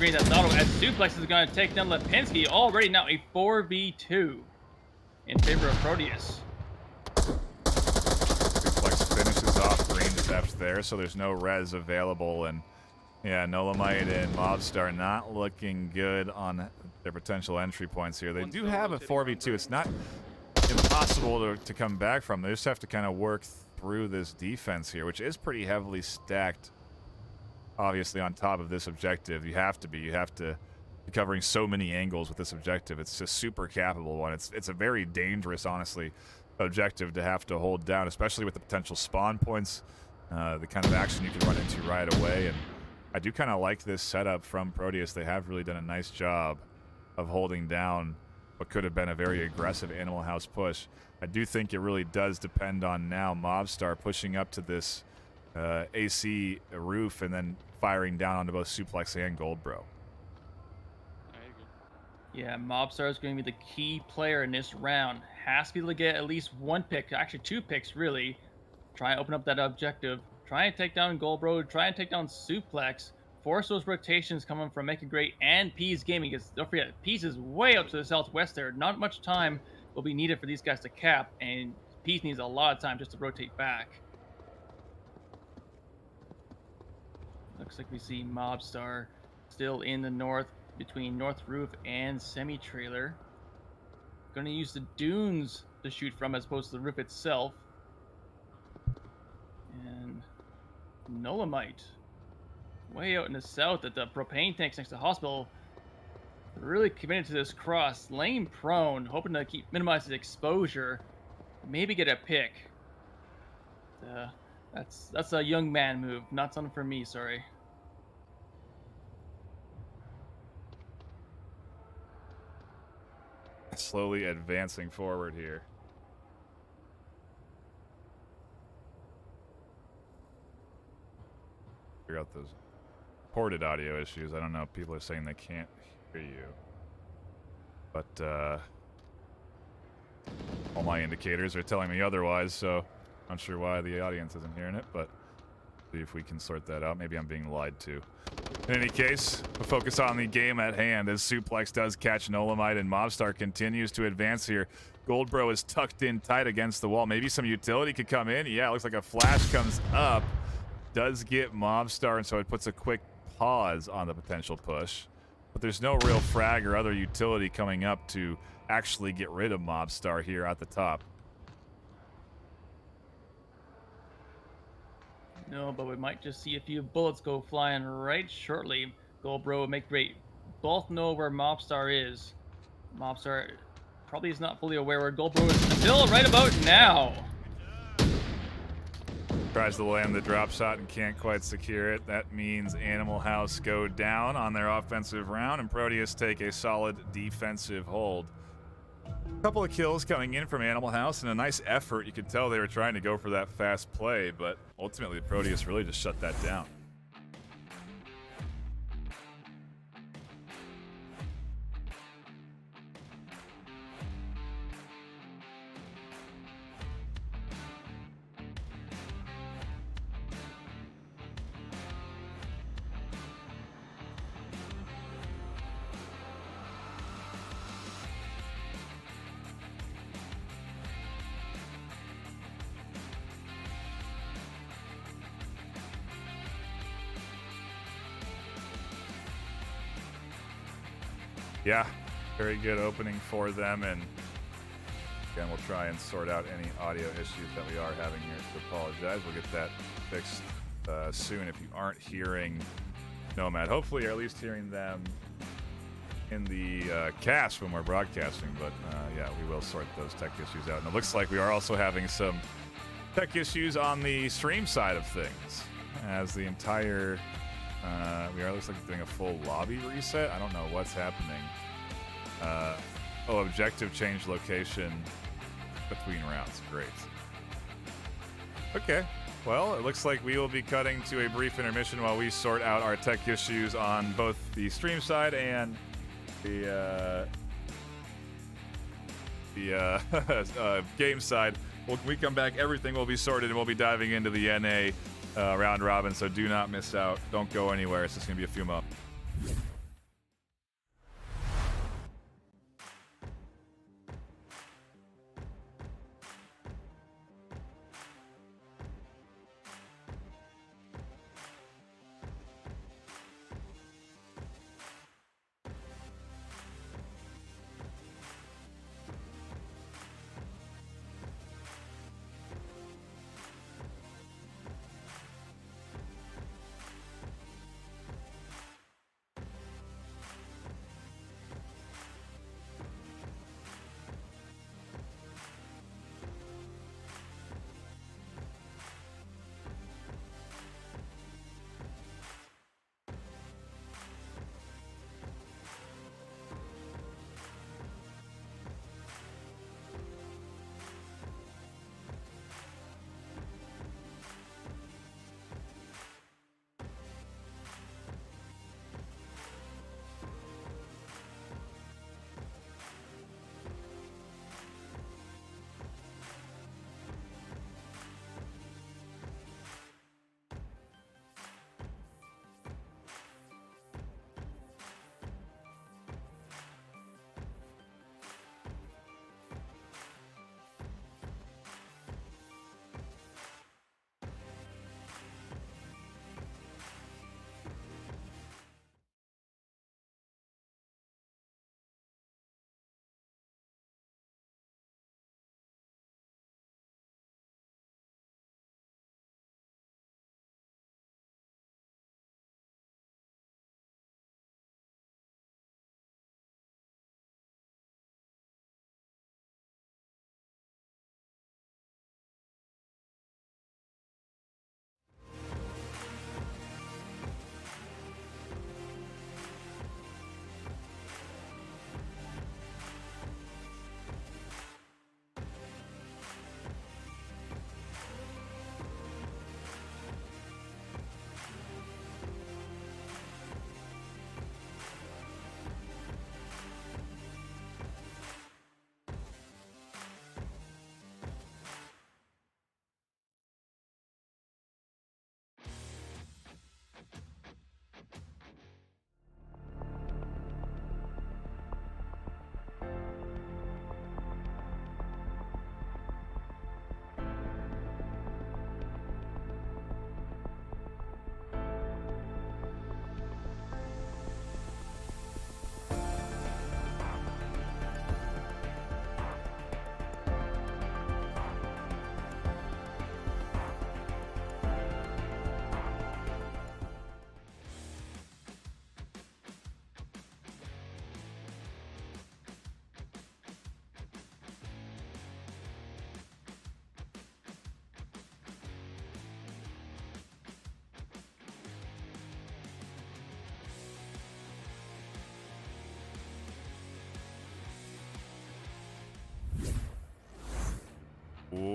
screen that Thotto as Suplex is going to take down Lipinski. Already now a 4v2 in favor of Proteus. Suplex finishes off green theft there, so there's no res available, and yeah, Nolamite and Mobstar not looking good on their potential entry points here. They do have a 4v2. It's not impossible to come back from. They just have to kind of work through this defense here, which is pretty heavily stacked, obviously, on top of this objective. You have to be covering so many angles with this objective. It's just super capable one. It's a very dangerous, honestly, objective to have to hold down, especially with the potential spawn points, the kind of action you can run into right away. And I do kind of like this setup from Proteus. They have really done a nice job of holding down what could have been a very aggressive Animal House push. I do think it really does depend on now Mobstar pushing up to this AC roof and then firing down onto both Suplex and Goldbro. Yeah, Mobstar is going to be the key player in this round. Has to be able to get at least one pick, actually 2 picks really. Try and open up that objective. Try and take down Goldbro. Try and take down Suplex. Force those rotations coming from Make It Great and Peas Gaming. Because don't forget, Peas is way up to the southwest there. Not much time will be needed for these guys to cap, and Peas needs a lot of time just to rotate back. Looks like we see Mobstar still in the north between North Roof and Semi-Trailer. Going to use the dunes to shoot from as opposed to the roof itself. And Nolamite, way out in the south at the propane tanks next to the hospital, really committed to this cross, laying prone, hoping to minimize his exposure, maybe get a pick. That's a young man move, not something for me, sorry. Slowly advancing forward here. Figure out those ported audio issues. I don't know if people are saying they can't hear you, but all my indicators are telling me otherwise, so not sure why the audience isn't hearing it, but see if we can sort that out. Maybe I'm being lied to. In any case, we'll focus on the game at hand as Suplex does catch Nolamite and Mobstar continues to advance here. Goldbro is tucked in tight against the wall. Maybe some utility could come in. Yeah, it looks like a flash comes up. Does get Mobstar, and so it puts a quick pause on the potential push. But there's no real frag or other utility coming up to actually get rid of Mobstar here at the top. No, but we might just see a few bullets go flying right shortly. Goldbro, Make Great both know where Mobstar is. Mobstar probably is not fully aware where Goldbro is until right about now. Tries to land the drop shot and can't quite secure it. That means Animal House go down on their offensive round, and Proteus take a solid defensive hold. A couple of kills coming in from Animal House and a nice effort. You could tell they were trying to go for that fast play, but ultimately Proteus really just shut that down. Yeah, very good opening for them, and again, we'll try and sort out any audio issues that we are having here, so apologize. We'll get that fixed soon. If you aren't hearing Nomad, hopefully you're at least hearing them in the cast when we're broadcasting, but yeah, we will sort those tech issues out. And it looks like we are also having some tech issues on the stream side of things, as the entire looks like doing a full lobby reset. I don't know what's happening. Objective change location between rounds. Great. Okay. Well, it looks like we will be cutting to a brief intermission while we sort out our tech issues on both the stream side and the game side. When we come back, everything will be sorted, and we'll be diving into the NA round robin, so do not miss out. Don't go anywhere. It's just going to be a few moments.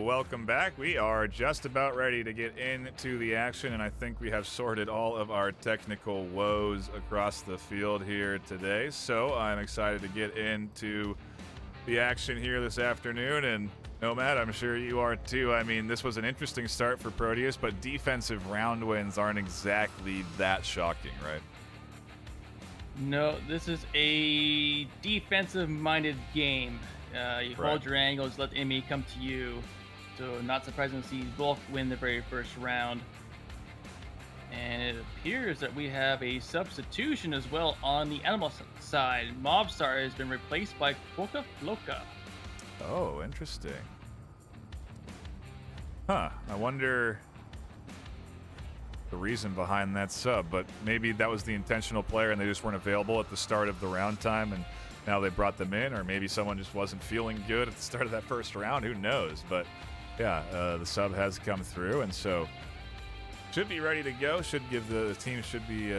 welcome back. We are just about ready to get into the action, and I think we have sorted all of our technical woes across the field here today. So I'm excited to get into the action here this afternoon, and Nomad, I'm sure you are too. I mean, this was an interesting start for Proteus, but defensive round wins aren't exactly that shocking, right? No, this is a defensive-minded game. You hold your angles, let the enemy come to you. So not surprising to see both win the very first round. And it appears that we have a substitution as well on the animal side. Mobstar has been replaced by Quokka Floka. Oh, interesting. Huh, I wonder the reason behind that sub, but maybe that was the intentional player and they just weren't available at the start of the round time and now they brought them in, or maybe someone just wasn't feeling good at the start of that first round, who knows. But yeah, the sub has come through, and so should be ready to go. Should give the team should be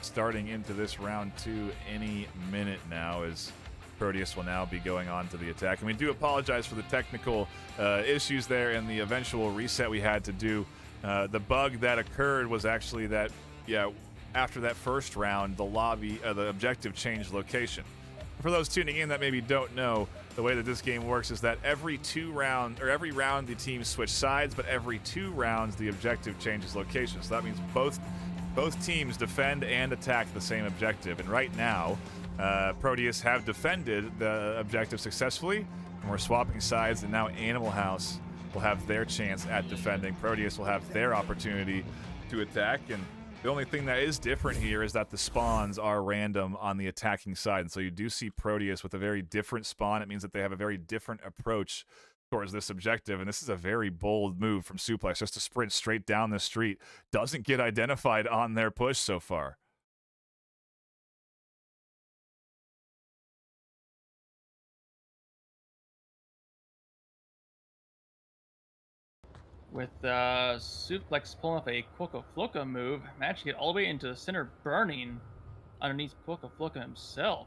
starting into this round 2 any minute now, as Proteus will now be going on to the attack. And we do apologize for the technical issues there and the eventual reset we had to do. The bug that occurred was actually that, after that first round, the objective changed location. For those tuning in that maybe don't know, the way that this game works is that every round the teams switch sides, but every 2 rounds the objective changes location. So that means both teams defend and attack the same objective. And right now, Proteus have defended the objective successfully, and we're swapping sides, and now Animal House will have their chance at defending. Proteus will have their opportunity to attack, and the only thing that is different here is that the spawns are random on the attacking side. And so you do see Proteus with a very different spawn. It means that they have a very different approach towards this objective. And this is a very bold move from Suplex, just to sprint straight down the street. Doesn't get identified on their push so far. With Suplex pulling off a Quokka Floka move, managed to get all the way into the center, burning underneath Quokka Floka himself.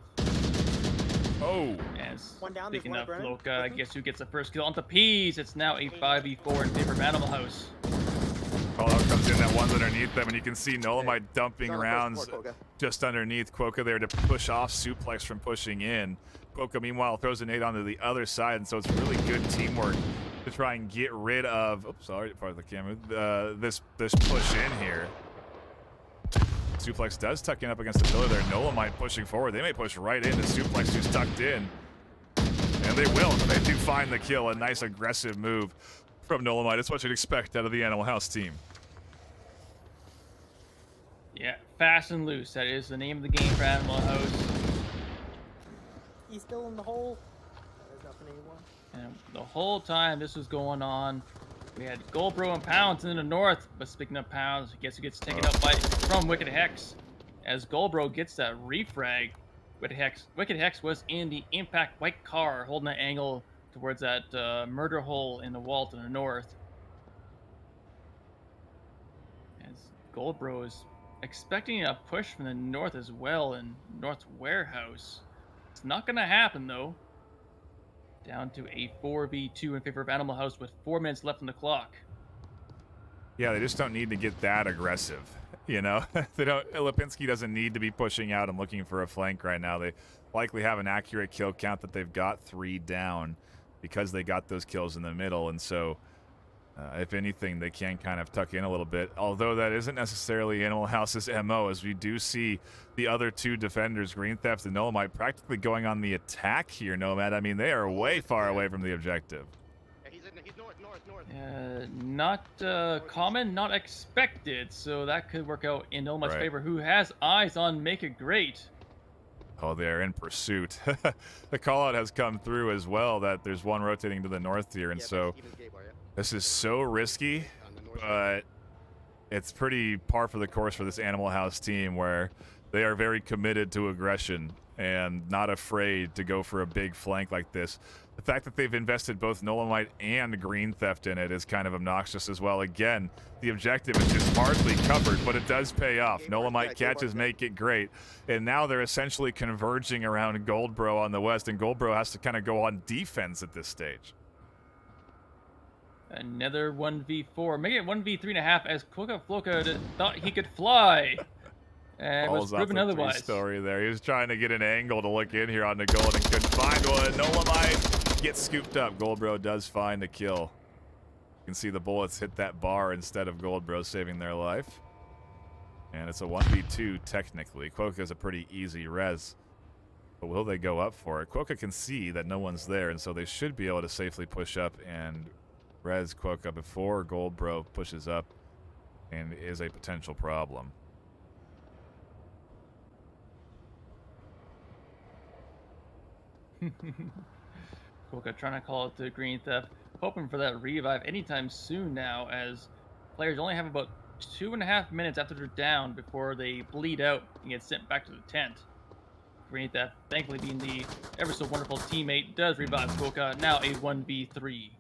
Oh! And speaking of Floka, I guess who gets the first kill on the P's? It's now a 5v4 in favor of Animal House. Callout comes in, that one's underneath them, and you can see Nolamite dumping rounds just underneath Quokka there to push off Suplex from pushing in. Quokka, meanwhile, throws a nade onto the other side, and so it's really good teamwork to try and get rid of, oops, sorry, part of the camera, this push in here. Suplex does tuck in up against the pillar there. Nolamite pushing forward. They may push right into Suplex, who's tucked in. And they will. They do find the kill. A nice aggressive move from Nolamite. It's what you'd expect out of the Animal House team. Yeah, fast and loose. That is the name of the game for Animal House. He's still in the hole. There's nothing anymore. And the whole time this was going on, we had Goldbro and Pounds in the north. But speaking of Pounds, I guess he gets taken up from Wicked Hex. As Goldbro gets that refrag, Wicked Hex was in the impact white car, holding an angle towards that murder hole in the wall to the north. As Goldbro is expecting a push from the north as well in North Warehouse. It's not going to happen though. Down to a 4v2 in favor of Animal House with 4 minutes left on the clock. Yeah, they just don't need to get that aggressive, you know? Lipinski doesn't need to be pushing out and looking for a flank right now. They likely have an accurate kill count that they've got 3 down because they got those kills in the middle, and so if anything, they can kind of tuck in a little bit, although that isn't necessarily Animal House's MO, as we do see the other 2 defenders, Green Theft and Nolamite, practically going on the attack here, Nomad. I mean, they are way far away from the objective. Yeah, he's north. Not common, not expected, so that could work out in Nolamite's favor, who has eyes on Make It Great. Oh, they're in pursuit. The call-out has come through as well, that there's one rotating to the north here, and so this is so risky, but it's pretty par for the course for this Animal House team, where they are very committed to aggression and not afraid to go for a big flank like this. The fact that they've invested both Nolamite and Green Theft in it is kind of obnoxious as well. Again, the objective is just hardly covered, but it does pay off. Nolamite catches Make It Great, and now they're essentially converging around Goldbro on the west, and Goldbro has to kind of go on defense at this stage. Another 1v4. Make it 1v3.5 as Quokka Flocka thought he could fly. And was proven otherwise. Story there. He was trying to get an angle to look in here on the goal and couldn't find one. Nolamite gets scooped up. Goldbro does find a kill. You can see the bullets hit that bar instead of Goldbro saving their life. And it's a 1v2 technically. Quokka's a pretty easy res. But will they go up for it? Quokka can see that no one's there, and so they should be able to safely push up and res Quokka before Goldbro pushes up and is a potential problem. Quokka trying to call it to Green Theft, hoping for that revive anytime soon now, as players only have about 2.5 minutes after they're down before they bleed out and get sent back to the tent. Green Theft, thankfully being the ever so wonderful teammate, does revive Quokka, now a 1v3.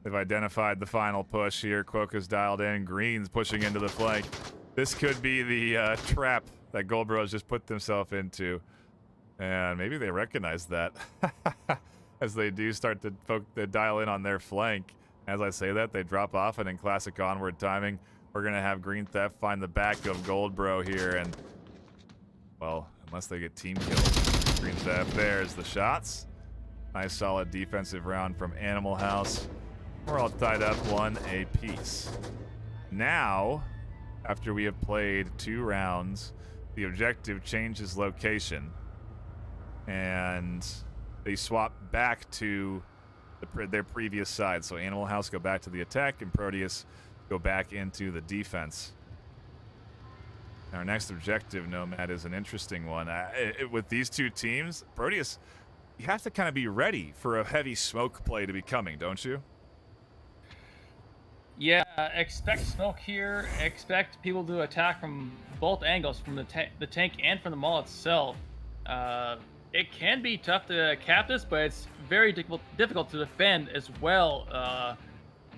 They've identified the final push here. Quokka's dialed in. Green's pushing into the flank. This could be the trap that Goldbro has just put themselves into. And maybe they recognize that as they do start to dial in on their flank. As I say that, they drop off, and in classic Onward timing, we're going to have Green Theft find the back of Goldbro here. And, well, unless they get team killed. Green Theft, there's the shots. Nice solid defensive round from Animal House. We're all tied up 1 apiece. Now, after we have played 2 rounds, the objective changes location. And they swap back to their previous side. So Animal House go back to the attack, and Proteus go back into the defense. Our next objective, Nomad, is an interesting one. With these 2 teams, Proteus, you have to kind of be ready for a heavy smoke play to be coming, don't you? Yeah, expect smoke here. Expect people to attack from both angles, from the tank and from the mall itself. It can be tough to cap this, but it's very difficult to defend as well.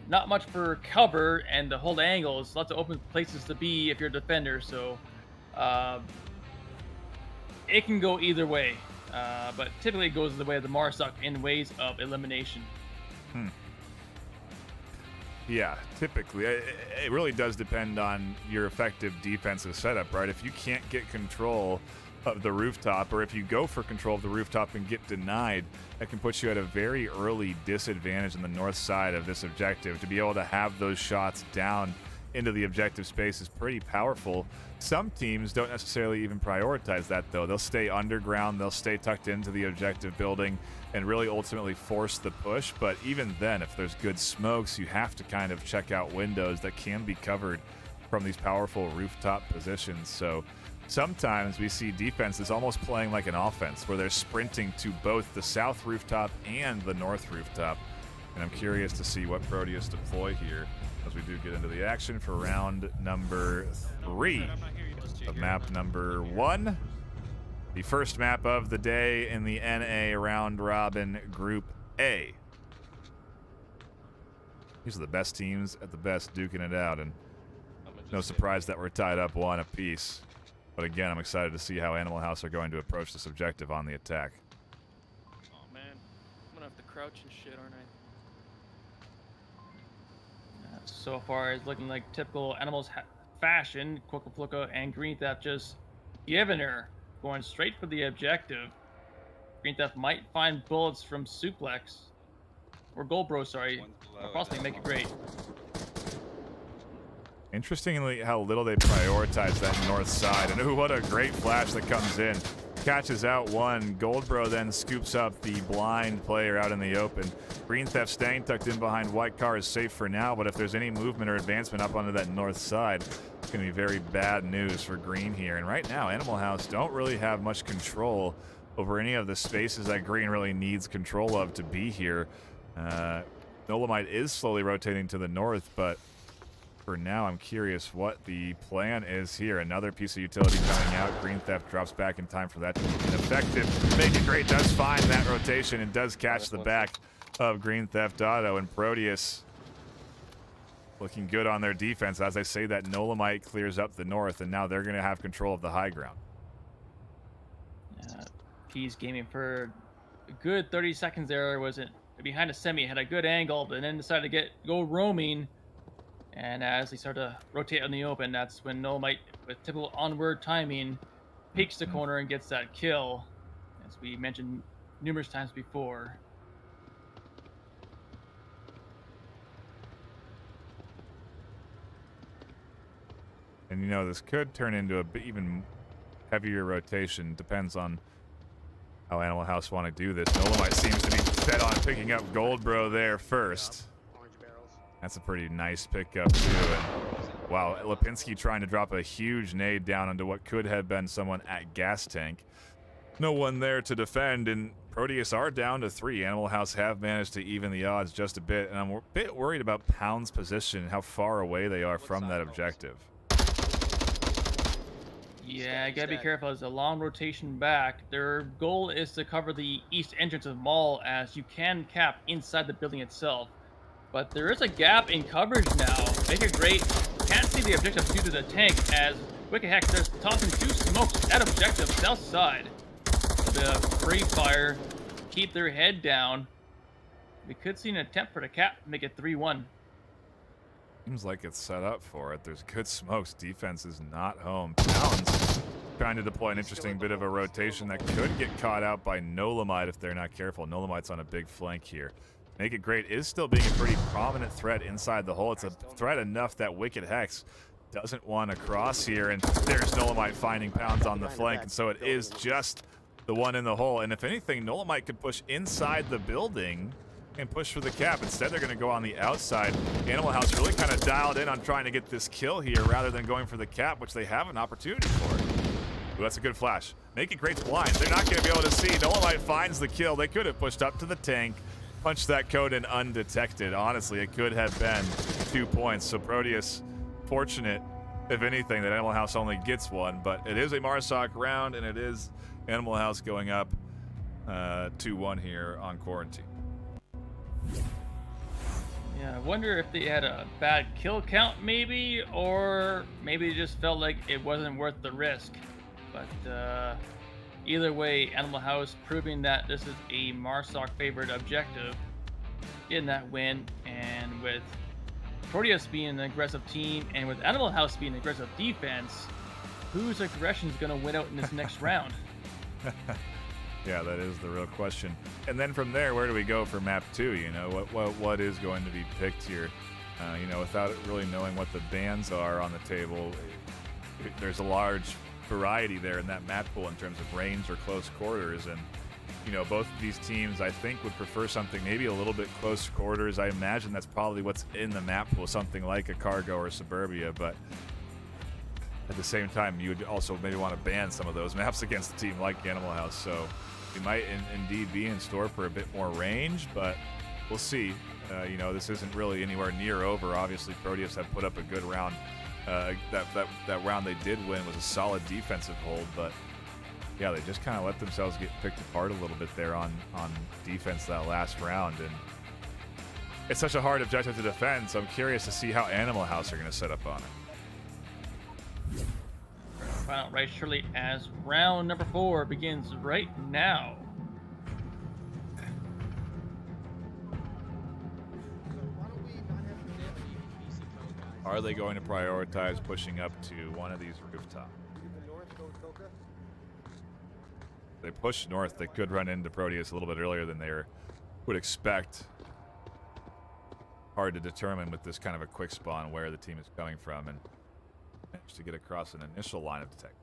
Not much for cover and to hold angles. Lots of open places to be if you're a defender. So it can go either way. But typically it goes the way of the Marsuck in ways of elimination. Yeah, typically. It really does depend on your effective defensive setup, right? If you can't get control of the rooftop, or if you go for control of the rooftop and get denied, that can put you at a very early disadvantage on the north side of this objective. To be able to have those shots down into the objective space is pretty powerful. Some teams don't necessarily even prioritize that, though. They'll stay underground, they'll stay tucked into the objective building and really ultimately force the push. But even then, if there's good smokes, you have to kind of check out windows that can be covered from these powerful rooftop positions. So sometimes we see defenses almost playing like an offense, where they're sprinting to both the south rooftop and the north rooftop. And I'm curious to see what Proteus deploy here as we do get into the action for round number 3 of map number 1. The first map of the day in the NA round robin Group A. These are the best teams at the best duking it out, and no surprise that we're tied up 1 apiece. But again, I'm excited to see how Animal House are going to approach this objective on the attack. Oh man, I'm gonna have to crouch and shit, aren't I? So far, it's looking like typical Animals fashion. Quokka Flocka and Green Theft just giving her, going straight for the objective. Green Theft might find bullets from Suplex, or Goldbro, sorry, or possibly make it great. Interestingly, how little they prioritize that north side. And ooh, what a great flash that comes in. Catches out one. Goldbro then scoops up the blind player out in the open. Green Theft staying tucked in behind white car is safe for now, but if there's any movement or advancement up onto that north side, it's going to be very bad news for Green here. And right now, Animal House don't really have much control over any of the spaces that Green really needs control of to be here. Nolamite is slowly rotating to the north, but for now, I'm curious what the plan is here. Another piece of utility coming out. Green Theft drops back in time for that to be ineffective. Make it great, does find that rotation and does catch the back of Green Theft Auto. And Proteus looking good on their defense. As I say that, Nolamite clears up the north, and now they're going to have control of the high ground. He's gaming for a good 30 seconds there. Was it behind a semi, had a good angle, but then decided to go roaming. And as they start to rotate on the open, that's when Nolemite, with typical onward timing, peeks the corner and gets that kill, as we mentioned numerous times before. And this could turn into a bit even heavier rotation. Depends on how Animal House want to do this. Nolemite seems to be set on picking up Goldbro there first. That's a pretty nice pickup too. And wow, Lipinski trying to drop a huge nade down onto what could have been someone at gas tank. No one there to defend, and Proteus are down to 3. Animal House have managed to even the odds just a bit, and I'm a bit worried about Pound's position, how far away they are from that objective. Yeah, gotta be careful. There's a long rotation back. Their goal is to cover the east entrance of Mall, as you can cap inside the building itself. But there is a gap in coverage now. Make it great. Can't see the objective due to the tank, as Wicked Hex starts tossing 2 smokes at objective south side. The free fire, keep their head down. We could see an attempt for the cap to make it 3-1. Seems like it's set up for it. There's good smokes. Defense is not home. Pounds trying to deploy an interesting bit of a rotation that could get caught out by Nolemite if they're not careful. Nolemite's on a big flank here. Make It Great is still being a pretty prominent threat inside the hole. It's a threat enough that Wicked Hex doesn't want to cross here, and there's Nolemite finding Pounds on the flank, and so it is just the one in the hole. And if anything, Nolemite could push inside the building and push for the cap. Instead, they're going to go on the outside. Animal House really kind of dialed in on trying to get this kill here rather than going for the cap, which they have an opportunity for. Ooh, that's a good flash. Make It Great's blind. They're not going to be able to see. Nolemite finds the kill. They could have pushed up to the tank, punched that code in undetected. Honestly, it could have been 2 points. So Proteus, fortunate, if anything, that Animal House only gets 1. But it is a Marsoc round, and it is Animal House going up 2-1 here on Quarantine. Yeah, I wonder if they had a bad kill count maybe, or maybe they just felt like it wasn't worth the risk. But either way, Animal House proving that this is a Marsoc favored objective in that win, and with Proteus being an aggressive team and with Animal House being an aggressive defense, whose aggression is going to win out in this next round? Yeah, that is the real question. And then from there, where do we go for map 2? What is going to be picked here? Without really knowing what the bans are on the table, there's a large variety there in that map pool in terms of range or close quarters. And, both of these teams, I think, would prefer something maybe a little bit close quarters. I imagine that's probably what's in the map pool, something like a Cargo or Suburbia. But at the same time, you would also maybe want to ban some of those maps against a team like Animal House. So we might indeed be in store for a bit more range, but we'll see. This isn't really anywhere near over. Obviously, Proteus have put up a good round. That round they did win was a solid defensive hold, but yeah, they just kind of let themselves get picked apart a little bit there on defense that last round. And it's such a hard objective to defend, so I'm curious to see how Animal House are going to set up on it. Find out right shortly as round number 4 begins right now. Are they going to prioritize pushing up to one of these rooftops? They push north, they could run into Proteus a little bit earlier than they would expect. Hard to determine with this kind of a quick spawn where the team is coming from, and managed to get across an initial line of detect.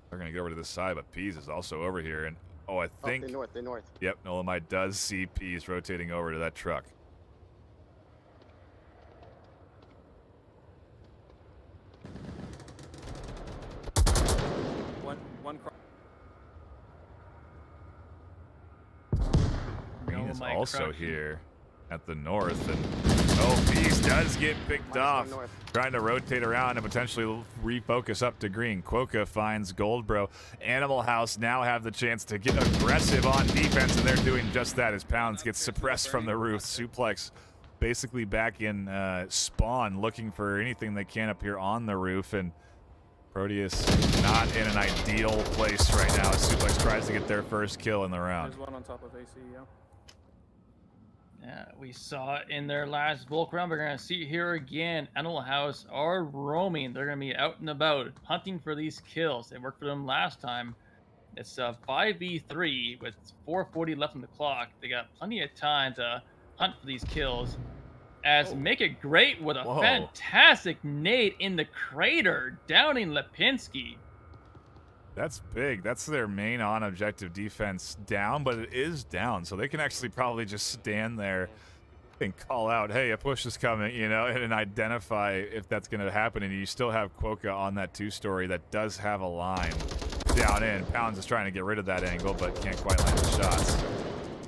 They're going to get over to this side, but Peas is also over here. And I think... They're north. Yep, Nolemite does see Peas rotating over to that truck. One Green is also here at the north, and Peas does get picked off, trying to rotate around and potentially refocus up to green. Quokka finds Goldbro. Animal House now have the chance to get aggressive on defense, and they're doing just that as Pounds gets suppressed from the roof. Suplex basically back in spawn, looking for anything they can up here on the roof, and Proteus not in an ideal place right now as Suplex tries to get their first kill in the round. There's one on top of AC, yeah. Yeah, we saw it in their last Volk round. We're going to see it here again. Animal House are roaming. They're going to be out and about hunting for these kills. They worked for them last time. It's 5v3 with 4:40 left on the clock. They got plenty of time to hunt for these kills. As Make It Great with a fantastic nade in the crater, downing Lipinski. That's big. That's their main on-objective defense down, but it is down, so they can actually probably just stand there and call out, hey, a push is coming, you know, and identify if that's going to happen. And you still have Quokka on that two-story that does have a line down in. Pounds is trying to get rid of that angle, but can't quite land the shots.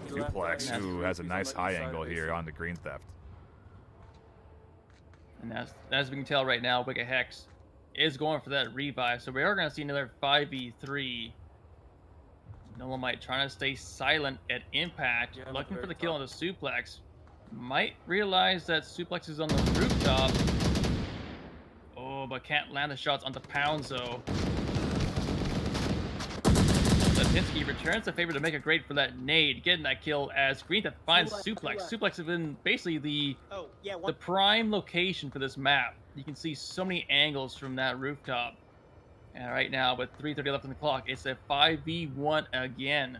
Duplex, who has a nice high angle here on the Green Theft. And as we can tell right now, Wicked Hex is going for that revive. So we are going to see another 5v3. Dolomite trying to stay silent at impact, looking for the kill on the suplex. Might realize that suplex is on the rooftop. Oh, but can't land the shots on the Pounds though. Lipinski returns the favor to Make It Great for that nade, getting that kill as Green Theft finds Suplex. Suplex has been basically the prime location for this map. You can see so many angles from that rooftop. And right now, with 3:30 left on the clock, it's a 5v1 again.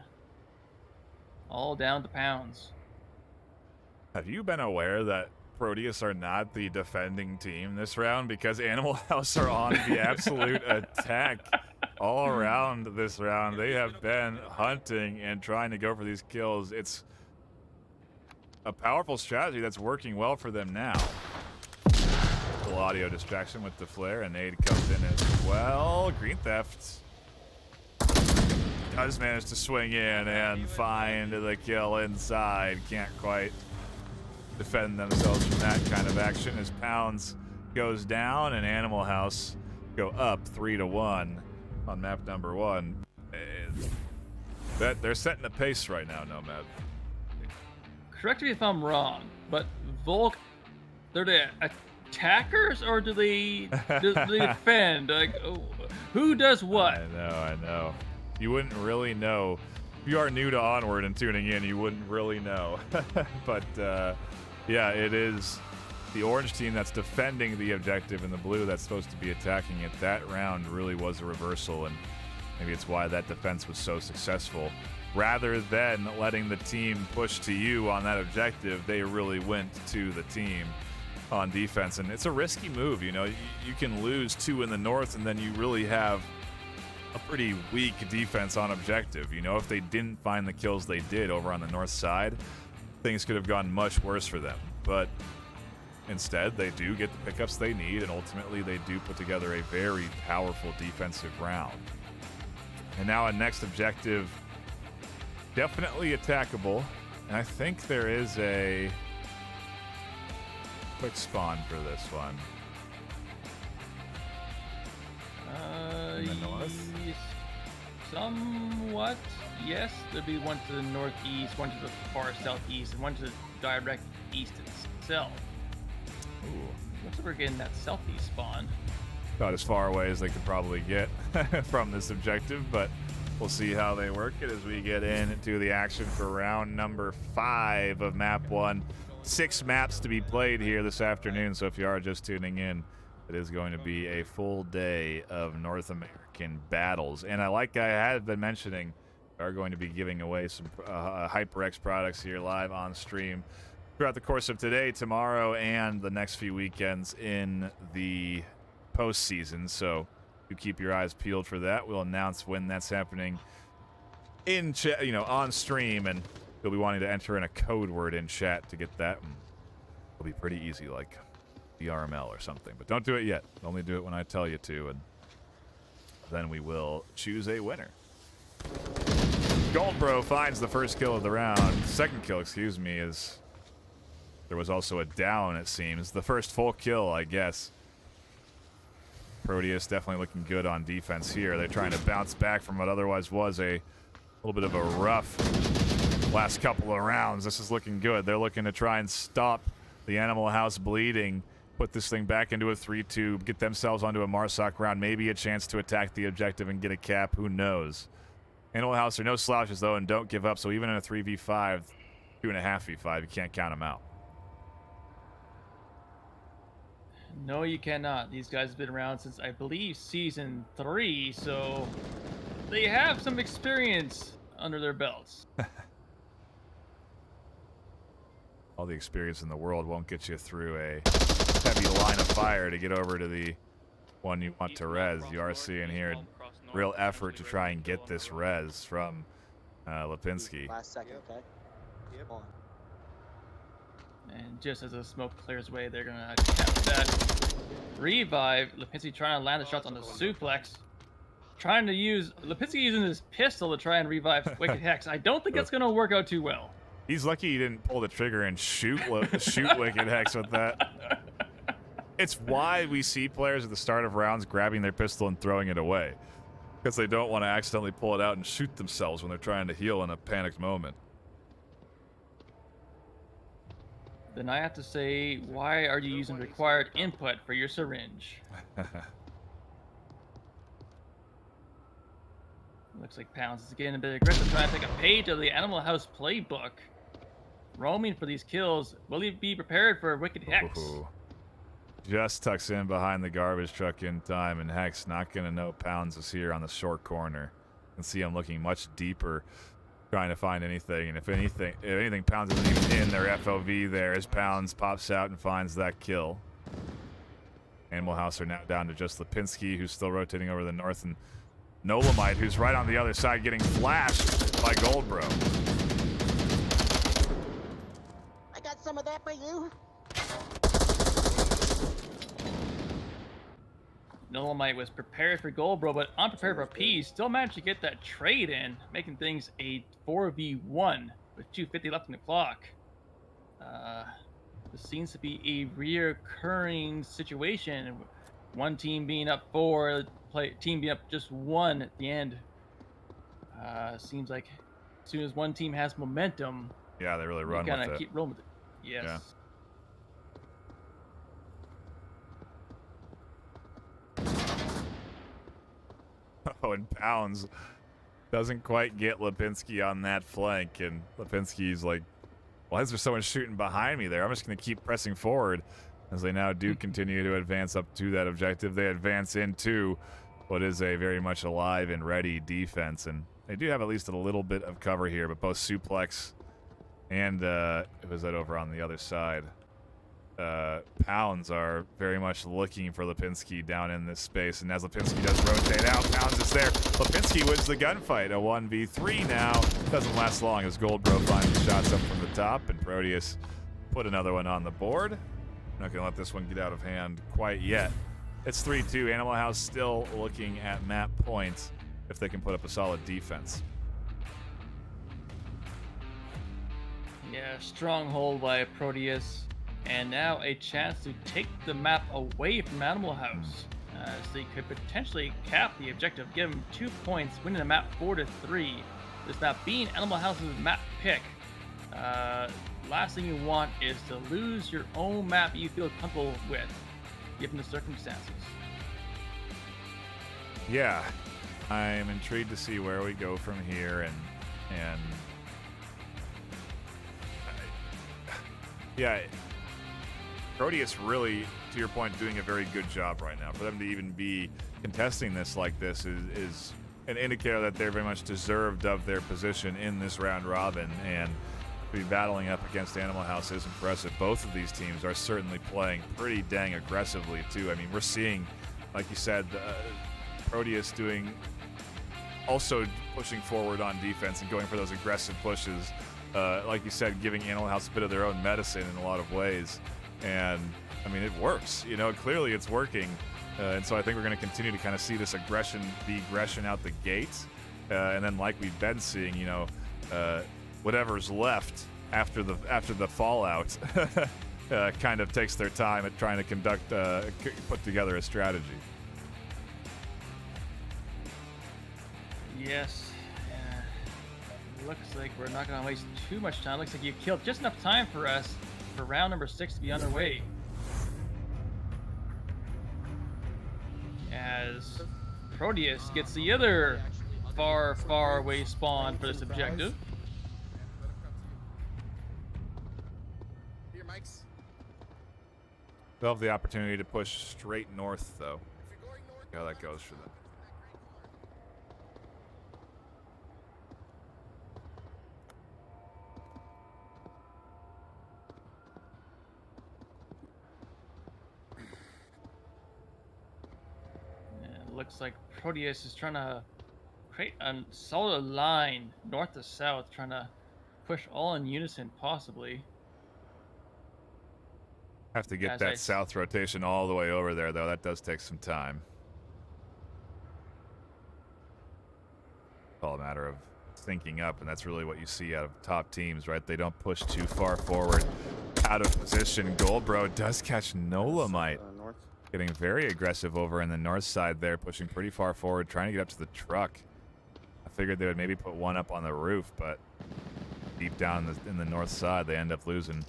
All down to Pounds. Have you been aware that Proteus are not the defending team this round? Because Animal House are on the absolute attack all around this round. They have been hunting and trying to go for these kills. It's a powerful strategy that's working well for them now. Little audio distraction with the flare, and Nade comes in as well. Green Theft does manage to swing in and find the kill inside. Can't quite defend themselves from that kind of action as Pounds goes down and Animal House go up 3-1 on map number 1. They're setting the pace right now, Nomad. Correct me if I'm wrong, but Volk, they're the attackers or do they defend? Like, who does what? I know. You wouldn't really know. If you are new to Onward and tuning in, you wouldn't really know. But yeah, it is the orange team that's defending the objective and the blue that's supposed to be attacking it. That round really was a reversal, and maybe it's why that defense was so successful. Rather than letting the team push to you on that objective, they really went to the team on defense, and it's a risky move. You know, you can lose 2 in the north, and then you really have a pretty weak defense on objective. You know, if they didn't find the kills they did over on the north side, things could have gone much worse for them. But instead, they do get the pickups they need, and ultimately they do put together a very powerful defensive round. And now a next objective, definitely attackable, and I think there is a quick spawn for this one. In the north? Somewhat, yes. There'd be one to the northeast, one to the far southeast, and one to the direct east itself. Ooh, looks like we're getting that southeast spawn. About as far away as they could probably get from this objective, but we'll see how they work it as we get into the action for round number 5 of map 1. 6 maps to be played here this afternoon, so if you are just tuning in, it is going to be a full day of North American battles. And like I had been mentioning, we are going to be giving away some HyperX products here live on stream throughout the course of today, tomorrow, and the next few weekends in the postseason. So you keep your eyes peeled for that. We'll announce when that's happening in chat, you know, on stream, and you'll be wanting to enter in a code word in chat to get that. It'll be pretty easy, like VRML or something. But don't do it yet. Only do it when I tell you to, and then we will choose a winner. Goldbro finds the first kill of the round. Second kill, excuse me, is there was also a down, it seems. The first full kill, I guess. Proteus definitely looking good on defense here. They're trying to bounce back from what otherwise was a little bit of a rough last couple of rounds. This is looking good. They're looking to try and stop the Animal House bleeding put this thing back into a 3-2, get themselves onto a Marsoc round, maybe a chance to attack the objective and get a cap. Who knows? Animal House are no slouches, though, and don't give up. So even in a 3v5, 2.5v5, you can't count them out. No, you cannot. These guys have been around since, I believe, Season 3, so they have some experience under their belts. All the experience in the world won't get you through a heavy line of fire to get over to the one you want to res. You are seeing here real effort to try and get this res from Lipinski. Last second, okay? Yep. And just as the smoke clears away, they're going to attempt that revive. Lipinski trying to land the shots on the suplex. Trying to use... Lipinski using his pistol to try and revive Wicked Hex. I don't think that's going to work out too well. He's lucky he didn't pull the trigger and shoot Wicked Hex with that. It's why we see players at the start of rounds grabbing their pistol and throwing it away. Because they don't want to accidentally pull it out and shoot themselves when they're trying to heal in a panicked moment. Then I have to say, why are you using required input for your syringe? Looks like Pounds is getting a bit aggressive, trying to take a page of the Animal House playbook. Roaming for these kills. Will he be prepared for a Wicked Hex? Ooh. Just tucks in behind the garbage truck in time, and Hex not going to know Pounds is here on the short corner. You can see him looking much deeper, trying to find anything. And if anything, Pounds isn't even in their FOV there as Pounds pops out and finds that kill. Animal House are now down to just Lipinski, who's still rotating over the north, and Nolamite, who's right on the other side, getting flashed by Goldbro. I got some of that for you. Nolamite was prepared for Goldbro, but unprepared for P. Still managed to get that trade in, making things a 4v1 with 2:50 left in the clock. This seems to be a reoccurring situation. One team being up 4, team being up just 1 at the end. Seems like as soon as one team has momentum, yeah, they really run you with gotta it. keep rolling with it. Yes. Yeah. Oh, and Pounds doesn't quite get Lipinski on that flank, and Lipinski's like, why is there someone shooting behind me there? I'm just going to keep pressing forward. As they now do continue to advance up to that objective, they advance into what is a very much alive and ready defense, and they do have at least a little bit of cover here, but both Suplex and was that over on the other side? Pounds are very much looking for Lipinski down in this space, and as Lipinski does rotate out, Pounds is there. Lipinski wins the gunfight, a 1v3 now. Doesn't last long as Goldbro finds the shots up from the top, and Proteus put another one on the board. Not gonna let this one get out of hand quite yet. It's 3-2. Animal House still looking at map points if they can put up a solid defense. Yeah, stronghold by Proteus. And now a chance to take the map away from Animal House. As they could potentially cap the objective, give them 2 points, winning the map 4-3. This map being Animal House's map pick. Last thing you want is to lose your own map you feel comfortable with, given the circumstances. Yeah, I'm intrigued to see where we go from here, and yeah, Proteus really, to your point, doing a very good job right now. For them to even be contesting this like this is an indicator that they're very much deserved of their position in this round robin, and to be battling up against Animal House is impressive. Both of these teams are certainly playing pretty dang aggressively too. I mean, we're seeing, like you said, Proteus also pushing forward on defense and going for those aggressive pushes. Like you said, giving Animal House a bit of their own medicine in a lot of ways. And, I mean, it works. You know, clearly it's working. And so I think we're going to continue to kind of see this aggression out the gates. And then like we've been seeing, you know, whatever's left after the fallout kind of takes their time at trying to put together a strategy. Yes. Looks like we're not going to waste too much time. Looks like you've killed just enough time for us for round number 6 to be underway. as Proteus gets the other far, far away spawn for this objective. Here, Mike's. They'll have the opportunity to push straight north, though. See how that goes for them. Looks like Proteus is trying to create a solid line north to south, trying to push all in unison possibly. Have to get that south rotation all the way over there, though. That does take some time. It's all a matter of syncing up, and that's really what you see out of top teams, right? They don't push too far forward out of position. Goldbro does catch Nolamite. North. Getting very aggressive over in the north side there, pushing pretty far forward, trying to get up to the truck. I figured they would maybe put one up on the roof, but deep down in the north side, they end up losing.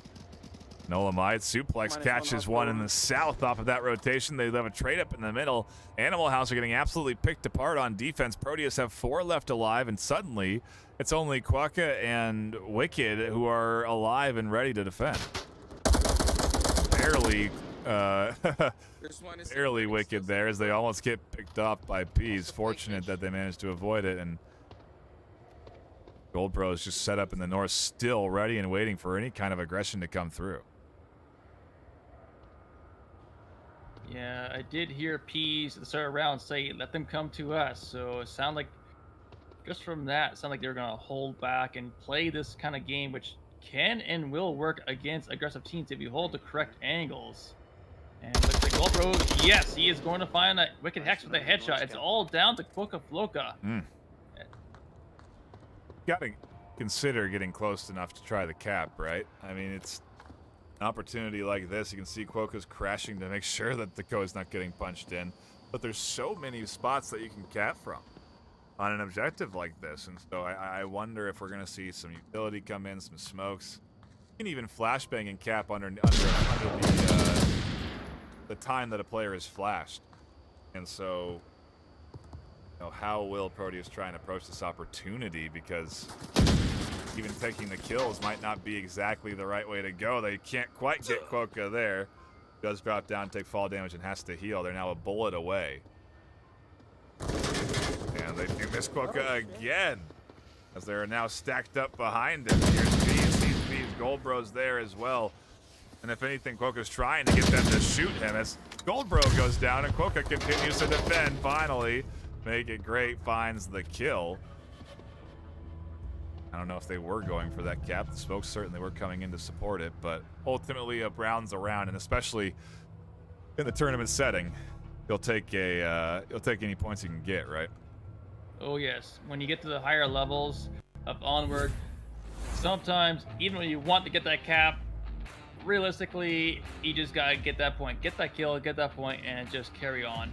Nolamite suplex catches one in the south off of that rotation. They have a trade up in the middle. Animal House are getting absolutely picked apart on defense. Proteus have 4 left alive, and suddenly it's only Quokka and Wicked who are alive and ready to defend. Barely barely Wicked there, as they almost get picked off by Peas. Fortunate that they managed to avoid it, and Goldbro is just set up in the north, still ready and waiting for any kind of aggression to come through. Yeah, I did hear Peas at the start of the round say, let them come to us. So it sounded like, just from that, it sounded like they were going to hold back and play this kind of game, which can and will work against aggressive teams if you hold the correct angles. And looks like Goldbro, yes, he is going to find that Wicked Hex with a headshot. It's all down to Quokka Floka. Got to consider getting close enough to try the cap, right? I mean, it's an opportunity like this. You can see Quokka's crashing to make sure that the Ko's not getting punched in. But there's so many spots that you can cap from on an objective like this. And so I wonder if we're going to see some utility come in, some smokes. You can even flashbang and cap under the time that a player is flashed. And so, you know, how will Proteus try and approach this opportunity? Because even taking the kills might not be exactly the right way to go. They can't quite get Quokka there. Does drop down, take fall damage, and has to heal. They're now a bullet away. And they do miss Quokka again, as they're now stacked up behind him. Here's Peas, Goldbro's there as well. And if anything, Quokka's trying to get them to shoot him as Goldbro goes down and Quokka continues to defend. Finally, Make It Great finds the kill. I don't know if they were going for that cap. The smokes certainly were coming in to support it, but ultimately a rounds around, and especially in the tournament setting, he'll take any points he can get, right? Oh yes, when you get to the higher levels of Onward, sometimes even when you want to get that cap, realistically, you just gotta get that point, get that kill, get that point, and just carry on.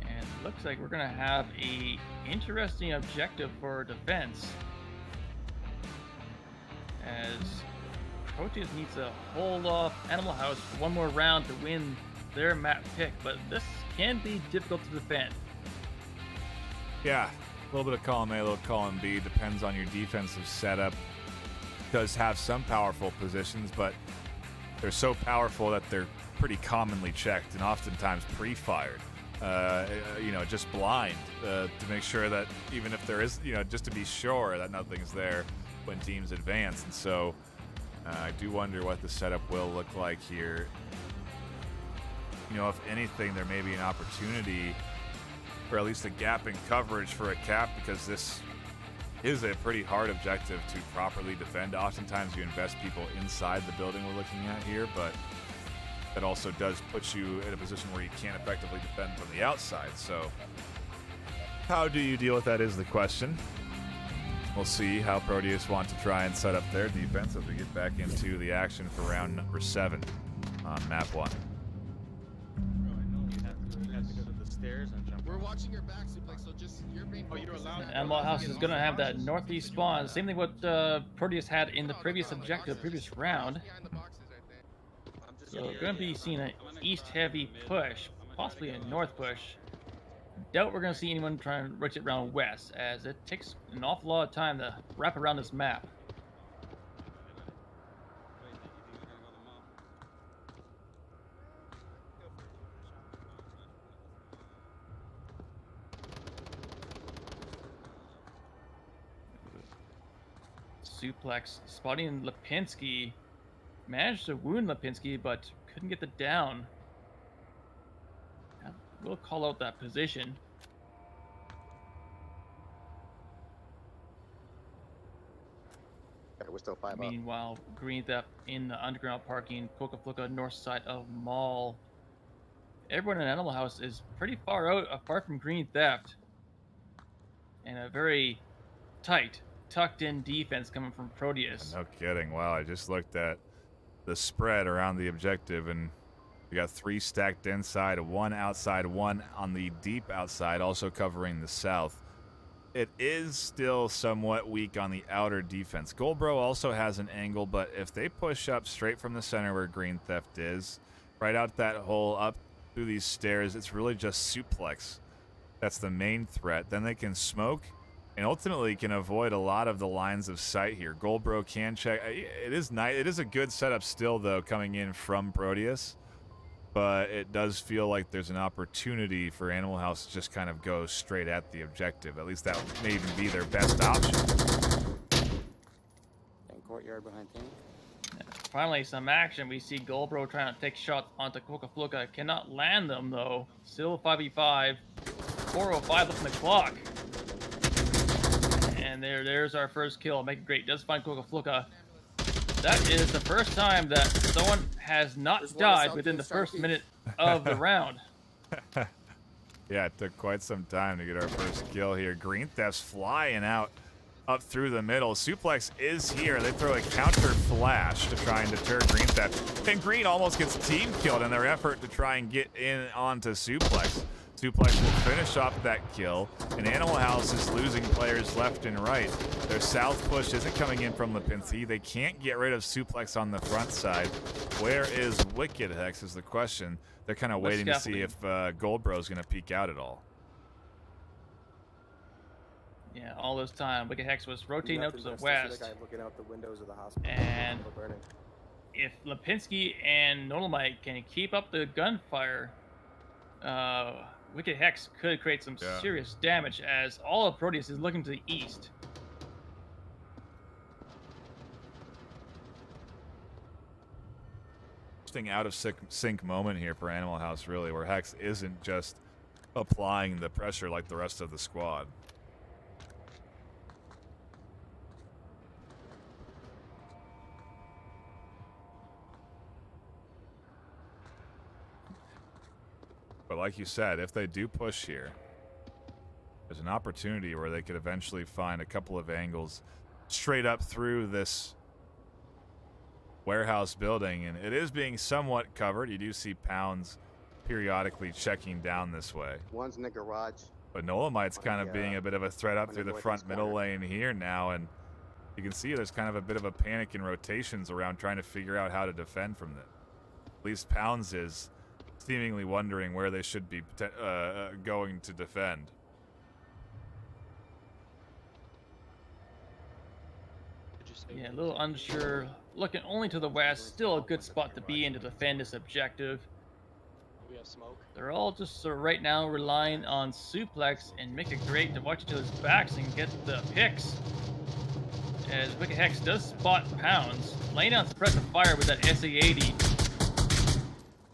And looks like we're gonna have a interesting objective for defense, as Proteus needs to hold off Animal House for one more round to win their map pick, but this can be difficult to defend. Yeah, a little bit of column A, a little column B, depends on your defensive setup. Does have some powerful positions, but they're so powerful that they're pretty commonly checked and oftentimes pre-fired. Just blind to make sure that even if there is, just to be sure that nothing's there when teams advance. And so I do wonder what the setup will look like here. If anything, there may be an opportunity for at least a gap in coverage for a cap, because this is a pretty hard objective to properly defend. Oftentimes you invest people inside the building we're looking at here, but that also does put you in a position where you can't effectively defend from the outside. So how do you deal with that is the question. We'll see how Proteus want to try and set up their defense as we get back into the action for round number 7 on map 1. We're watching your back suplex, so just you're being Animal House is going to have that northeast spawn. Same thing what Proteus had in the previous objective, previous round. So we're going to be seeing a east-heavy push, possibly a north push. Doubt we're going to see anyone try and rotate around west, as it takes an awful lot of time to wrap around this map. Suplex spotting Lipinski. Managed to wound Lipinski, but couldn't get the down. We'll call out that position. Okay, we're still 5 up. Meanwhile, Green Theft in the underground parking, Coca-Cola north side of Mall. Everyone in Animal House is pretty far out, apart from Green Theft. And a very tight, tucked-in defense coming from Proteus. No kidding. Wow, I just looked at the spread around the objective, and we got 3 stacked inside, 1 outside, 1 on the deep outside, also covering the south. It is still somewhat weak on the outer defense. Goldbro also has an angle, but if they push up straight from the center where Green Theft is, right out that hole, up through these stairs, it's really just suplex. That's the main threat. Then they can smoke and ultimately can avoid a lot of the lines of sight here. Goldbro can check. It is nice. It is a good setup still, though, coming in from Proteus. But it does feel like there's an opportunity for Animal House to just kind of go straight at the objective. At least that may even be their best option. And courtyard behind tank. Finally, some action. We see Goldbro trying to take shots onto Coca-Cola. Cannot land them, though. Still 5v5. 4:05 left on the clock. And there's our first kill. Make it great. Does find Coca-Cola. That is the first time that someone has not died within the first minute of the round. Yeah, it took quite some time to get our first kill here. Green Theft's flying out up through the middle. Suplex is here. They throw a counter flash to try and deter Green Theft. And Green almost gets team killed in their effort to try and get in onto Suplex. Suplex will finish off that kill, and Animal House is losing players left and right. Their south push isn't coming in from Lipinski. They can't get rid of Suplex on the front side. Where is Wicked Hex is the question. They're kind of waiting to see if Goldbro's going to peek out at all. Yeah, all this time, Wicked Hex was rotating out to the west. The guy looking out the windows of the hospital. And if Lipinski and Nolemite can keep up the gunfire, Wicked Hex could create some serious damage, as all of Proteus is looking to the east. Interesting out of sync moment here for Animal House, really, where Hex isn't just applying the pressure like the rest of the squad. But like you said, if they do push here, there's an opportunity where they could eventually find a couple of angles straight up through this warehouse building. And it is being somewhat covered. You do see Pounds periodically checking down this way. One's in the garage. But Nolemite's kind of being a bit of a threat up through the front middle lane here now. And you can see there's kind of a bit of a panic in rotations around trying to figure out how to defend from this. At least Pounds is seemingly wondering where they should be going to defend. Yeah, a little unsure. Looking only to the west. Still a good spot to be in to defend this objective. We have smoke. They're all just sort of right now relying on Suplex and Make It Great to watch each other's backs and get the picks. As Wicked Hex does spot Pounds, laying down suppressive fire with that SA-80.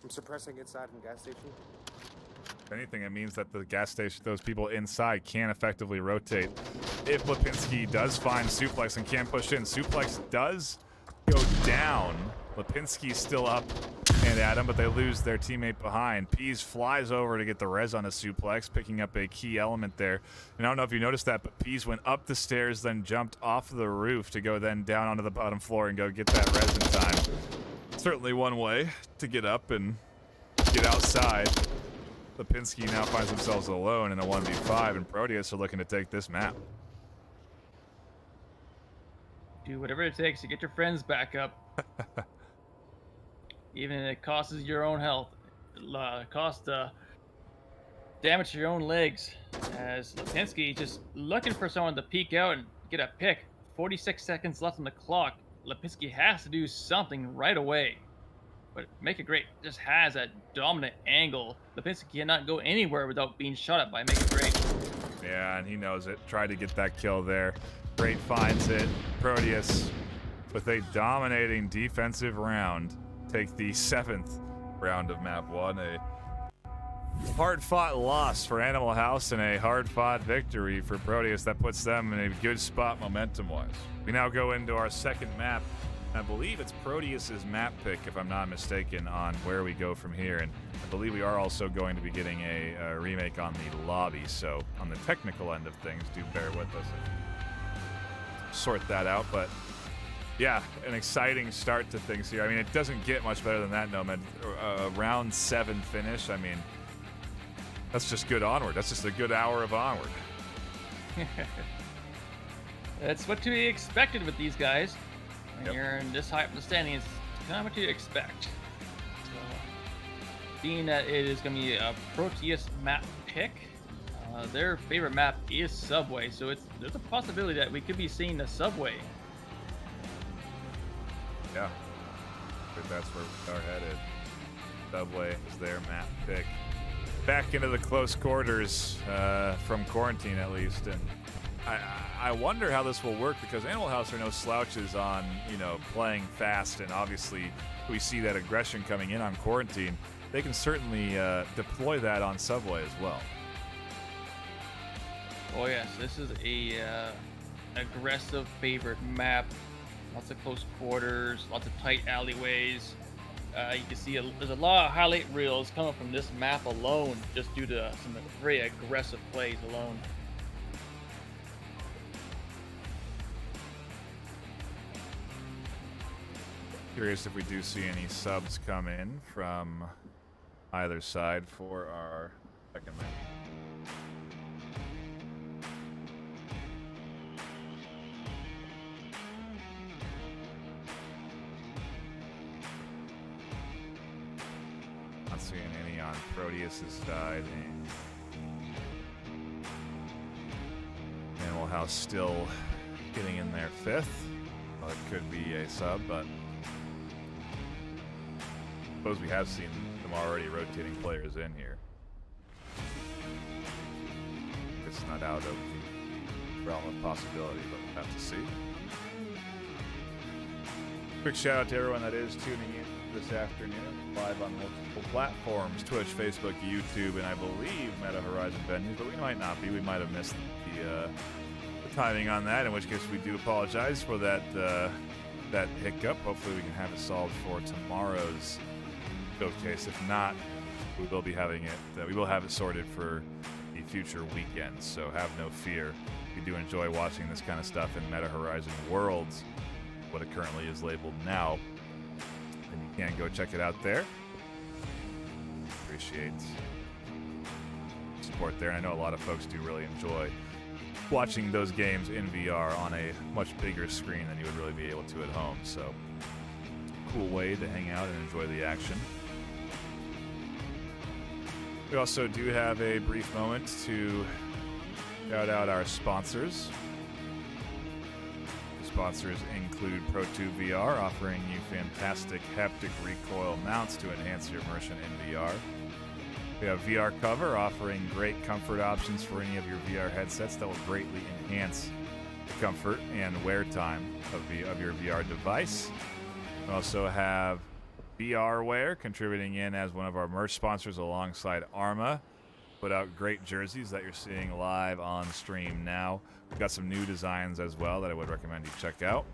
I'm suppressing inside from gas station. If anything, it means that the gas station, those people inside, can effectively rotate. If Lipinski does find Suplex and can push in, Suplex does go down. Lipinski's still up and at him, but they lose their teammate behind. Pease flies over to get the res on a Suplex, picking up a key element there. And I don't know if you noticed that, but Pease went up the stairs, then jumped off the roof to go then down onto the bottom floor and go get that res in time. Certainly one way to get up and get outside. Lipinski now finds themselves alone in a 1v5, and Proteus are looking to take this map. Do whatever it takes to get your friends back up. Even if it costs your own health. cause the damage to your own legs. As Lipinski just looking for someone to peek out and get a pick. 46 seconds left on the clock. Lipinski has to do something right away. But Make It Great just has that dominant angle. Lipinski cannot go anywhere without being shot at by Make It Great. Yeah, and he knows it. Tried to get that kill there. Great finds it. Proteus, with a dominating defensive round, take the 7th round of map 1. A hard-fought loss for Animal House and a hard-fought victory for Proteus. That puts them in a good spot momentum-wise. We now go into our second map. I believe it's Proteus's map pick, if I'm not mistaken, on where we go from here. And I believe we are also going to be getting a remake on the lobby. So on the technical end of things, do bear with us and sort that out. But yeah, an exciting start to things here. I mean, it doesn't get much better than that, Nomad. Round 7 finish. I mean, that's just good Onward. That's just a good hour of Onward. That's what to be expected with these guys. When Yep. you're in this high up in the standings, it's kind of what you expect. So, being that it is going to be a Proteus map pick, their favorite map is Subway, so there's a possibility that we could be seeing the Subway. Yeah, I think that's where we are headed. Subway is their map pick. Back into the close quarters from quarantine, at least, and I wonder how this will work, because Animal House are no slouches on, playing fast, and obviously we see that aggression coming in on quarantine. They can certainly deploy that on Subway as well. Oh yes, this is a aggressive favorite map. Lots of close quarters, lots of tight alleyways. You can see there's a lot of highlight reels coming from this map alone, just due to some very aggressive plays alone. Curious if we do see any subs come in from either side for our second map. Not seeing any on Proteus's side. Animal House still getting in their 5th. Well, it could be a sub, but I suppose we have seen them already rotating players in here. It's not out of the realm of possibility, but we'll have to see. Quick shout out to everyone that is tuning in this afternoon, live on multiple platforms, Twitch, Facebook, YouTube, and I believe Meta Horizon venues, but we might not be. We might have missed the timing on that, in which case we do apologize for that hiccup. Hopefully we can have it solved for tomorrow's showcase. If not, we will be having it. We will have it sorted for the future weekends. So have no fear. If you do enjoy watching this kind of stuff in Meta Horizon Worlds, what it currently is labeled now, then you can go check it out there. Appreciate support there. And I know a lot of folks do really enjoy watching those games in VR on a much bigger screen than you would really be able to at home. So cool way to hang out and enjoy the action. We also do have a brief moment to shout out our sponsors. The sponsors include Pro2 VR, offering you fantastic haptic recoil mounts to enhance your immersion in VR. We have VR Cover, offering great comfort options for any of your VR headsets that will greatly enhance the comfort and wear time of your VR device. We also have VRware contributing in as one of our merch sponsors alongside Arma. Put out great jerseys that you're seeing live on stream now. We've got some new designs as well that I would recommend you check out.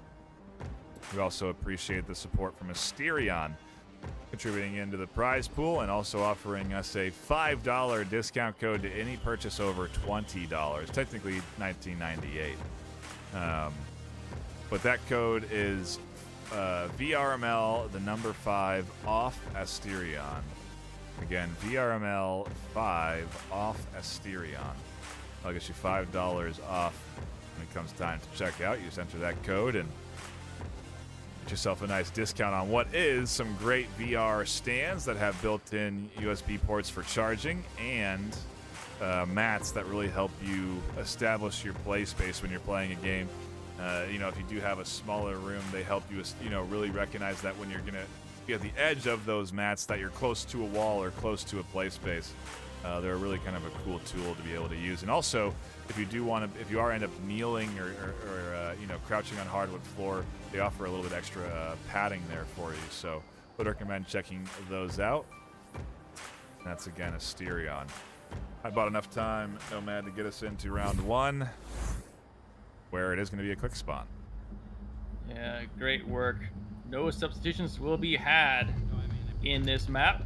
We also appreciate the support from Asterion, contributing into the prize pool and also offering us a $5 discount code to any purchase over $20, technically $19.98. But that code is VRML, the number 5, off Asterion. Again, VRML 5 off Asterion. I'll get you $5 off when it comes time to check out. You just enter that code and Get yourself a nice discount on what is some great VR stands that have built-in USB ports for charging and mats that really help you establish your play space when you're playing a game. You know, if you do have a smaller room, they help you, you know, really recognize that when you're going to be at the edge of those mats that you're close to a wall or close to a play space. They're really kind of a cool tool to be able to use. And also, if you do want to, if you are end up kneeling or you know, crouching on hardwood floor, they offer a little bit extra padding there for you. So would recommend checking those out. And that's again a Asterion. I bought enough time, Nomad, to get us into round 1, where it is going to be a quick spawn. Yeah, great work. No substitutions will be had in this map.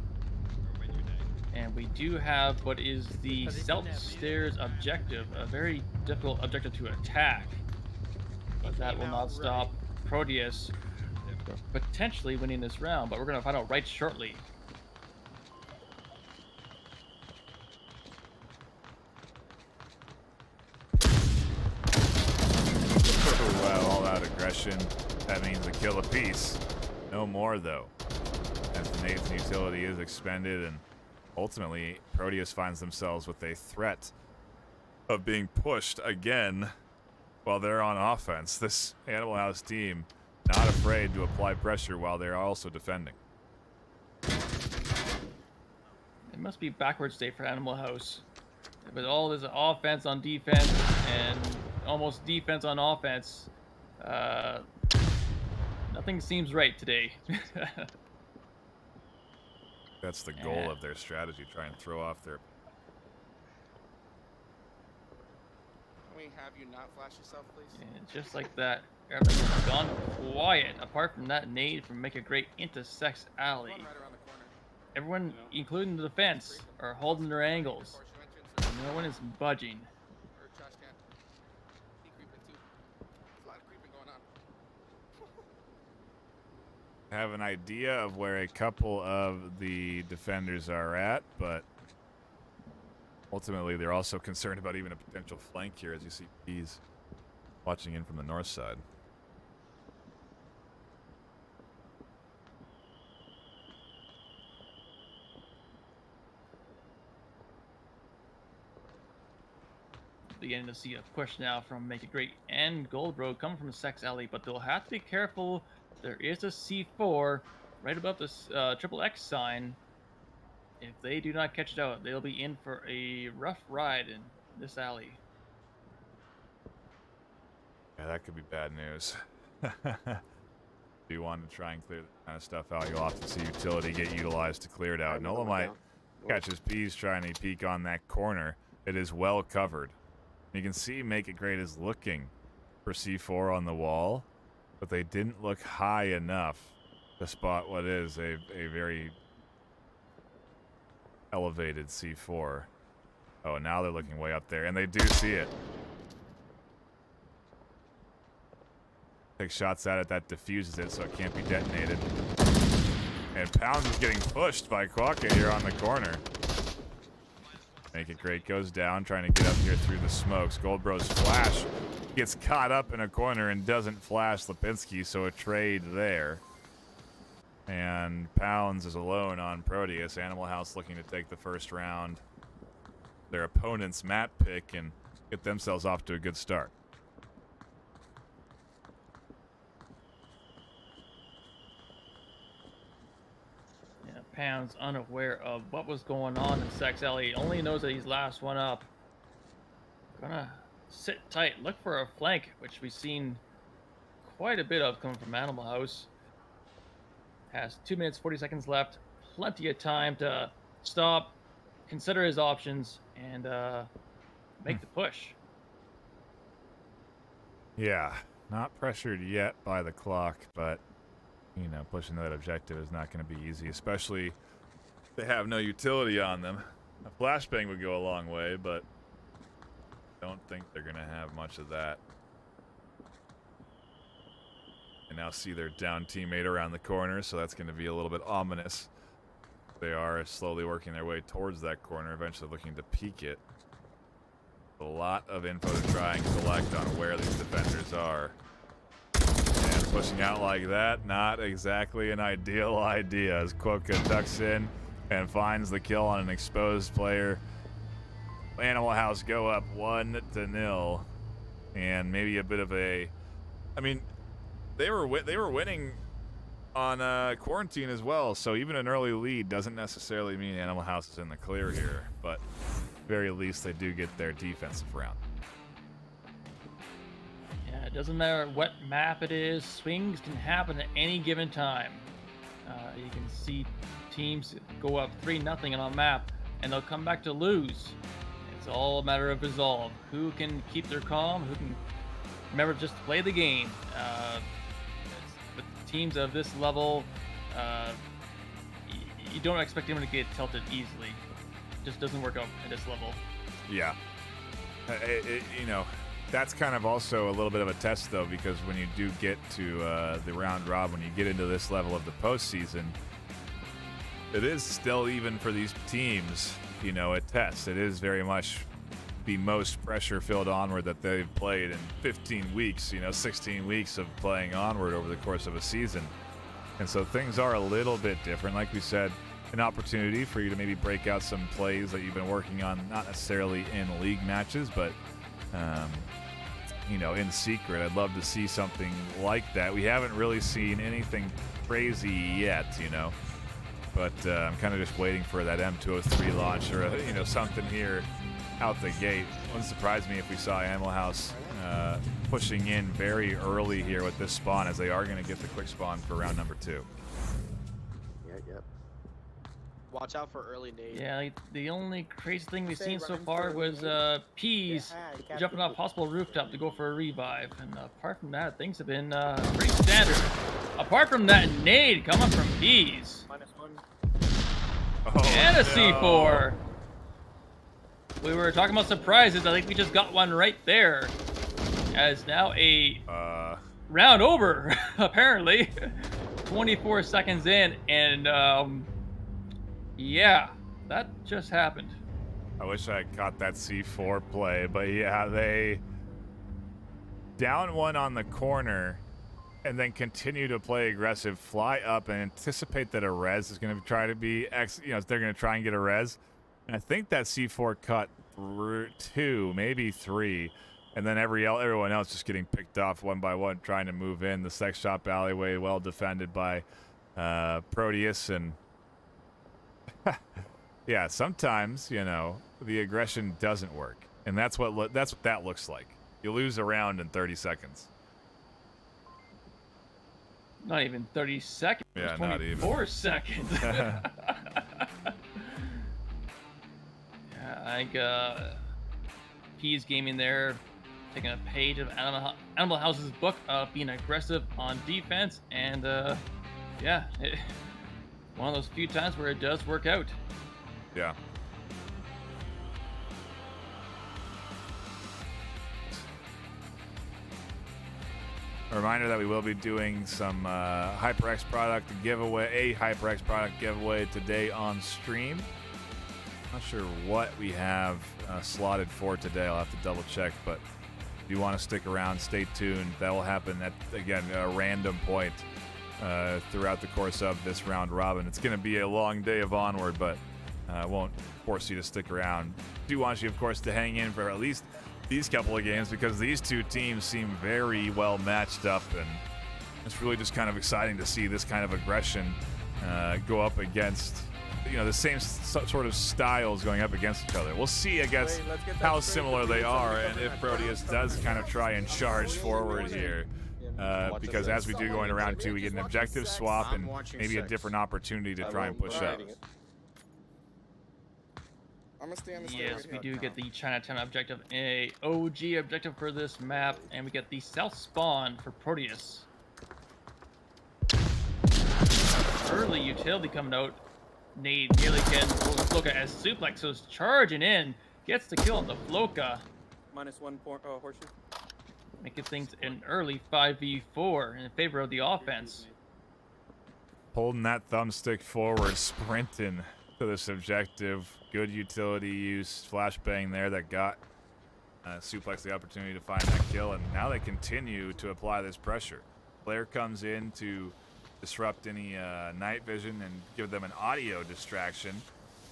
And we do have what is the stealth stairs objective, a very difficult objective to attack. But that will not stop Proteus from potentially winning this round, but we're going to find out right shortly. Wow, all that aggression. That means a kill apiece. No more, though. As the Nate's utility is expended, and ultimately, Proteus finds themselves with a threat of being pushed again while they're on offense. This Animal House team not afraid to apply pressure while they're also defending. It must be backwards day for Animal House. With all this offense on defense and almost defense on offense, nothing seems right today. That's the goal of their strategy, try and throw off their... Can we have you not flash yourself, please? And just like that, everything's gone quiet. Apart from that nade from Make a Great into Sex Alley. One right around the corner. Everyone, including the defense, are holding their angles. Porch entrance No one is budging. or trash can. He creeping too. There's a lot of creeping going on. have an idea of where a couple of the defenders are at, but ultimately they're also concerned about even a potential flank here, as you see Peas watching in from the north side. Beginning to see a push now from Make It Great and Goldbro coming from Sex Alley, but they'll have to be careful. There is a C4 right above this triple X sign. If they do not catch it out, they'll be in for a rough ride in this alley. Yeah, that could be bad news. If you want to try and clear that kind of stuff out, you'll have to see utility get utilized to clear it out. Nola might catches Peas trying to peek on that corner. It is well covered. You can see Make It Great is looking for C4 on the wall, but they didn't look high enough to spot what is a very elevated C4. Oh, now they're looking way up there, and they do see it. Take shots at it, that diffuses it so it can't be detonated. And Pounds is getting pushed by Quokka here on the corner. Make It Great goes down, trying to get up here through the smokes. Goldbro's flash gets caught up in a corner and doesn't flash Lipinski, so a trade there. And Pounds is alone on Proteus. Animal House looking to take the first round. Their opponent's map pick and get themselves off to a good start. Pounds unaware of what was going on in Sex Alley, only knows that he's last one up. Gonna sit tight, look for a flank, which we've seen quite a bit of coming from Animal House. Has 2 minutes 40 seconds left, plenty of time to stop, consider his options, and make the push. Yeah, not pressured yet by the clock, but you know, pushing that objective is not going to be easy, especially if they have no utility on them. A flashbang would go a long way, but I don't think they're going to have much of that. And now see their down teammate around the corner, so that's going to be a little bit ominous. They are slowly working their way towards that corner, eventually looking to peek it. A lot of info to try and collect on where these defenders are. And pushing out like that, not exactly an ideal idea as Quokka tucks in and finds the kill on an exposed player. Animal House go up 1-0, and maybe a bit of a, I mean, they were winning on quarantine as well, so even an early lead doesn't necessarily mean Animal House is in the clear here, but very least they do get their defensive round. Yeah, it doesn't matter what map it is, swings can happen at any given time. You can see teams go up 3-0 on a map, and they'll come back to lose. It's all a matter of resolve. Who can keep their calm, who can remember just to play the game. With teams of this level, you don't expect them to get tilted easily. It just doesn't work out at this level. Yeah. You know, that's kind of also a little bit of a test, though, because when you do get to the round robin, when you get into this level of the postseason, it is still, even for these teams, you know, a test. It is very much the most pressure-filled Onward that they've played in 15 weeks, you know, 16 weeks of playing Onward over the course of a season. And so things are a little bit different. Like we said, an opportunity for you to maybe break out some plays that you've been working on, not necessarily in league matches, but you know, in secret. I'd love to see something like that. We haven't really seen anything crazy yet, you know, but I'm kind of just waiting for that M203 launch or you know, something here out the gate. Wouldn't surprise me if we saw Animal House pushing in very early here with this spawn, as they are going to get the quick spawn for round number 2. Yep. Watch out for early nade. Yeah, like, the only crazy thing we've Say seen so running far for was Peas Yeah, jumping off possible rooftop to go for a revive. And apart from that, things have been pretty standard. Apart from that nade coming from Peas. Oh, And a no. C4. We were talking about surprises. I think we just got one right there. As now a round over, apparently. 24 seconds in, and yeah, that just happened. I wish I had caught that C4 play, but yeah, they down one on the corner and then continue to play aggressive, fly up and anticipate that a res is going to try to be, you know, they're going to try and get a res. And I think that C4 cut through 2, maybe 3, and then everyone else just getting picked off one by one, trying to move in. The sex shop alleyway, well defended by Proteus, and yeah, sometimes, you know, the aggression doesn't work, and that's what that looks like. You lose a round in 30 seconds. Not even 30 seconds. Yeah, 24 seconds. Yeah, I think Peas Gaming there, taking a page of Animal House's book of being aggressive on defense, and yeah, one of those few times where it does work out. Yeah. A reminder that we will be doing some HyperX product giveaway, a HyperX product giveaway today on stream. Not sure what we have slotted for today. I'll have to double check, but if you want to stick around, stay tuned. That will happen at, again, a random point throughout the course of this round robin. It's going to be a long day of Onward, but I won't force you to stick around. Do want you, of course, to hang in for at least these couple of games, because these two teams seem very well matched up, and it's really just kind of exciting to see this kind of aggression go up against, you know, the same sort of styles going up against each other. We'll see, I guess, how similar they are, and if Proteus does kind of try and charge forward here. Because as we do going around 2, we get an objective swap and maybe a different opportunity to try and push up. I'm gonna stay on the Yes, we do get the Chinatown objective, a OG objective for this map, and we get the south spawn for Proteus. Early utility coming out. Nade nearly gets Floka as Suplex goes charging in, gets the kill on the Floka, -1 horseshoe. making things an early 5v4 in favor of the offense. Holding that thumbstick forward, sprinting to this objective. Good utility use, flashbang there that got Suplex the opportunity to find that kill, and now they continue to apply this pressure. Flare comes in to disrupt any night vision and give them an audio distraction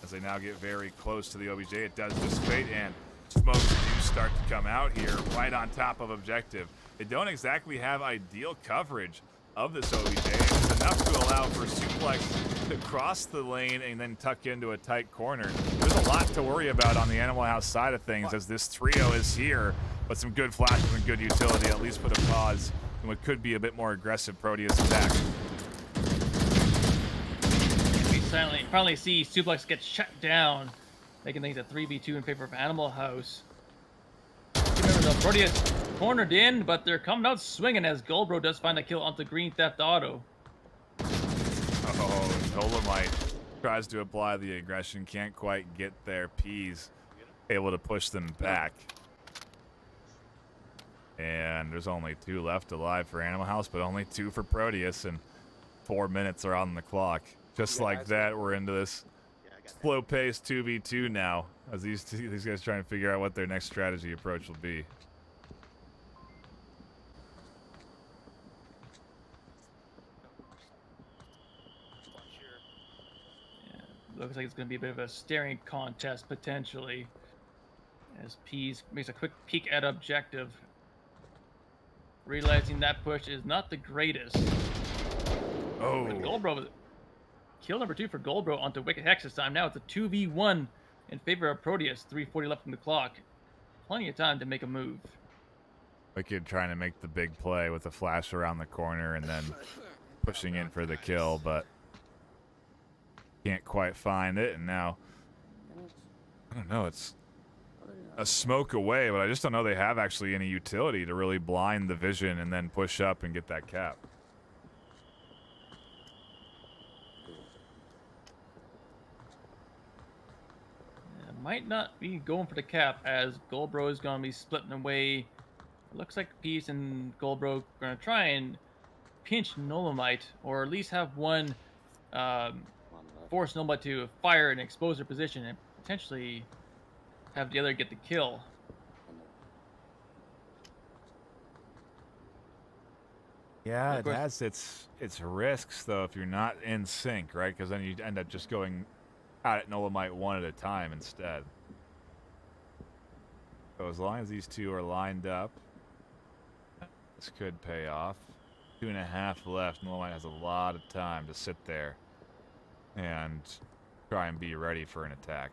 as they now get very close to the OBJ. It does dissipate, and smokes do start to come out here right on top of objective. They don't exactly have ideal coverage of this OBJ. It's enough to allow for Suplex to cross the lane and then tuck into a tight corner. There's a lot to worry about on the Animal House side of things as this trio is here, but some good flashes and good utility at least put a pause in what could be a bit more aggressive Proteus attack. We finally see Suplex get shut down, making things a 3v2 in favor of Animal House. Remember, the Proteus cornered in, but they're coming out swinging as Goldbro does find a kill onto Green Theft Auto. Oh, Dolomite tries to apply the aggression, can't quite get there. Peas able to push them back. And there's only 2 left alive for Animal House, but only 2 for Proteus, and 4 minutes are on the clock. Just like that, we're into this slow-paced 2v2 now, as these guys trying to figure out what their next strategy approach will be. Looks like it's going to be a bit of a staring contest, potentially, as Peas makes a quick peek at objective, realizing that push is not the greatest. Oh. But Goldbro, kill number 2 for Goldbro onto Wicked Hex this time. Now it's a 2v1 in favor of Proteus, 3:40 left on the clock. Plenty of time to make a move. Wicked trying to make the big play with a flash around the corner and then pushing in for the kill, but can't quite find it, and now I don't know, it's a smoke away, but I just don't know they have actually any utility to really blind the vision and then push up and get that cap. Might not be going for the cap as Goldbro is going to be splitting away. Looks like Peas and Goldbro are going to try and pinch Nolomite, or at least have one force Nolomite to fire and expose their position and potentially have the other get the kill. Yeah, it has its risks though if you're not in sync, right? Because then you end up just going at Nolomite one at a time instead. So as long as these two are lined up, this could pay off. 2.5 left. Nolomite has a lot of time to sit there and try and be ready for an attack.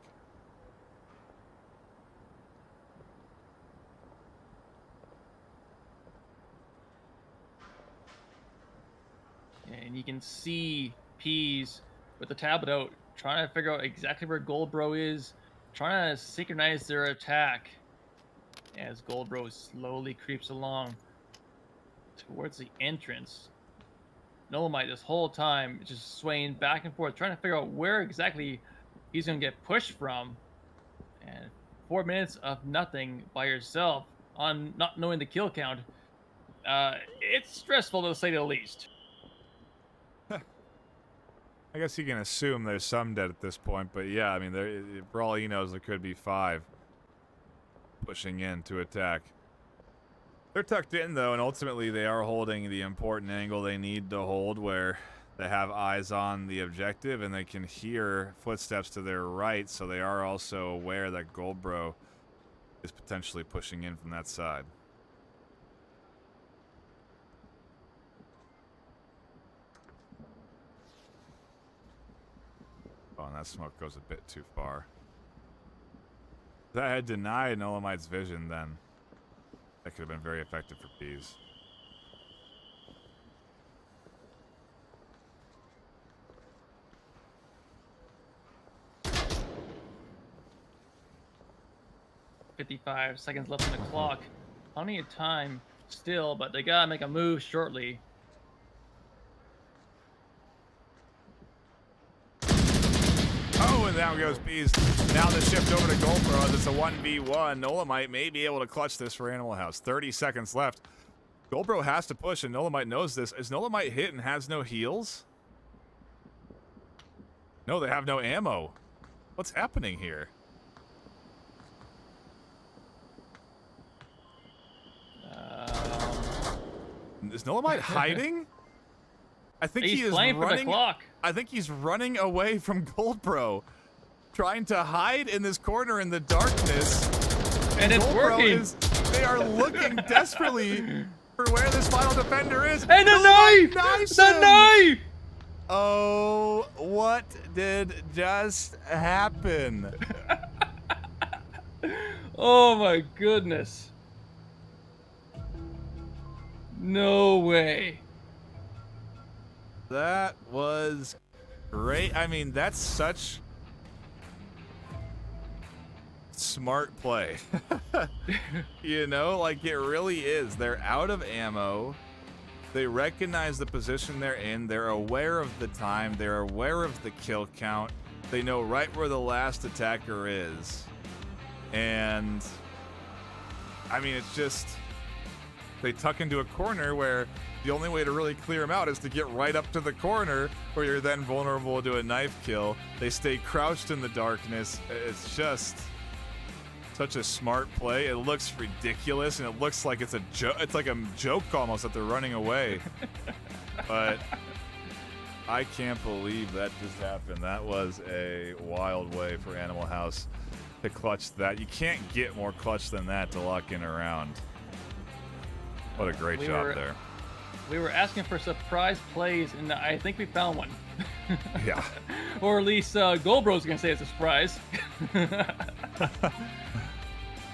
And you can see Peas with the tablet out, trying to figure out exactly where Goldbro is, trying to synchronize their attack as Goldbro slowly creeps along towards the entrance. Nolomite this whole time is just swaying back and forth, trying to figure out where exactly he's going to get pushed from. And 4 minutes of nothing by yourself on not knowing the kill count. It's stressful to say the least. I guess you can assume there's some dead at this point, but yeah, I mean, for all he knows, there could be 5 pushing in to attack. They're tucked in, though, and ultimately they are holding the important angle they need to hold, where they have eyes on the objective and they can hear footsteps to their right, so they are also aware that Goldbro is potentially pushing in from that side. Oh, and that smoke goes a bit too far. If that had denied Nolomite's vision, then that could have been very effective for Peas. "55 seconds left on the clock. Plenty of time still, but they gotta make a move shortly." Oh, and down goes Peas. Now the shift over to Goldbro as it's a 1v1. Nolomite may be able to clutch this for Animal House. 30 seconds left. Goldbro has to push, and Nolomite knows this. Is Nolomite hit and has no heals? No, they have no ammo. What's happening here? Is Nolamite hiding? I think he He's is playing for the running. clock. I think he's running away from Goldbro, trying to hide in this corner in the darkness. And it's Goldbro working. They are looking desperately for where this final defender is. And the Nolamite knife! knifes The him! knife! Oh, what did just happen? Oh my goodness. No way. That was great. I mean, that's such smart play. You know, like it really is. They're out of ammo. They recognize the position they're in. They're aware of the time. They're aware of the kill count. They know right where the last attacker is. And I mean, it's just they tuck into a corner where the only way to really clear them out is to get right up to the corner where you're then vulnerable to a knife kill. They stay crouched in the darkness. It's just such a smart play. It looks ridiculous, and it looks like it's a joke. It's like a joke almost that they're running away. But I can't believe that just happened. That was a wild way for Animal House to clutch that. You can't get more clutch than that to lock in a round. What a great job there. We were asking for surprise plays, and I think we found one. Yeah. Or at least Goldbro's gonna say it's a surprise.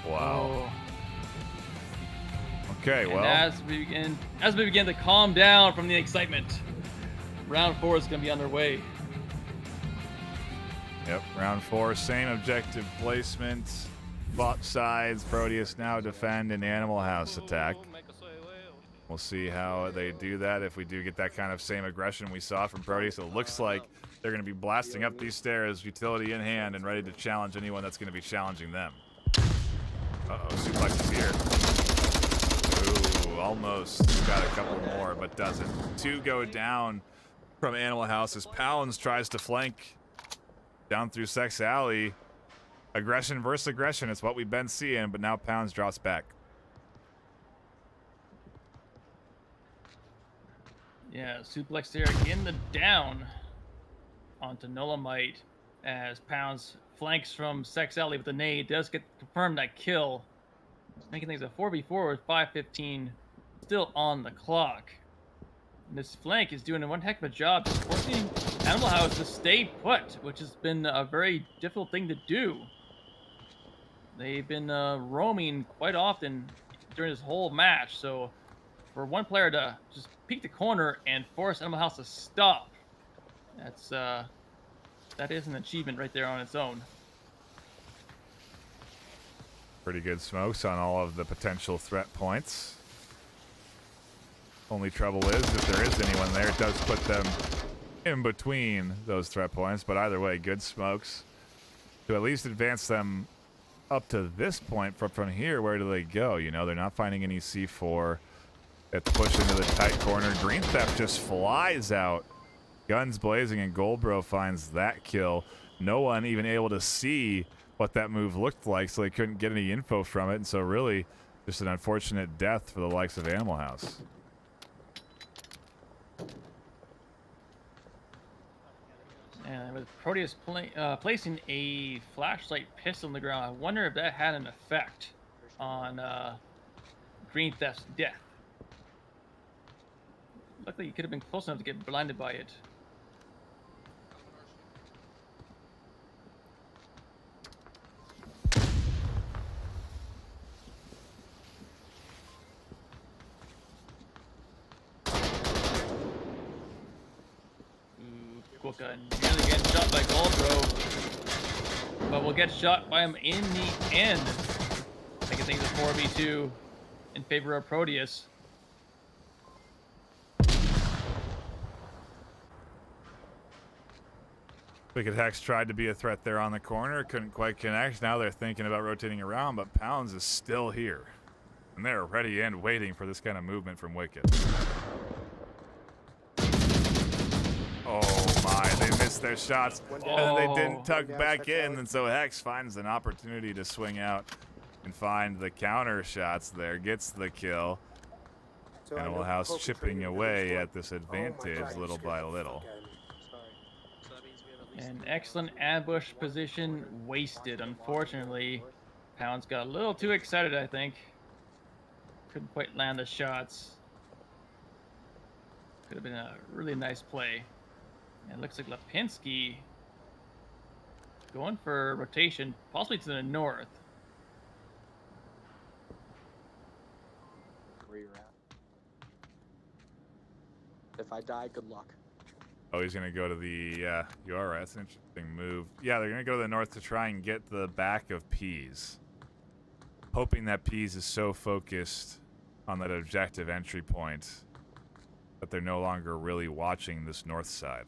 Wow. Oh. Okay, And well. as we begin to calm down from the excitement, round 4 is gonna be underway. Yep, round 4, same objective placement. Both sides, Proteus now defend and Animal House attack. We'll see how they do that. If we do get that kind of same aggression we saw from Proteus, it looks like they're going to be blasting up these stairs, utility in hand, and ready to challenge anyone that's going to be challenging them. Uh-oh, suplex is here. Ooh, almost got a couple more, but doesn't. 2 go down from Animal House as Pounds tries to flank down through Sex Alley. Aggression versus aggression is what we've been seeing, but now Pounds drops back. Yeah, suplex there in the down onto Nolamite as Pounds flanks from Sex Alley with the nade. Does get confirmed that kill, making things a 4v4 with 5:15 still on the clock. And this flank is doing one heck of a job just forcing Animal House to stay put, which has been a very difficult thing to do. They've been roaming quite often during this whole match, so for one player to just peek the corner and force Animal House to stop, that is an achievement right there on its own. Pretty good smokes on all of the potential threat points. Only trouble is, if there is anyone there, it does put them in between those threat points, but either way, good smokes to at least advance them up to this point. From here, where do they go? You know, they're not finding any C4. It's pushed into the tight corner. Green Theft just flies out. Guns blazing, and Goldbro finds that kill. No one even able to see what that move looked like, so they couldn't get any info from it. And so really, just an unfortunate death for the likes of Animal House. And with Proteus placing a flashlight pistol on the ground, I wonder if that had an effect on Green Theft's death. Luckily, he could have been close enough to get blinded by it. Quokka nearly getting shot by Goldbro, but will get shot by him in the end. Making things a 4v2 in favor of Proteus. Wicked Hex tried to be a threat there on the corner, couldn't quite connect. Now they're thinking about rotating around, but Pounds is still here. And they're ready and waiting for this kind of movement from Wicked. Oh my, they missed their shots, and then they didn't tuck back in, and so Hex finds an opportunity to swing out and find the counter shots there, gets the kill. So I Animal know House Poke chipping Trigger away goes at this like, "Oh my advantage God, you little scared by the fuck little. out of me." Sorry. So that means we have at least An 3 excellent rounds. ambush One in the position corner, wasted, watching the unfortunately. north. Pounds got a little too excited, I think. Couldn't quite land the shots. Could have been a really nice play. And it looks like Lipinski going for rotation, possibly to the north. Where you're at. If I die, good luck. Oh, he's gonna go to the, yeah, you are right, that's an interesting move. Yeah, they're gonna go to the north to try and get the back of Peas. Hoping that Peas is so focused on that objective entry point that they're no longer really watching this north side.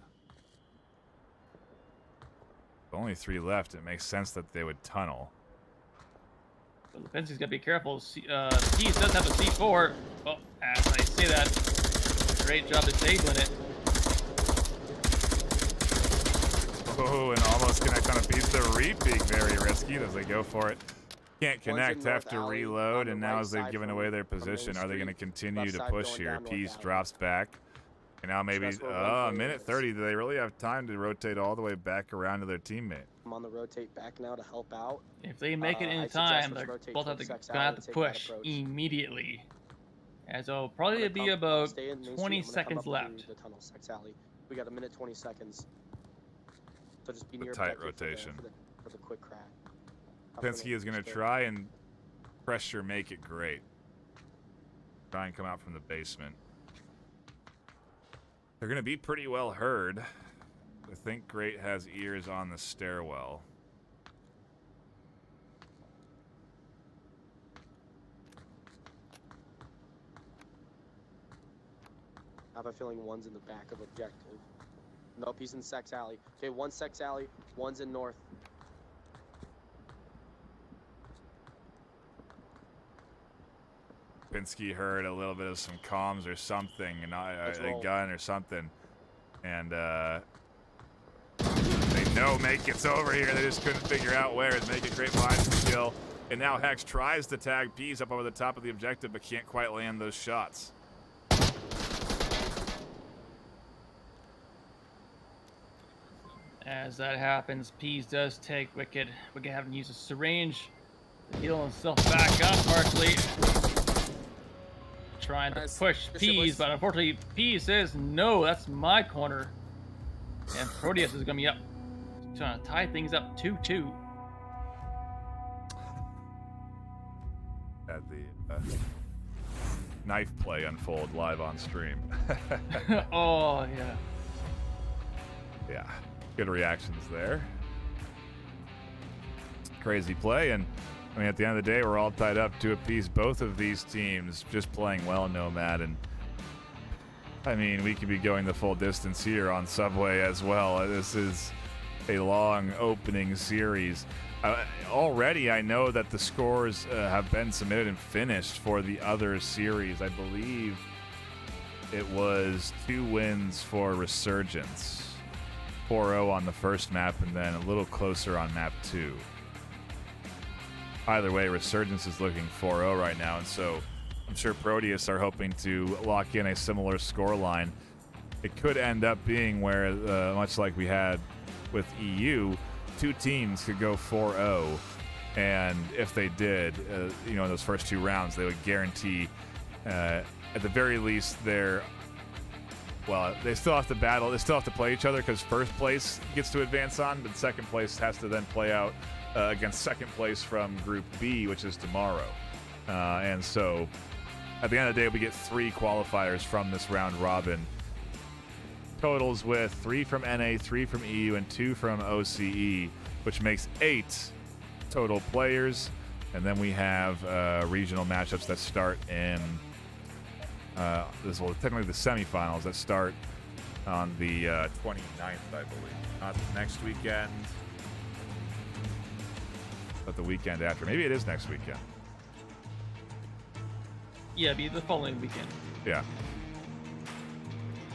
With only 3 left, it makes sense that they would tunnel. But Lipinski's got to be careful. Peas does have a C4. Oh, as I say that, great job disabling it. Oh, and almost connect on a piece. The repeat, very risky as they go for it. Can't connect, have to reload, and now as they've given away their position, are they going to continue to push here? Peace drops back. And now maybe, a minute 30, do they really have time to rotate all the way back around to their teammate? I'm on the rotate back now to help out. If they make it in I'd time, suggest let's they're rotate both towards gonna Sexal have and to take that push approach. immediately. As it'll I'm probably gonna be come- about stay in Main Street. 20 I'm gonna come seconds up through left. The tunnel, Sex Alley. We got a minute 20 seconds. So just be near tight objective for the- rotation. for the quick crack. Penske is going to try and pressure make it great. Try and come out from the basement. They're going to be pretty well heard. I think Great has ears on the stairwell. I have a feeling one's in the back of objective. Nope, he's in Sex Alley. Okay, one's Sex Alley, one's in North. Pinsky heard a little bit of some comms or something, and a gun or something. And they know Make gets over here. They just couldn't figure out where. And Make it great line skill. And now Hex tries to tag Peas up over the top of the objective, but can't quite land those shots. As that happens, Peas does take Wicked. Wicked having to use a syringe to heal himself back up partially. Trying to Nice. push Good shit, Peas, boys. but unfortunately Peas says no, that's my corner. And Proteus is gonna be up. Trying to tie things up 2-2. Had the knife play unfold live on stream. Oh yeah. Yeah, good reactions there. Crazy play, and I mean, at the end of the day, we're all tied up 2 apiece. Both of these teams just playing well, Nomad, and I mean, we could be going the full distance here on Subway as well. This is a long opening series. Already, I know that the scores have been submitted and finished for the other series. I believe it was 2 wins for Resurgence. 4-0 on the first map, and then a little closer on map 2. Either way, Resurgence is looking 4-0 right now, and so I'm sure Proteus are hoping to lock in a similar score line. It could end up being where, much like we had with EU, 2 teams could go 4-0, and if they did, in those first 2 rounds, they would guarantee, at the very least, their... Well, they still have to battle. They still have to play each other because first place gets to advance on, but second place has to then play out against second place from Group B, which is tomorrow. And so, at the end of the day, we get 3 qualifiers from this round robin. Totals with 3 from NA, 3 from EU, and 2 from OCE, which makes 8 total players. And then we have regional matchups that start in... technically the semifinals that start on the 29th, I believe. Not next weekend, but the weekend after. Maybe it is next weekend. Yeah, be the following weekend. Yeah.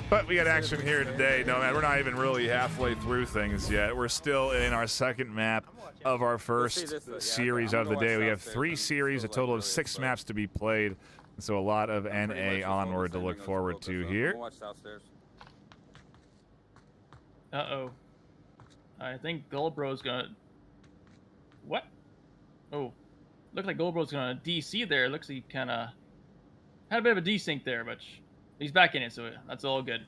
But we got action here today. No, man, we're not even really halfway through things yet. We're still in our second map of our first series of the day. We have 3 series, a total of 6 maps to be played. So a lot of I'm pretty NA much onward to full look defending forward those to focus, here. I'm gonna watch downstairs. Uh-oh. I think Goldbro's gonna... What? Oh. Looks like Goldbro's gonna DC there. Looks like he kinda... had a bit of a desync there, but he's back in it, so that's all good.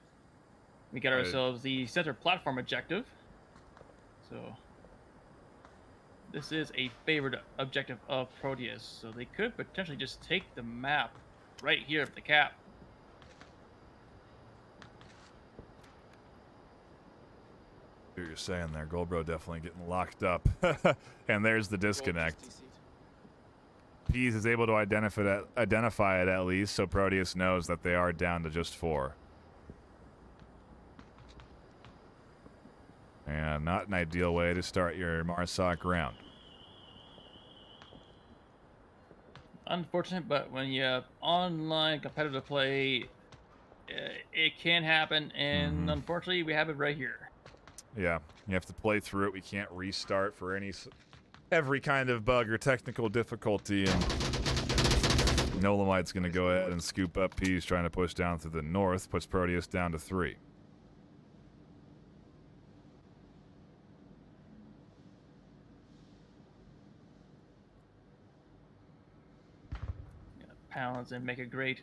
We got Right. ourselves the center platform objective. So... this is a favored objective of Proteus, so they could potentially just take the map right here at the cap. What you're saying there, Goldbro definitely getting locked up. And there's the disconnect. Pease is able to identify it at least, so Proteus knows that they are down to just 4. And not an ideal way to start your Marsoc round. Unfortunate, but when you have online competitive play, it can happen, and unfortunately, we have it right here. Yeah, you have to play through it. We can't restart for every kind of bug or technical difficulty, and Nolamite's going to go ahead and scoop up Pease, trying to push down through the north, puts Proteus down to 3. Pounds and make a great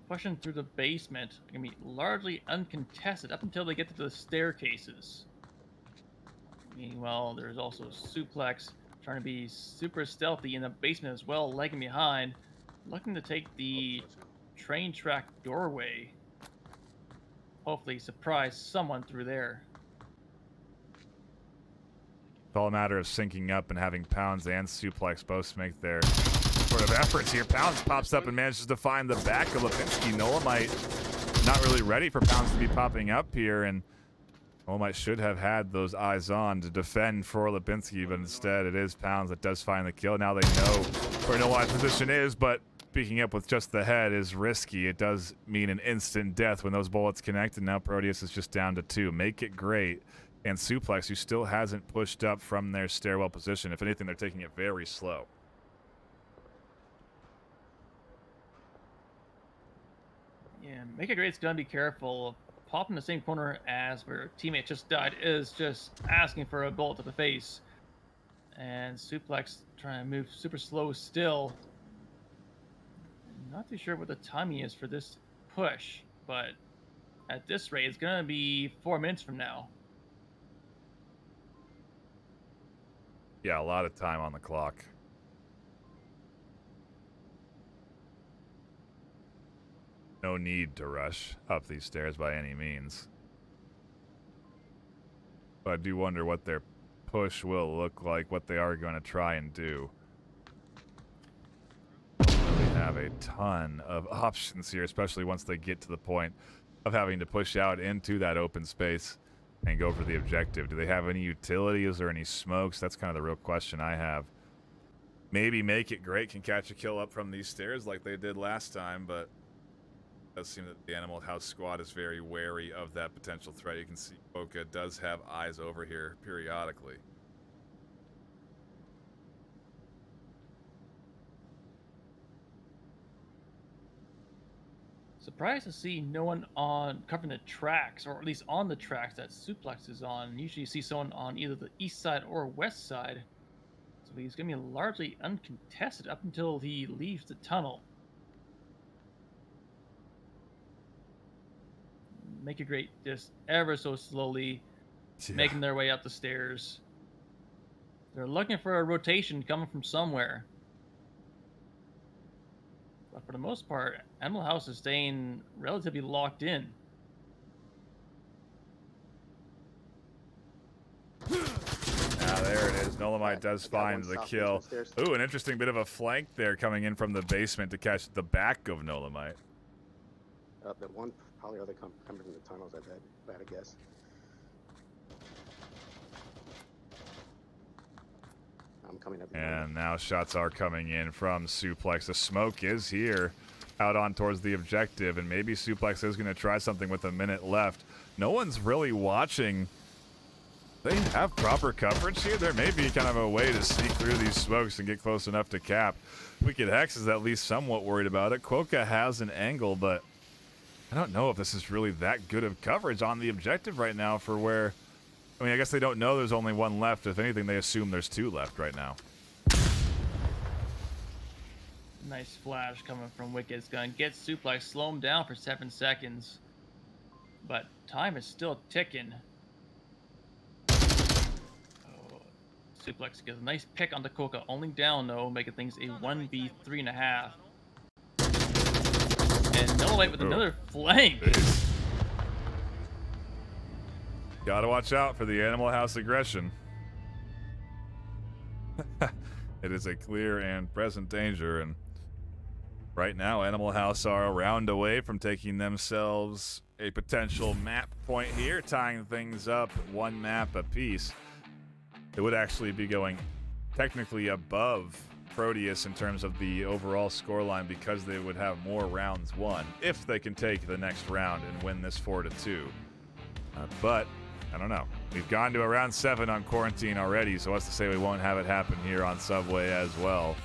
pushing through the basement. Gonna be largely uncontested up until they get to the staircases. Meanwhile, there's also Suplex trying to be super stealthy in the basement as well, lagging behind, looking to take the train track doorway. Hopefully surprise someone through there. It's all a matter of syncing up and having Pounds and Suplex both make their sort of efforts here. Pounds pops up and manages to find the back of Lipinski. Nolamite not really ready for Pounds to be popping up here, and Nolamite should have had those eyes on to defend for Lipinski, but instead it is Pounds that does find the kill. Now they know where Nolamite's position is, but picking up with just the head is risky. It does mean an instant death when those bullets connect, and now Proteus is just down to 2. Make it great. And Suplex, who still hasn't pushed up from their stairwell position. If anything, they're taking it very slow. Yeah, Make It Great's gonna be careful. Pop in the same corner as where teammate just died is just asking for a bullet to the face. And Suplex trying to move super slow still. Not too sure what the timing is for this push, but at this rate, it's gonna be 4 minutes from now. Yeah, a lot of time on the clock. No need to rush up these stairs by any means. But I do wonder what their push will look like, what they are going to try and do. They have a ton of options here, especially once they get to the point of having to push out into that open space and go for the objective. Do they have any utility? Is there any smokes? That's kind of the real question I have. Maybe Make It Great can catch a kill up from these stairs like they did last time, but it does seem that the Animal House squad is very wary of that potential threat. You can see Boca does have eyes over here periodically. Surprised to see no one on covering the tracks, or at least on the tracks that Suplex is on. Usually you see someone on either the east side or west side. So he's going to be largely uncontested up until he leaves the tunnel. Make It Great just ever so slowly making their way up the stairs. They're looking for a rotation coming from somewhere. But for the most part, Animal House is staying relatively locked in. Now there it is. Nolamite does find the kill. Ooh, an interesting bit of a flank there coming in from the basement to catch the back of Nolamite. The one probably other coming from the tunnels, I bet. I guess. I'm coming up. And now shots are coming in from Suplex. The smoke is here out on towards the objective, and maybe Suplex is going to try something with a minute left. No one's really watching They have proper coverage here. There may be kind of a way to sneak through these smokes and get close enough to cap. Wicked Hex is at least somewhat worried about it. Quokka has an angle, but I don't know if this is really that good of coverage on the objective right now for where... I mean, I guess they don't know there's only one left. If anything, they assume there's two left right now. Nice flash coming from Wicked's gun. Gets Suplex, slow him down for 7 seconds. But time is still ticking. Oh, Suplex gets a nice pick on the Quokka. Only down though, making things a 1v3.5. And No Light with another flank. Jeez. Gotta watch out for the Animal House aggression. It is a clear and present danger, and right now Animal House are a round away from taking themselves a potential map point here, tying things up 1 map apiece. It would actually be going technically above Proteus in terms of the overall scoreline because they would have more rounds won if they can take the next round and win this 4-2. But I don't know. We've gone to around 7 on Quarantine already, so what's to say we won't have it happen here on Subway as well.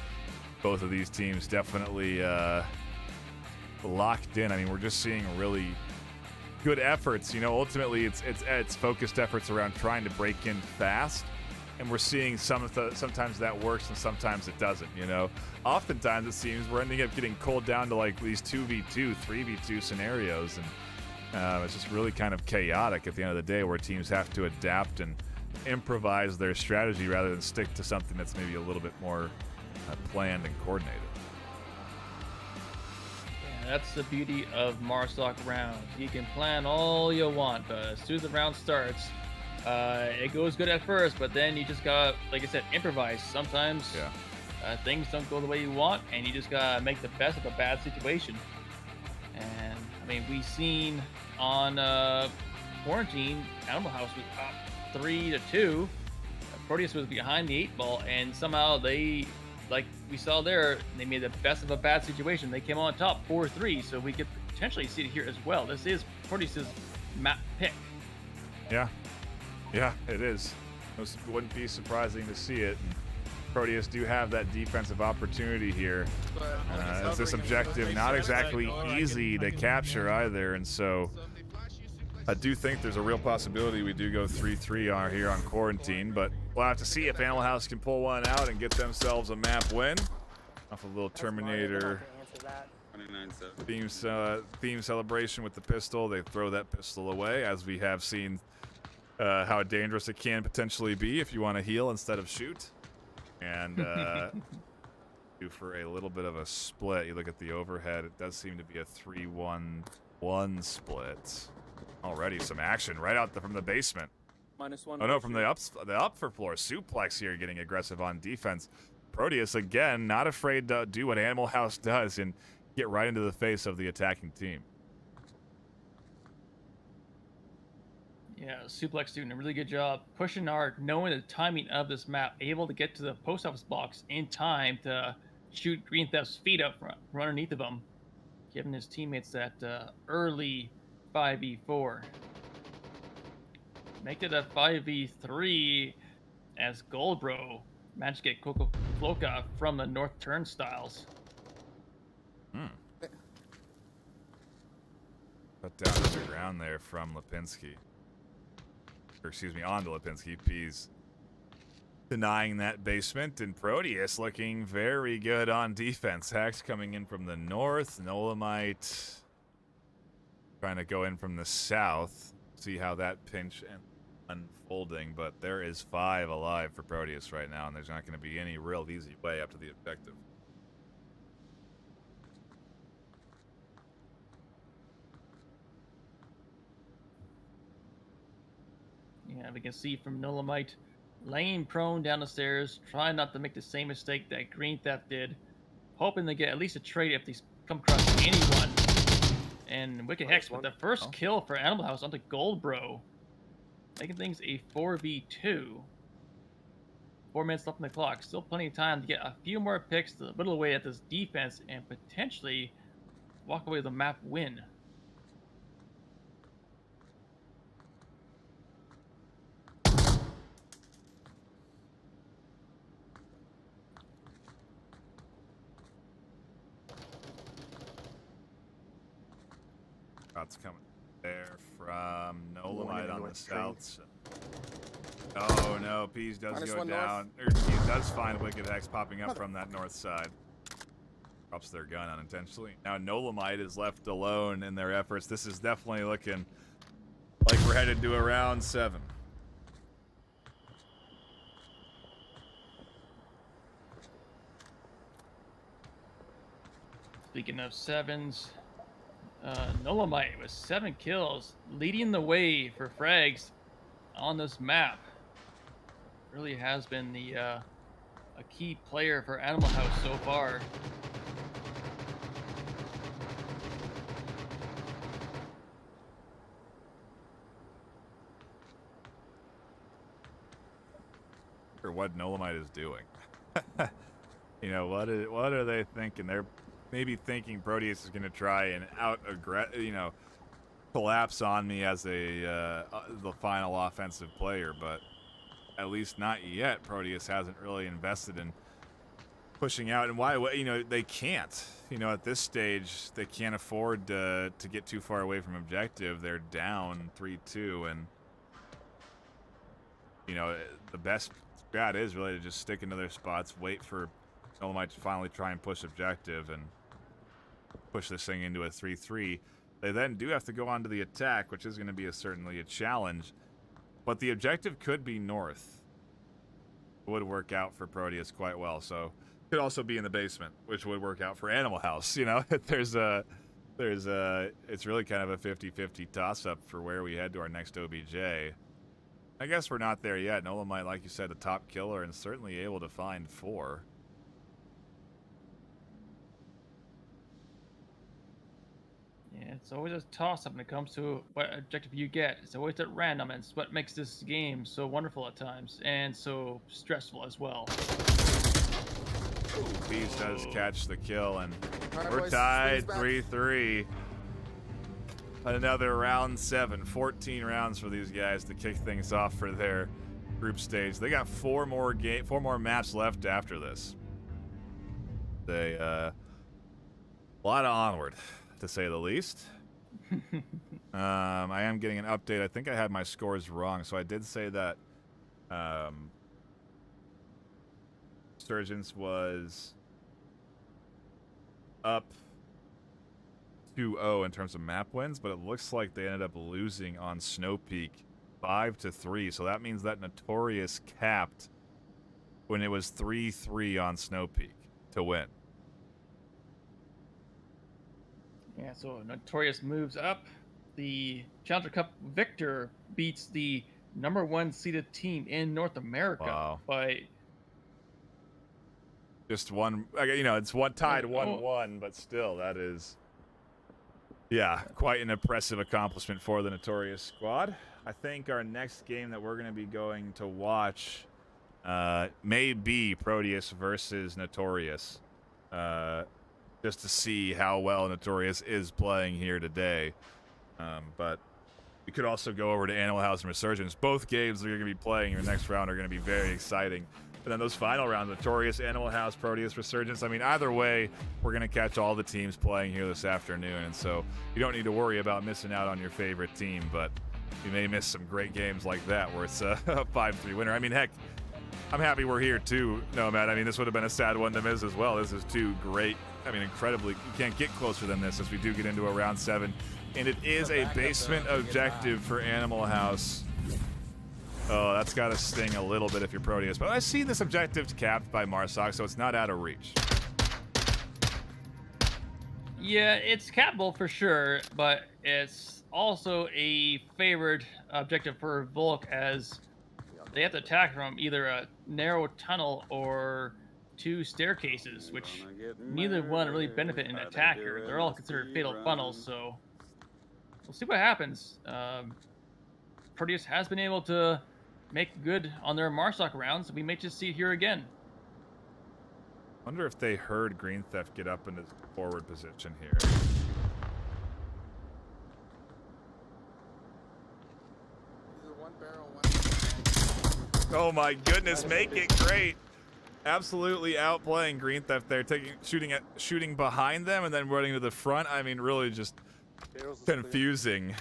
Both of these teams definitely locked in. I mean, we're just seeing really good efforts. You know, ultimately it's focused efforts around trying to break in fast, and we're seeing sometimes that works and sometimes it doesn't. You know, oftentimes it seems we're ending up getting culled down to like these 2v2, 3v2 scenarios, and it's just really kind of chaotic at the end of the day, where teams have to adapt and improvise their strategy rather than stick to something that's maybe a little bit more planned and coordinated. Yeah, that's the beauty of Marsoc rounds. You can plan all you want, but as soon as the round starts, it goes good at first, but then you just gotta, like I said, improvise. Sometimes things don't go the way you want, and you just gotta make the best of a bad situation. And I mean, we've seen on Quarantine, Animal House was up 3-2. Proteus was behind the 8 ball, and somehow they, like we saw there, they made the best of a bad situation. They came on top 4-3, so we could potentially see it here as well. This is Proteus's map pick. Yeah, it is. It wouldn't be surprising to see it. Proteus do have that defensive opportunity here. As this objective not exactly easy to capture either, and so I do think there's a real possibility we do go 3-3 here on Quarantine, but we'll have to see if Animal House can pull one out and get themselves a map win. Off a little Terminator theme celebration with the pistol. They throw that pistol away, as we have seen how dangerous it can potentially be if you want to heal instead of shoot. And do for a little bit of a split. You look at the overhead, it does seem to be a 3-1-1 split. Already some action right out from the basement. -1. Oh no, from the upper floor. Suplex here getting aggressive on defense. Proteus again not afraid to do what Animal House does and get right into the face of the attacking team. Yeah, Suplex doing a really good job pushing hard, knowing the timing of this map, able to get to the post office box in time to shoot Green Theft's feet up from underneath of him, giving his teammates that early 5v4. Make it a 5v3 as Goldbro managed to get Quokka from the North Turnstiles. Put down to the ground there from Lipinski. Or excuse me, onto Lipinski. Pease denying that basement, and Proteus looking very good on defense. Hex coming in from the north. Nolamite trying to go in from the south. See how that pinch and unfolding, but there is 5 alive for Proteus right now, and there's not going to be any real easy way up to the objective. Yeah, we can see from Nolamite laying prone down the stairs, trying not to make the same mistake that Green Theft did, hoping to get at least a trade if they come across anyone. And Wicked Hex with the first kill for Animal House onto Goldbro, making things a 4v2. 4 minutes left on the clock. Still plenty of time to get a few more picks to whittle away at this defense and potentially walk away with a map win. Shots coming there from Nolamite on the south side. Oh no, Peas does go down. Or Peas does find Wicked Hex popping up from that north side. Drops their gun unintentionally. Now Nolamite is left alone in their efforts. This is definitely looking like we're headed to a round 7. Speaking of 7s, Nolamite with 7 kills, leading the way for frags on this map. Really has been the a key player for Animal House so far. Or what Nolamite is doing. You know, what are they thinking? They're maybe thinking Proteus is going to try and collapse on me as the final offensive player, but at least not yet. Proteus hasn't really invested in pushing out, and why? You know, they can't. You know, at this stage, they can't afford to get too far away from objective. They're down 3-2, and you know, the best strat is really to just stick into their spots, wait for Nolamite to finally try and push objective and push this thing into a 3-3. They then do have to go on to the attack, which is going to be certainly a challenge. But the objective could be north. It would work out for Proteus quite well. So could also be in the basement, which would work out for Animal House. You know, it's really kind of a 50-50 toss-up for where we head to our next OBJ. I guess we're not there yet. Nolamite, like you said, a top killer and certainly able to find 4. Yeah, it's always a toss-up when it comes to what objective you get. It's always at random, and it's what makes this game so wonderful at times, and so stressful as well. Beast does catch the kill, and Right, we're boys, tied squeeze back. 3-3. Another round 7. 14 rounds for these guys to kick things off for their group stage. They got 4 more maps left after this. They a lot of Onward, to say the least. I am getting an update. I think I had my scores wrong, so I did say that Resurgence was up 2-0 in terms of map wins, but it looks like they ended up losing on Snow Peak 5-3. So that means that Notorious capped when it was 3-3 on Snow Peak to win. Yeah, so Notorious moves up. The Challenger Cup victor beats the #1 seeded team in North America by just one. You know, it's tied 1-1, but still, that is, yeah, quite an impressive accomplishment for the Notorious squad. I think our next game that we're going to be going to watch may be Proteus versus Notorious. Just to see how well Notorious is playing here today. But we could also go over to Animal House and Resurgence. Both games that you're going to be playing in your next round are going to be very exciting. And then those final rounds, Notorious, Animal House, Proteus, Resurgence. I mean, either way, we're going to catch all the teams playing here this afternoon. And so you don't need to worry about missing out on your favorite team. But you may miss some great games like that where it's a 5-3 winner. I mean, heck, I'm happy we're here too, Nomad. I mean, this would have been a sad one to miss as well. This is 2 great, I mean, incredibly, you can't get closer than this as we do get into a round 7. And it is a basement objective for Animal House. Oh, that's got to sting a little bit if you're Proteus. But I see this objective capped by Marsoc, so it's not out of reach. Yeah, it's cappable for sure, but it's also a favored objective for Volk as they have to attack from either a narrow tunnel or 2 staircases, which neither one really benefit an attacker. They're all considered fatal funnels, so we'll see what happens. Proteus has been able to make good on their Marsoc rounds. We may just see it here again. Wonder if they heard Green Theft get up in his forward position here. Either one barrel, one. Oh my goodness, make it great. Absolutely outplaying Green Theft there, shooting behind them and then running to the front. I mean, really just Barrels is clear. confusing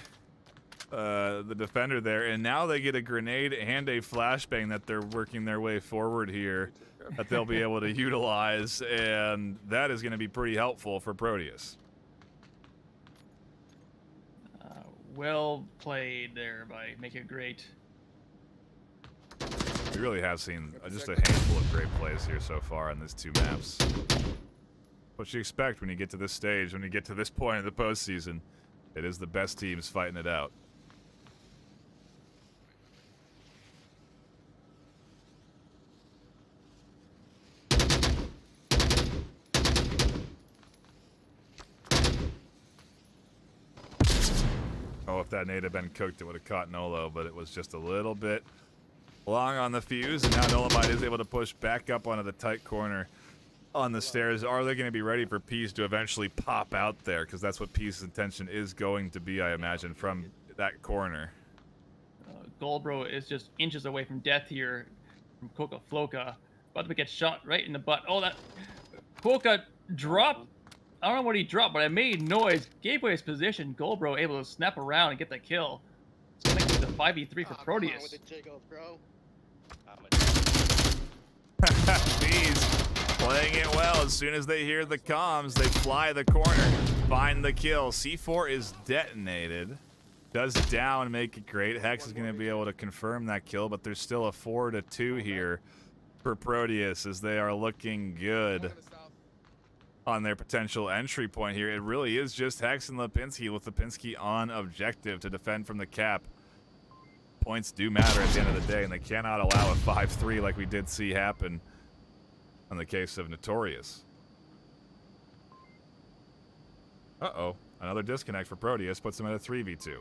the defender there, and now they get a grenade and a flashbang that they're working their way forward here that they'll be able to utilize, and that is going to be pretty helpful for Proteus. Well played there by Make It Great. We really have seen just a handful of great plays here so far on these two maps. What you expect when you get to this stage, when you get to this point of the postseason, it is the best teams fighting it out. Oh, if that nade had been cooked, it would have caught Nolo, but it was just a little bit long on the fuse, and now Nolomite is able to push back up onto the tight corner on the stairs. Are they going to be ready for Peace to eventually pop out there? Because that's what Peace's intention is going to be, I imagine, from that corner. Goldbro is just inches away from death here from Coca Floca. About to get shot right in the butt. Oh, that Coca dropped. I don't know what he dropped, but it made noise. Gave away his position. Goldbro able to snap around and get the kill. It's going to make it a 5v3 for Proteus. Bees playing it well. As soon as they hear the comms, they fly the corner, find the kill. C4 is detonated. Does down, Make It Great. Hex is going to be able to confirm that kill, but there's still a 4-2 here for Proteus as they are looking good on their potential entry point here. It really is just Hex and Lipinski, with Lipinski on objective to defend from the cap. Points do matter at the end of the day, and they cannot allow a 5-3 like we did see happen in the case of Notorious. Uh-oh. Another disconnect for Proteus puts him at a 3v2.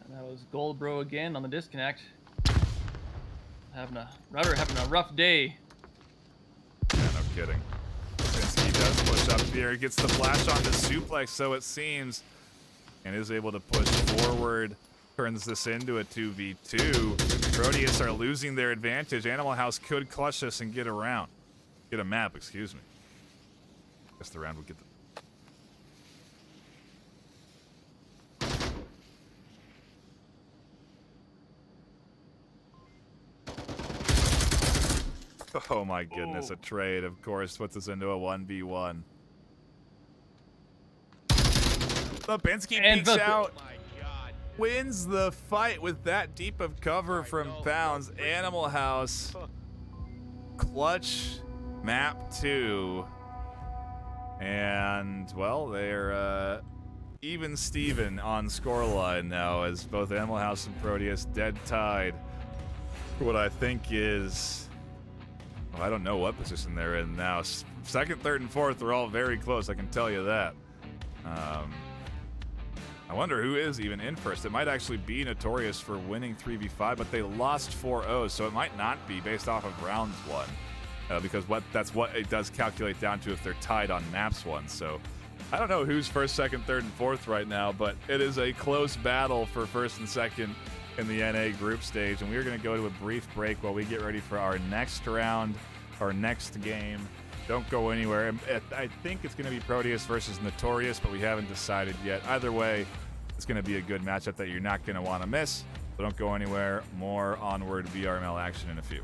And that was Goldbro again on the disconnect. Having a rough day. Yeah, no kidding. Lipinski does push up here. He gets the flash on the suplex, so it seems, and is able to push forward. Turns this into a 2v2. Proteus are losing their advantage. Animal House could clutch this and get around. Get a map, excuse me. Guess the round would get the... Oh my goodness, a trade, of course, puts us into a 1v1. Lipinski peeks out. Wins the fight with that deep of cover from Pounds. Animal House clutch map 2, and well, they're even Steven on scoreline now, as both Animal House and Proteus dead tied for what I think is, well, I don't know what position they're in now. Second, third, and fourth are all very close, I can tell you that. I wonder who is even in first. It might actually be Notorious for winning 3v5, but they lost 4-0, so it might not be based off of rounds won, because that's what it does calculate down to if they're tied on maps won. So I don't know who's first, second, third, and fourth right now, but it is a close battle for first and second in the NA group stage, and we're going to go to a brief break while we get ready for our next round, our next game. Don't go anywhere. I think it's going to be Proteus versus Notorious, but we haven't decided yet. Either way, it's going to be a good matchup that you're not going to want to miss. So don't go anywhere. More Onward VRML action in a few.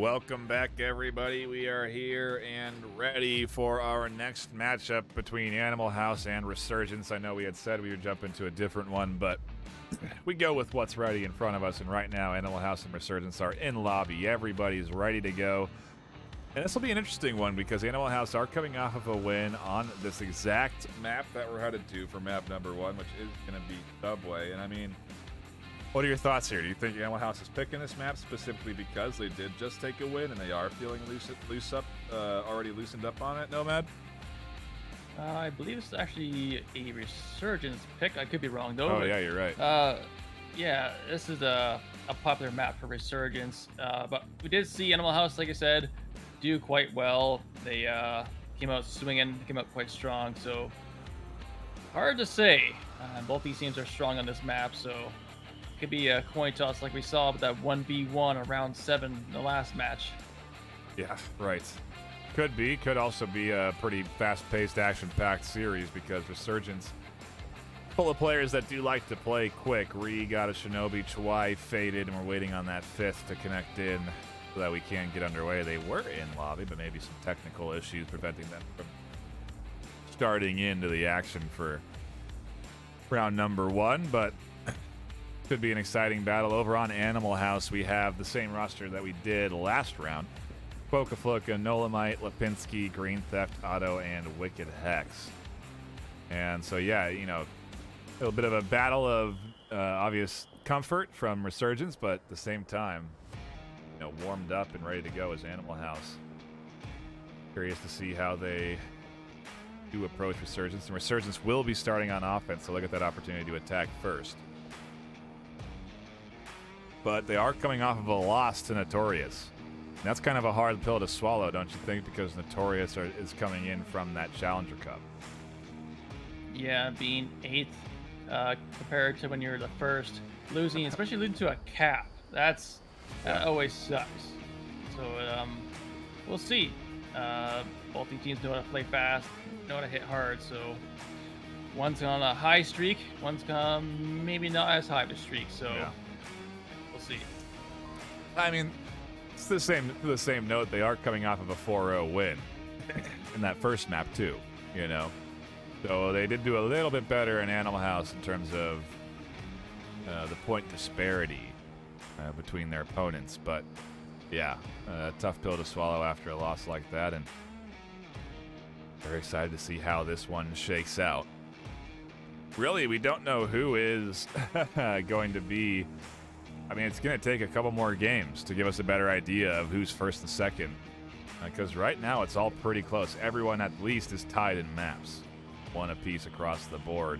Welcome back, everybody. We are here and ready for our next matchup between Animal House and Resurgence. I know we had said we would jump into a different one, but we go with what's ready in front of us, and right now Animal House and Resurgence are in lobby. Everybody's ready to go. And this will be an interesting one because Animal House are coming off of a win on this exact map that we're headed to for map number 1, which is going to be Subway. And I mean, what are your thoughts here? Do you think Animal House is picking this map specifically because they did just take a win and they are feeling already loosened up on it, Nomad? I believe it's actually a Resurgence pick. I could be wrong though. Oh, yeah, you're right. Yeah, this is a popular map for Resurgence. But we did see Animal House, like I said, do quite well. They came out swinging, came out quite strong. So hard to say. Both these teams are strong on this map, so could be a coin toss like we saw with that 1v1 around 7 in the last match. Yeah, right. Could be. Could also be a pretty fast-paced, action-packed series because Resurgence full of players that do like to play quick. Ree got a Shinobi, Chwai faded, and we're waiting on that 5th to connect in so that we can get underway. They were in lobby, but maybe some technical issues preventing them from starting into the action for round number 1, but could be an exciting battle. Over on Animal House, we have the same roster that we did last round. Quokafloka, Nolamite, Lipinski, Green Theft, Otto, and Wicked Hex. And so, yeah, you know, a little bit of a battle of obvious comfort from Resurgence, but at the same time, you know, warmed up and ready to go as Animal House. Curious to see how they do approach Resurgence. And Resurgence will be starting on offense, so look at that opportunity to attack first. But they are coming off of a loss to Notorious. And that's kind of a hard pill to swallow, don't you think? Because Notorious is coming in from that Challenger Cup. Yeah, being 8th compared to when you're the first, losing, especially losing to a cap, that always sucks. So we'll see. Both these teams know how to play fast, know how to hit hard. So one's on a high streak, one's maybe not as high of a streak. So yeah. We'll see. I mean, it's the same note. They are coming off of a 4-0 win in that first map too, you know. So they did do a little bit better in Animal House in terms of the point disparity between their opponents. But yeah, tough pill to swallow after a loss like that, and very excited to see how this one shakes out. Really, we don't know who is going to be. I mean, it's going to take a couple more games to give us a better idea of who's first and second. Because right now, it's all pretty close. Everyone at least is tied in maps. 1 apiece across the board.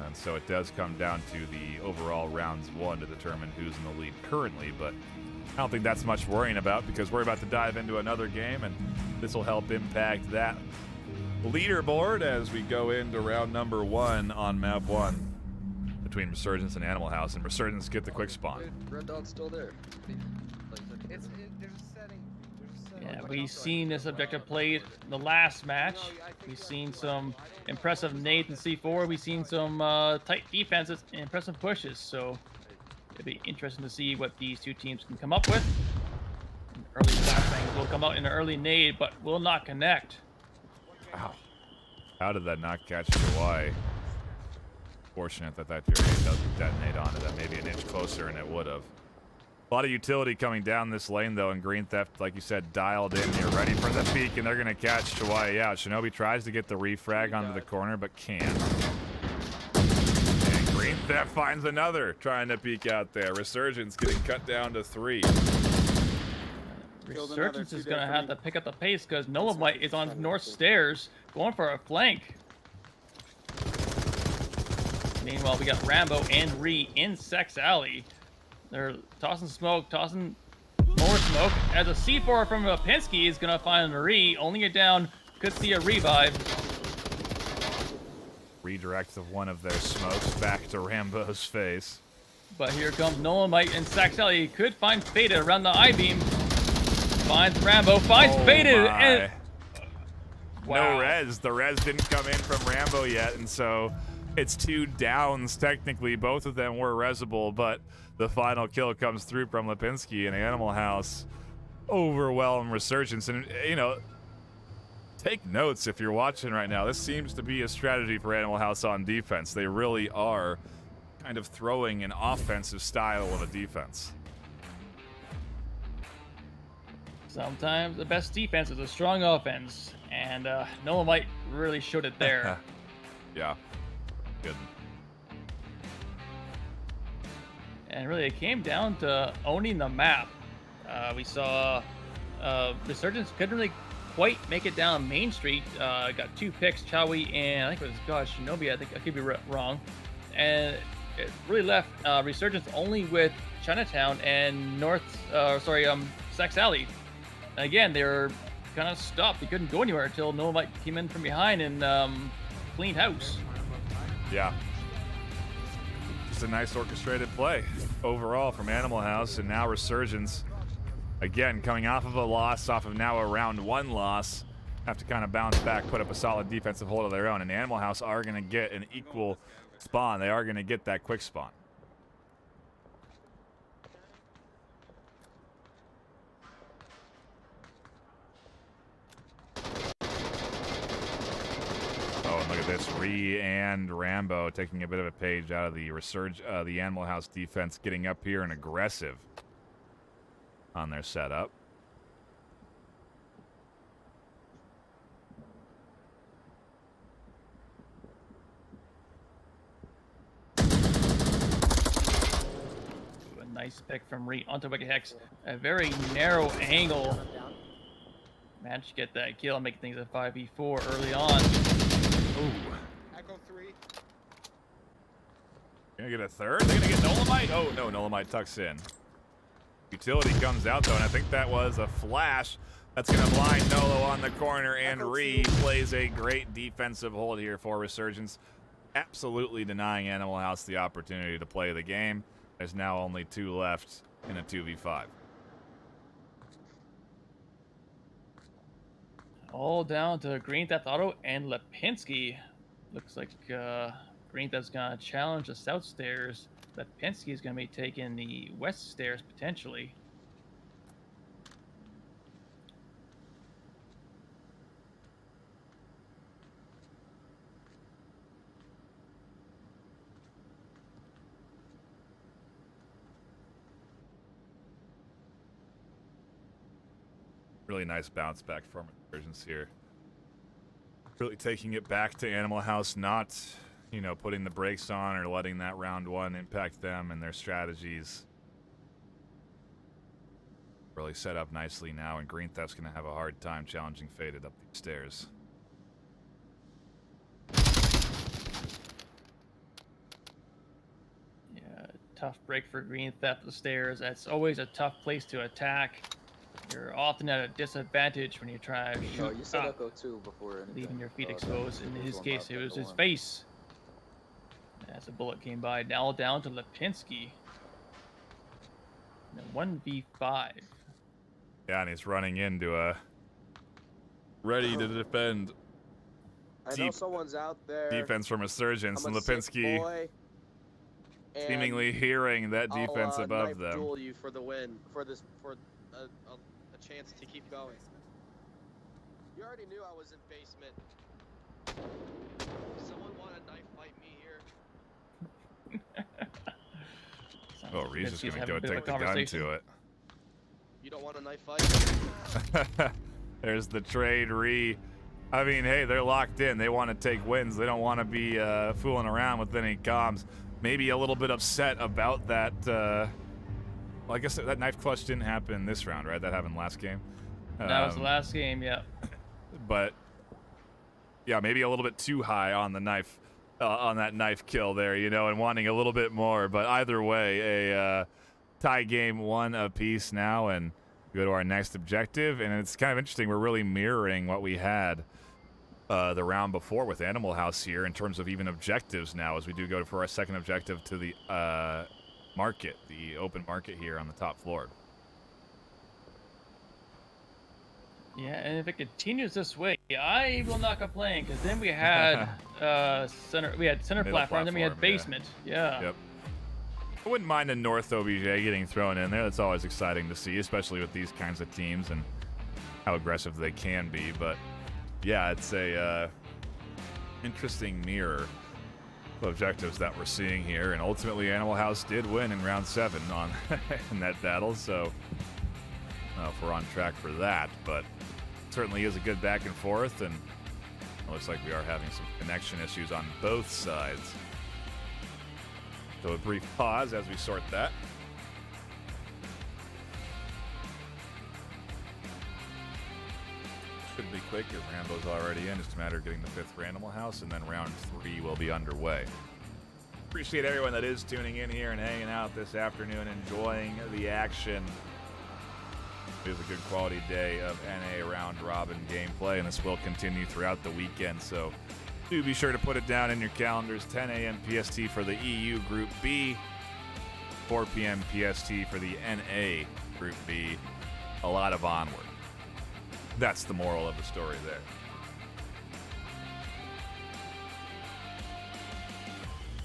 And so it does come down to the overall rounds 1 to determine who's in the lead currently. But I don't think that's much worrying about because we're about to dive into another game. And this will help impact that leaderboard as we go into round number 1 on map 1. Between Resurgence and Animal House, and Resurgence get the quick spawn. Red dot's still there. There's a setting. Yeah, we've seen this objective played in the last match. We've seen some impressive nades in C4. We've seen some tight defenses and impressive pushes. So it'll be interesting to see what these two teams can come up with. Early flashbangs will come out in an early nade, but will not connect. Wow. How did that not catch Hawaii? Fortunate that grenade doesn't detonate onto that, maybe an inch closer, and it would have. A lot of utility coming down this lane, though, and Green Theft, like you said, dialed in. You're ready for the peek, and they're going to catch Chwai out. Shinobi tries to get the refrag onto the corner, but can't. And Green Theft finds another, trying to peek out there. Resurgence getting cut down to 3. Resurgence is going to have to pick up the pace because Nolamite is on north stairs, going for a flank. Meanwhile, we got Rambo and Ree in Sex Alley. They're tossing smoke, tossing more smoke. As a C4 from Lipinski is going to find Ree, holding it down. Could see a revive. Redirects of one of their smokes back to Rambo's face. But here comes Nolamite and Sex Alley. Could find Faded around the I-beam. Finds Rambo, finds Faded. And wow. No res. The res didn't come in from Rambo yet, and so it's 2 downs technically. Both of them were resable, but the final kill comes through from Lipinski, and Animal House overwhelm Resurgence. And, you know, take notes if you're watching right now. This seems to be a strategy for Animal House on defense. They really are kind of throwing an offensive style of a defense. Sometimes the best defense is a strong offense, and Noah might really showed it there. Yeah, good. And really, it came down to owning the map. We saw Resurgence couldn't really quite make it down Main Street. Got 2 picks, Chowie and I think it was Shinobi. I think I could be wrong. And it really left Resurgence only with Chinatown and Saks Alley. And again, they were kind of stopped. They couldn't go anywhere until Noah came in from behind and cleaned house. Yeah. Just a nice orchestrated play overall from Animal House, and now Resurgence, again, coming off of a loss, off of now a round 1 loss, have to kind of bounce back, put up a solid defensive hold of their own, and Animal House are going to get an equal spawn. They are going to get that quick spawn. Oh, and look at this. Ree and Rambo taking a bit of a page out of the the Animal House defense, getting up here and aggressive on their setup. A nice pick from Ree onto Wicked Hex. A very narrow angle. Managed to get that kill and make things a 5v4 early on. Ooh. Echo 3. Gonna get a third? They're gonna get Nolamite? Oh no, Nolamite tucks in. Utility comes out though, and I think that was a flash. That's gonna blind Nolo on the corner, and Ree plays a great defensive hold here for Resurgence, absolutely denying Animal House the opportunity to play the game. There's now only 2 left in a 2v5. All down to Green Theft Auto and Lipinski. Looks like Green Theft's gonna challenge the south stairs. Lipinski is gonna be taking the west stairs potentially. Really nice bounce back from Resurgence here. Really taking it back to Animal House, not, you know, putting the brakes on or letting that round 1 impact them and their strategies. Really set up nicely now, and Green Theft's going to have a hard time challenging Faded up these stairs. Yeah, tough break for Green Theft the stairs. That's always a tough place to attack. You're often at a disadvantage when you try to No, shoot you said up, Echo 2 before anything. leaving your feet that exposed. In was his one case, left, it was Echo his 1. face. As a bullet came by, now down to Lipinski. 1v5. Yeah, and he's running into a ready to defend I know Deep someone's out there. defense from Resurgence, I'm and a sick Lipinski boy, and seemingly hearing that defense I'll, above knife them. duel you for the win, for a chance to keep going. You already knew I was in basement. Someone want to knife fight me here? Oh, Ree's just Lipinski's gonna go having a bit of take a the gun conversation. to it. You don't want a knife fight? There's the trade, Ree. I mean, hey, they're locked in. They want to take wins. They don't want to be fooling around with any comms. Maybe a little bit upset about that. Well, I guess that knife clutch didn't happen this round, right? That happened last game. That was the last game, yeah. But yeah, maybe a little bit too high on the knife, on that knife kill there, you know, and wanting a little bit more. But either way, a tie game, 1 apiece now, and go to our next objective. And it's kind of interesting. We're really mirroring what we had the round before with Animal House here in terms of even objectives now, as we do go for our second objective to the market, the open market here on the top floor. Yeah, and if it continues this way, I will not complain, because then we had center Middle platform, then we had platform, yeah. basement. Yeah. Yep. I wouldn't mind a North OBJ getting thrown in there. That's always exciting to see, especially with these kinds of teams and how aggressive they can be. But yeah, it's a interesting mirror of objectives that we're seeing here. And ultimately, Animal House did win in round 7 on in that battle. So if we're on track for that, but certainly is a good back and forth. And it looks like we are having some connection issues on both sides. So a brief pause as we sort that. Should be quick as Rambo's already in. Just a matter of getting the 5th for Animal House, and then round 3 will be underway. Appreciate everyone that is tuning in here and hanging out this afternoon, enjoying the action. It is a good quality day of NA round robin gameplay, and this will continue throughout the weekend. So do be sure to put it down in your calendars. 10 a.m. PST for the EU Group B, 4 p.m. PST for the NA Group B. A lot of Onward. That's the moral of the story there.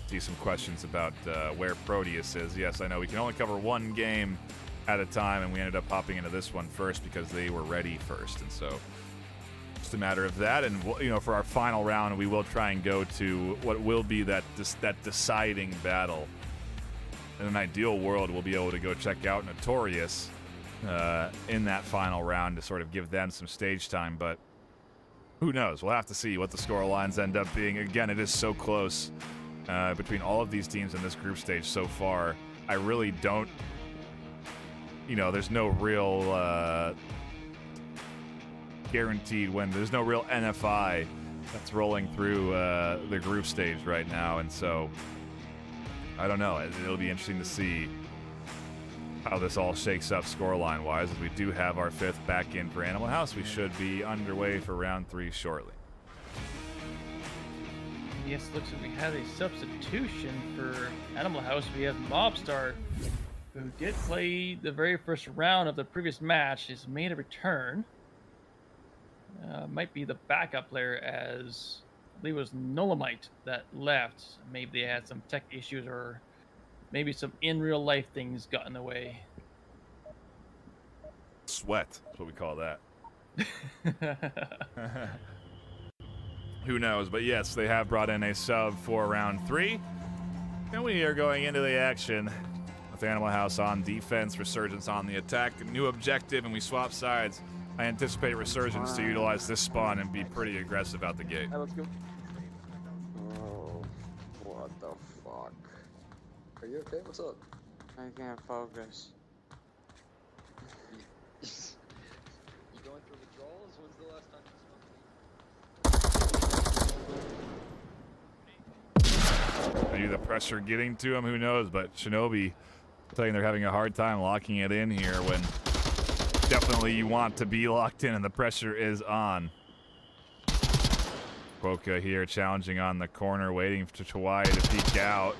See some questions about where Proteus is. Yes, I know we can only cover one game at a time, and we ended up hopping into this one first because they were ready first, and so just a matter of that. And for our final round, we will try and go to what will be that deciding battle. In an ideal world, we'll be able to go check out Notorious in that final round to sort of give them some stage time, but who knows? We'll have to see what the score lines end up being. Again, it is so close between all of these teams in this group stage so far. I really don't, there's no real guaranteed win. There's no real NFI that's rolling through the group stage right now, and so I don't know. It'll be interesting to see how this all shakes up scoreline wise. As we do have our 5th back in for Animal House, we should be underway for round 3 shortly. Yes, looks like we have a substitution for Animal House. We have Mobstar, who did play the very first round of the previous match, has made a return. Might be the backup player, as I believe it was Nolamite that left. Maybe they had some tech issues, or maybe some in real life things got in the way. Sweat, that's what we call that. Who knows? But yes, they have brought in a sub for round 3. And we are going into the action with Animal House on defense, Resurgence on the attack. A new objective, and we swap sides. I anticipate Resurgence to utilize this spawn and be pretty aggressive out the gate. Let's go. Oh, what the fuck? Are you okay? What's up? I can't focus. You going through withdrawals? When's the last time you smoked? Maybe the pressure getting to him, who knows? But Shinobi telling they're having a hard time locking it in here when definitely you want to be locked in and the pressure is on. Quokka here challenging on the corner, waiting for Chawai to peek out.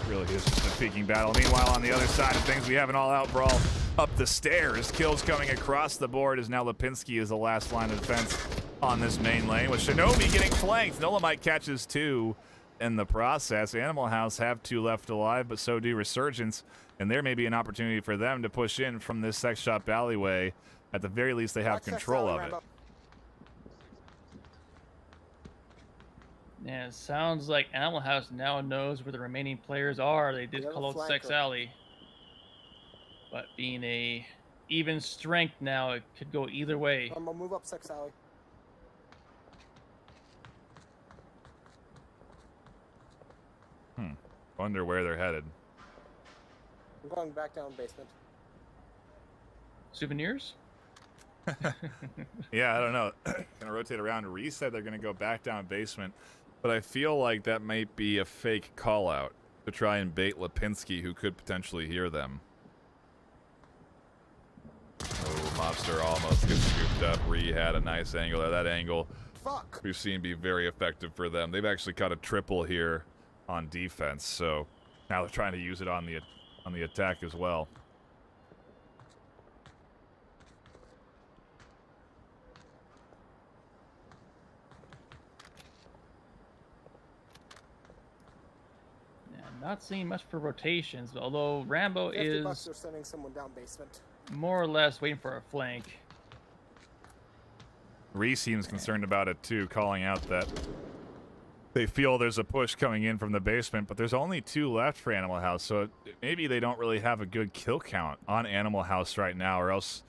Really is just a peeking battle. Meanwhile, on the other side of things, we have an all-out brawl up the stairs. Kills coming across the board as now Lipinski is the last line of defense on this main lane, with Shinobi getting flanked. Nolamite catches 2 in the process. Animal House have 2 left alive, but so do Resurgence, and there may be an opportunity for them to push in from this sex shop alleyway. At the very least, they have control of it. Yeah, it sounds like Animal House now knows where the remaining players are. They did call out Sex Alley, but being a even strength now, it could go either way. I'm gonna move up Sex Alley. Wonder where they're headed. I'm going back down basement. Souvenirs? Yeah, I don't know. Gonna rotate around. Reese said they're gonna go back down basement, but I feel like that might be a fake call out to try and bait Lipinski, who could potentially hear them. Oh, Mobster almost gets scooped up. Ree had a nice angle there. That angle we've seen be very effective for them. They've actually caught a triple here on defense, so now they're trying to use it on the attack as well. Not seeing much for rotations, although Rambo $50 bucks is for sending someone down basement. more or less waiting for a flank. Reese seems concerned about it too, calling out that they feel there's a push coming in from the basement, but there's only 2 left for Animal House, so maybe they don't really have a good kill count on Animal House right now, or else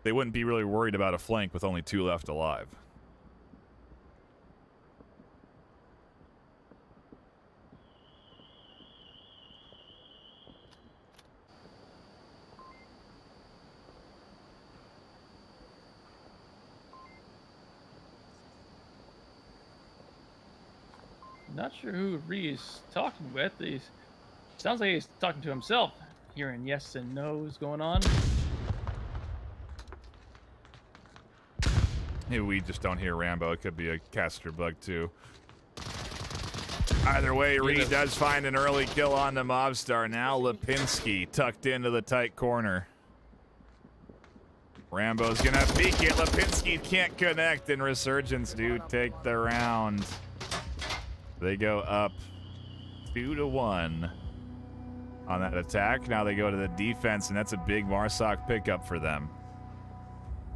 they wouldn't be really worried about a flank with only 2 left alive. Not sure who Ree's talking with. He sounds like he's talking to himself, hearing yes and no's going on. Maybe we just don't hear Rambo. It could be a caster bug too. Either way, Reed does find an early kill on the Mobstar. Now Lipinski tucked into the tight corner. Rambo's gonna peek it. Lipinski can't connect, and Resurgence do take the round. They go up 2-1 on that attack. Now they go to the defense, and that's a big Marsoc pickup for them.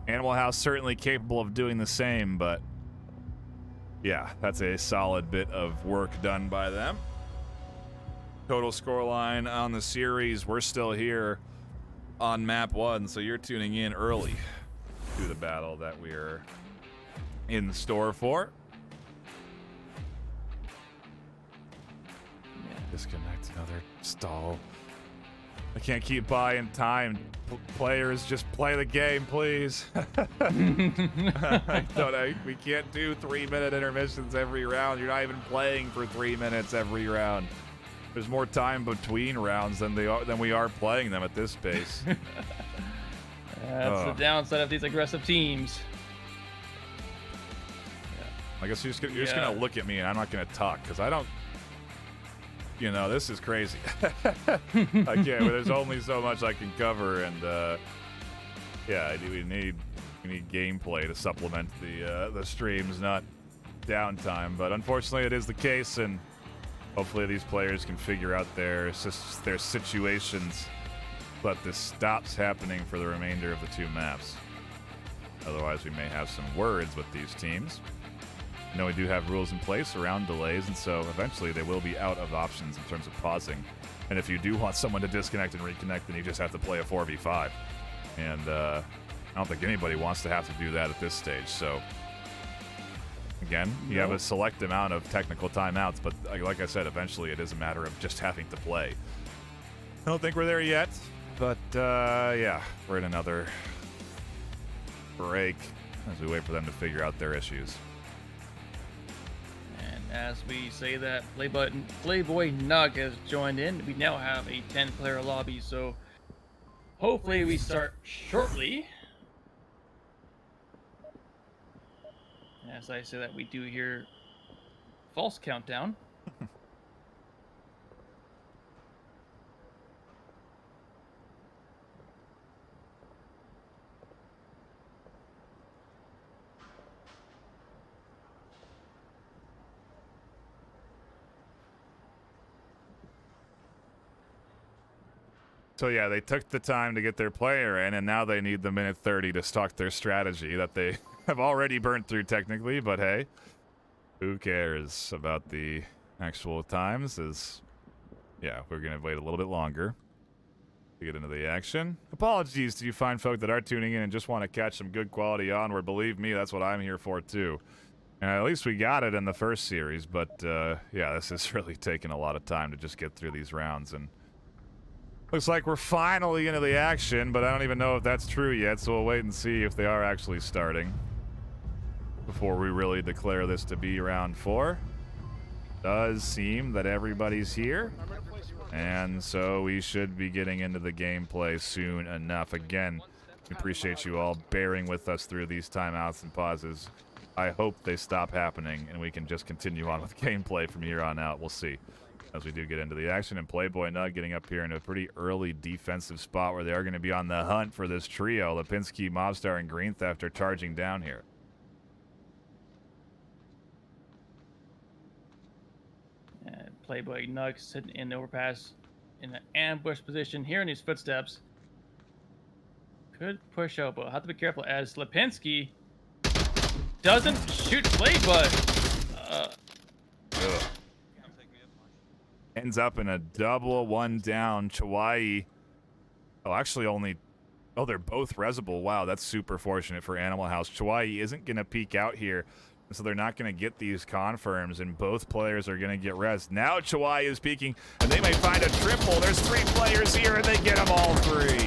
Animal House certainly capable of doing the same, but yeah, that's a solid bit of work done by them. Total scoreline on the series, we're still here on map 1, so you're tuning in early to the battle that we're in store for. Disconnect, another stall. I can't keep buying time. Players, just play the game, please. We can't do 3-minute intermissions every round. You're not even playing for 3 minutes every round. There's more time between rounds than we are playing them at this pace. That's the downside of these aggressive teams. I guess you're just gonna look at me and I'm not gonna talk because I don't. You know, this is crazy. I can't. There's only so much I can cover, and yeah, we need gameplay to supplement the streams, not downtime. But unfortunately, it is the case, and hopefully, these players can figure out their situations, but this stops happening for the remainder of the 2 maps. Otherwise, we may have some words with these teams. I know we do have rules in place around delays, and so eventually they will be out of options in terms of pausing. And if you do want someone to disconnect and reconnect, then you just have to play a 4v5. And I don't think anybody wants to have to do that at this stage. So, again, you have a select amount of technical timeouts, but like I said, eventually it is a matter of just having to play. I don't think we're there yet, but yeah, we're in another break as we wait for them to figure out their issues. As we say that, Playboy Nug has joined in. We now have a 10-player lobby, so hopefully we start shortly. As I say that, we do hear false countdown. So yeah, they took the time to get their player in, and now they need the minute 30 to stock their strategy that they have already burnt through technically, but hey, who cares about the actual times? Yeah, we're going to wait a little bit longer to get into the action. Apologies to you fine folk that are tuning in and just want to catch some good quality Onward. Believe me, that's what I'm here for too. And at least we got it in the first series, but yeah, this is really taking a lot of time to just get through these rounds, and looks like we're finally into the action, but I don't even know if that's true yet, so we'll wait and see if they are actually starting before we really declare this to be round 4. Does seem that everybody's here, and so we should be getting into the gameplay soon enough. Again, we appreciate you all bearing with us through these timeouts and pauses. I hope they stop happening and we can just continue on with gameplay from here on out. We'll see as we do get into the action. And Playboy Nug getting up here in a pretty early defensive spot where they are going to be on the hunt for this trio. Lipinski, Mobstar, and Green Theft are charging down here. Playboy. Nug sitting in the overpass in an ambush position, hearing these footsteps. Could push out, but have to be careful as Lipinski doesn't shoot Playboy. Ends up in a double one down. Chawai. Oh, actually only... Oh, they're both resable. Wow, that's super fortunate for Animal House. Chawai isn't going to peek out here, so they're not going to get these confirms, and both players are going to get res. Now Chawai is peeking, and they may find a triple. There's 3 players here, and they get them all 3.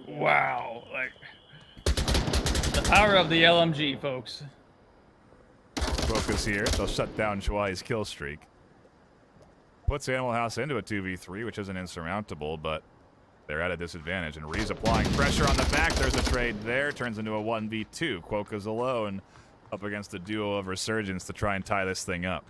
Wow. Like, the power of the LMG, folks. Focus here. They'll shut down Chawai's kill streak. Puts Animal House into a 2v3, which isn't insurmountable, but they're at a disadvantage. And Ree's applying pressure on the back. There's a trade there. Turns into a 1v2. Quokka's alone up against a duo of Resurgence to try and tie this thing up.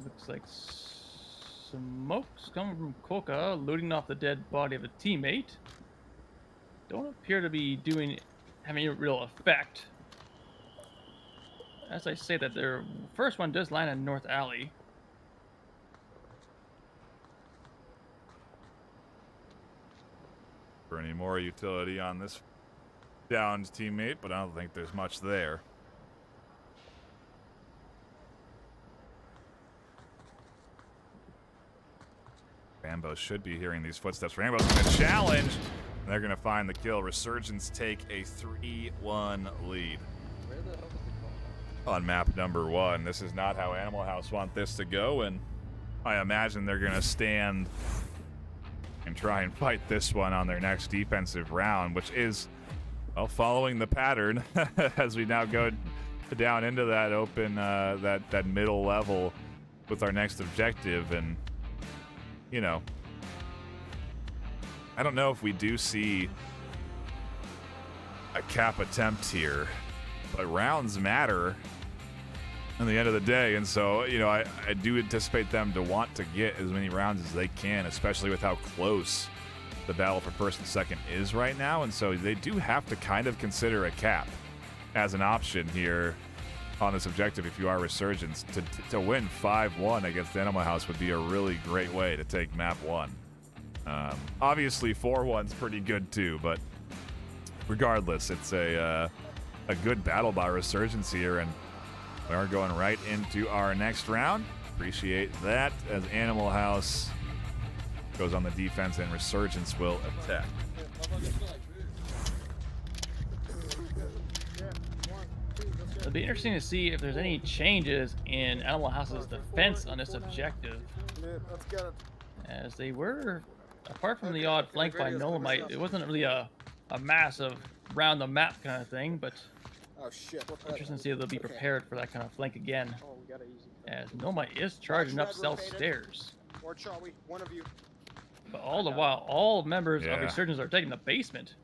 Looks like smoke's coming from Quokka, looting off the dead body of a teammate. Don't appear to be having a real effect. As I say that, their first one does land in North Alley. For any more utility on this downed teammate, but I don't think there's much there. Rambo should be hearing these footsteps. Rambo's going to challenge. And they're going to find the kill. Resurgence take a 3-1 lead. Where the hell was the call? On map number 1. This is not how Animal House want this to go, and I imagine they're going to stand and try and fight this one on their next defensive round, which is, well, following the pattern as we now go down into that open, that middle level with our next objective. And, you know, I don't know if we do see a cap attempt here, but rounds matter in the end of the day. And so, you know, I do anticipate them to want to get as many rounds as they can, especially with how close the battle for first and second is right now. And so they do have to kind of consider a cap as an option here on this objective. If you are Resurgence, to win 5-1 against Animal House would be a really great way to take map 1. Obviously 4-1's pretty good too, but regardless, it's a good battle by Resurgence here, and we are going right into our next round. Appreciate that as Animal House goes on the defense and Resurgence will attack. It'll be interesting to see if there's any changes in Animal House's defense on this objective, as they were, apart from the odd flank by Nolamite, it wasn't really a massive round the map kind of thing, but Oh shit. interesting to see if they'll be prepared for that kind of flank again, Oh, we gotta use it. as Nolamite is charging up south stairs. Or Charlie, one of you. But all the while, all members of Yeah. Resurgence are taking the basement.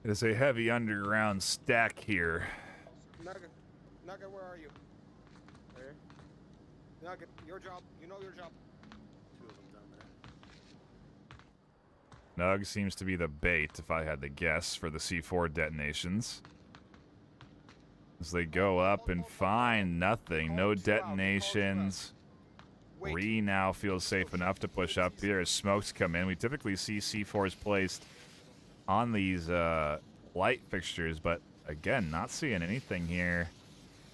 It is a heavy underground stack here. Nugget, where are you? Where? Nugget, your job. You know your job. Two of them down there. Nug seems to be the bait, if I had to guess, for the C4 detonations. As they go up and find nothing. No detonations. Wait. Ree now feels safe enough to push up here as smokes come in. We typically see C4s placed on these light fixtures, but again, not seeing anything here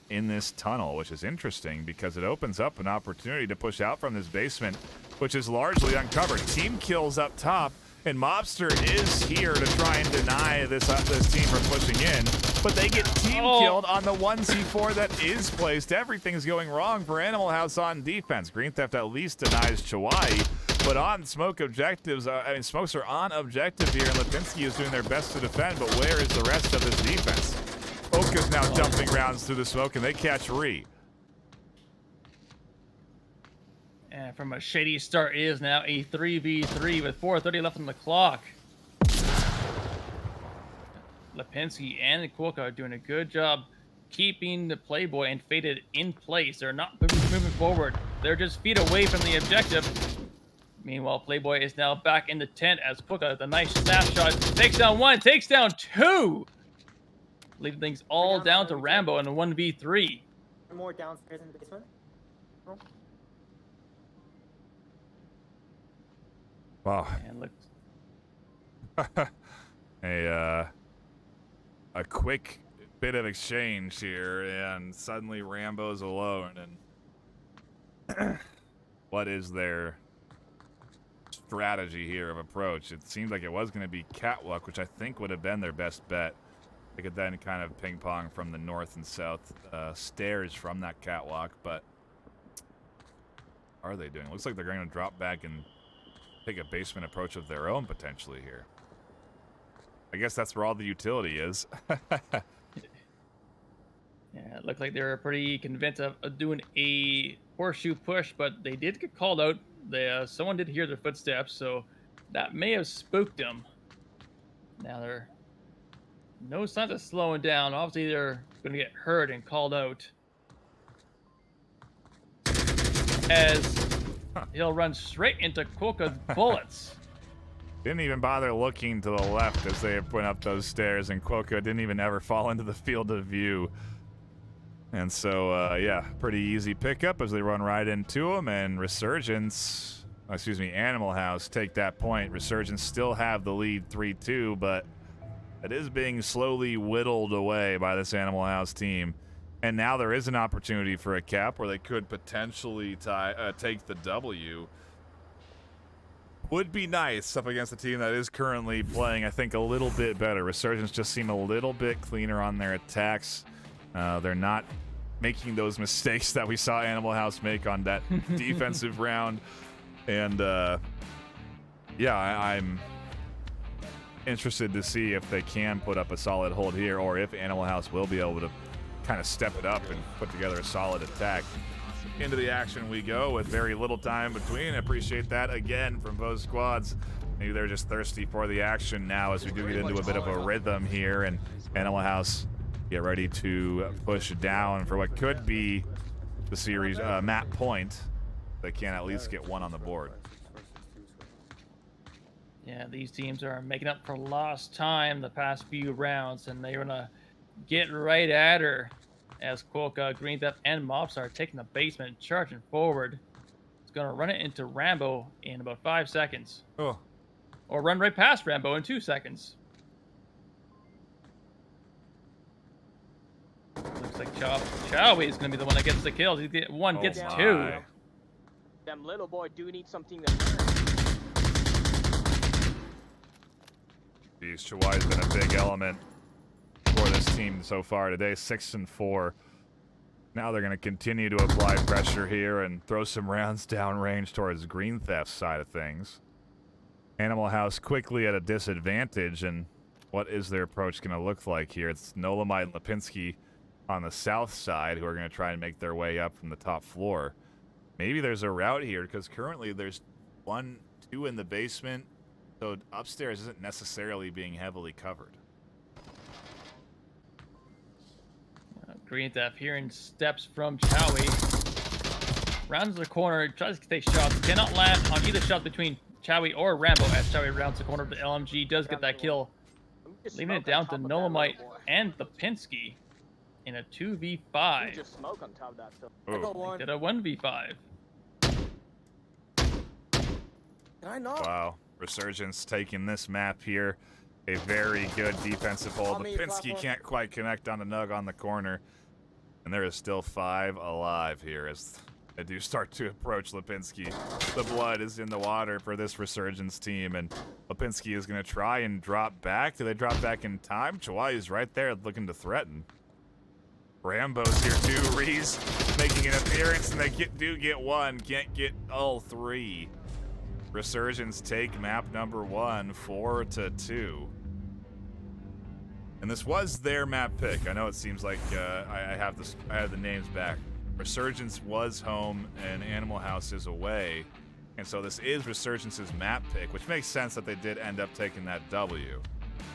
in this tunnel, which is interesting because it opens up an opportunity to push out from this basement, which is largely uncovered. Team kills up top, and Mobster is here to try and deny this team from pushing in, but they get team killed on the 1C4 that is placed. Everything's going wrong for Animal House on defense. Green Theft at least denies Chawai, but on smoke objectives, smokes are on objective here, and Lipinski is doing their best to defend, but where is the rest of this defense? Oka's now dumping rounds through the smoke, and they catch Ree. And from a shady start, it is now a 3v3 with 4:30 left on the clock. Lipinski and Quokka are doing a good job keeping the Playboy and Faded in place. They're not moving forward. They're just feet away from the objective. Meanwhile, Playboy is now back in the tent as Puka, the nice snapshot, takes down one, takes down two, leaving things all down to Rambo in a 1v3. One more downstairs in the basement. Wow. And look, A quick bit of exchange here, and suddenly Rambo's alone. And what is their strategy here of approach? It seemed like it was going to be catwalk, which I think would have been their best bet. They could then kind of ping pong from the north and south stairs from that catwalk, but what are they doing? Looks like they're going to drop back and take a basement approach of their own potentially here. I guess that's where all the utility is. yeah, it looked like they were pretty convinced of doing a horseshoe push, but they did get called out. Someone did hear their footsteps, so that may have spooked them. Now they're no signs of slowing down. Obviously, they're going to get heard and called out. As he'll run straight into Koka's bullets. Didn't even bother looking to the left as they went up those stairs, and Quokka didn't even ever fall into the field of view. And so, yeah, pretty easy pickup as they run right into him, and Resurgence, Animal House take that point. Resurgence still have the lead 3-2, but it is being slowly whittled away by this Animal House team. And now there is an opportunity for a cap where they could potentially take the W. Would be nice up against a team that is currently playing, I think, a little bit better. Resurgence just seem a little bit cleaner on their attacks. They're not making those mistakes that we saw Animal House make on that defensive round. And, yeah, I'm interested to see if they can put up a solid hold here, or if Animal House will be able to kind of step it up and put together a solid attack. Into the action we go with very little time between. Appreciate that again from both squads. Maybe they're just thirsty for the action now as we do get into a bit of a rhythm here, and Animal House get ready to push down for what could be the series map point. They can at least get one on the board. Yeah, these teams are making up for lost time the past few rounds, and they're going to get right at her as Quokka, Green Theft, and Mobstar are taking the basement, charging forward. It's going to run it into Rambo in about 5 seconds. Oh. Or run right past Rambo in 2 seconds. Looks like Chowie is going to be the one that gets the kill. He gets one, gets two. Them little boy do need something to learn. Jeez, Chawai's been a big element for this team so far today, 6-4. Now they're going to continue to apply pressure here and throw some rounds downrange towards Green Theft's side of things. Animal House quickly at a disadvantage, and what is their approach going to look like here? It's Nolamite and Lipinski on the south side who are going to try and make their way up from the top floor. Maybe there's a route here because currently there's 1-2 in the basement, so upstairs isn't necessarily being heavily covered. Green Theft hearing steps from Chowie. Rounds the corner, tries to take shots. Cannot land on either shot between Chowie or Rambo as Chowie rounds the corner of the LMG. Does get that kill. Leaving it down to Nolamite and Lipinski in a 2v5. Just smoke on top of that still. Did a 1v5. Can I not? Wow. Resurgence taking this map here. A very good defensive hold. Lipinski can't quite connect on the Nug on the corner. And there is still 5 alive here as they do start to approach Lipinski. The blood is in the water for this Resurgence team, and Lipinski is going to try and drop back. Do they drop back in time? Chawai is right there looking to threaten. Rambo's here too. Reese making an appearance, and they do get one. Can't get all 3. Resurgence take map number 1, 4-2. And this was their map pick. I know it seems like I have the names back. Resurgence was home and Animal House is away. And so this is Resurgence's map pick, which makes sense that they did end up taking that W.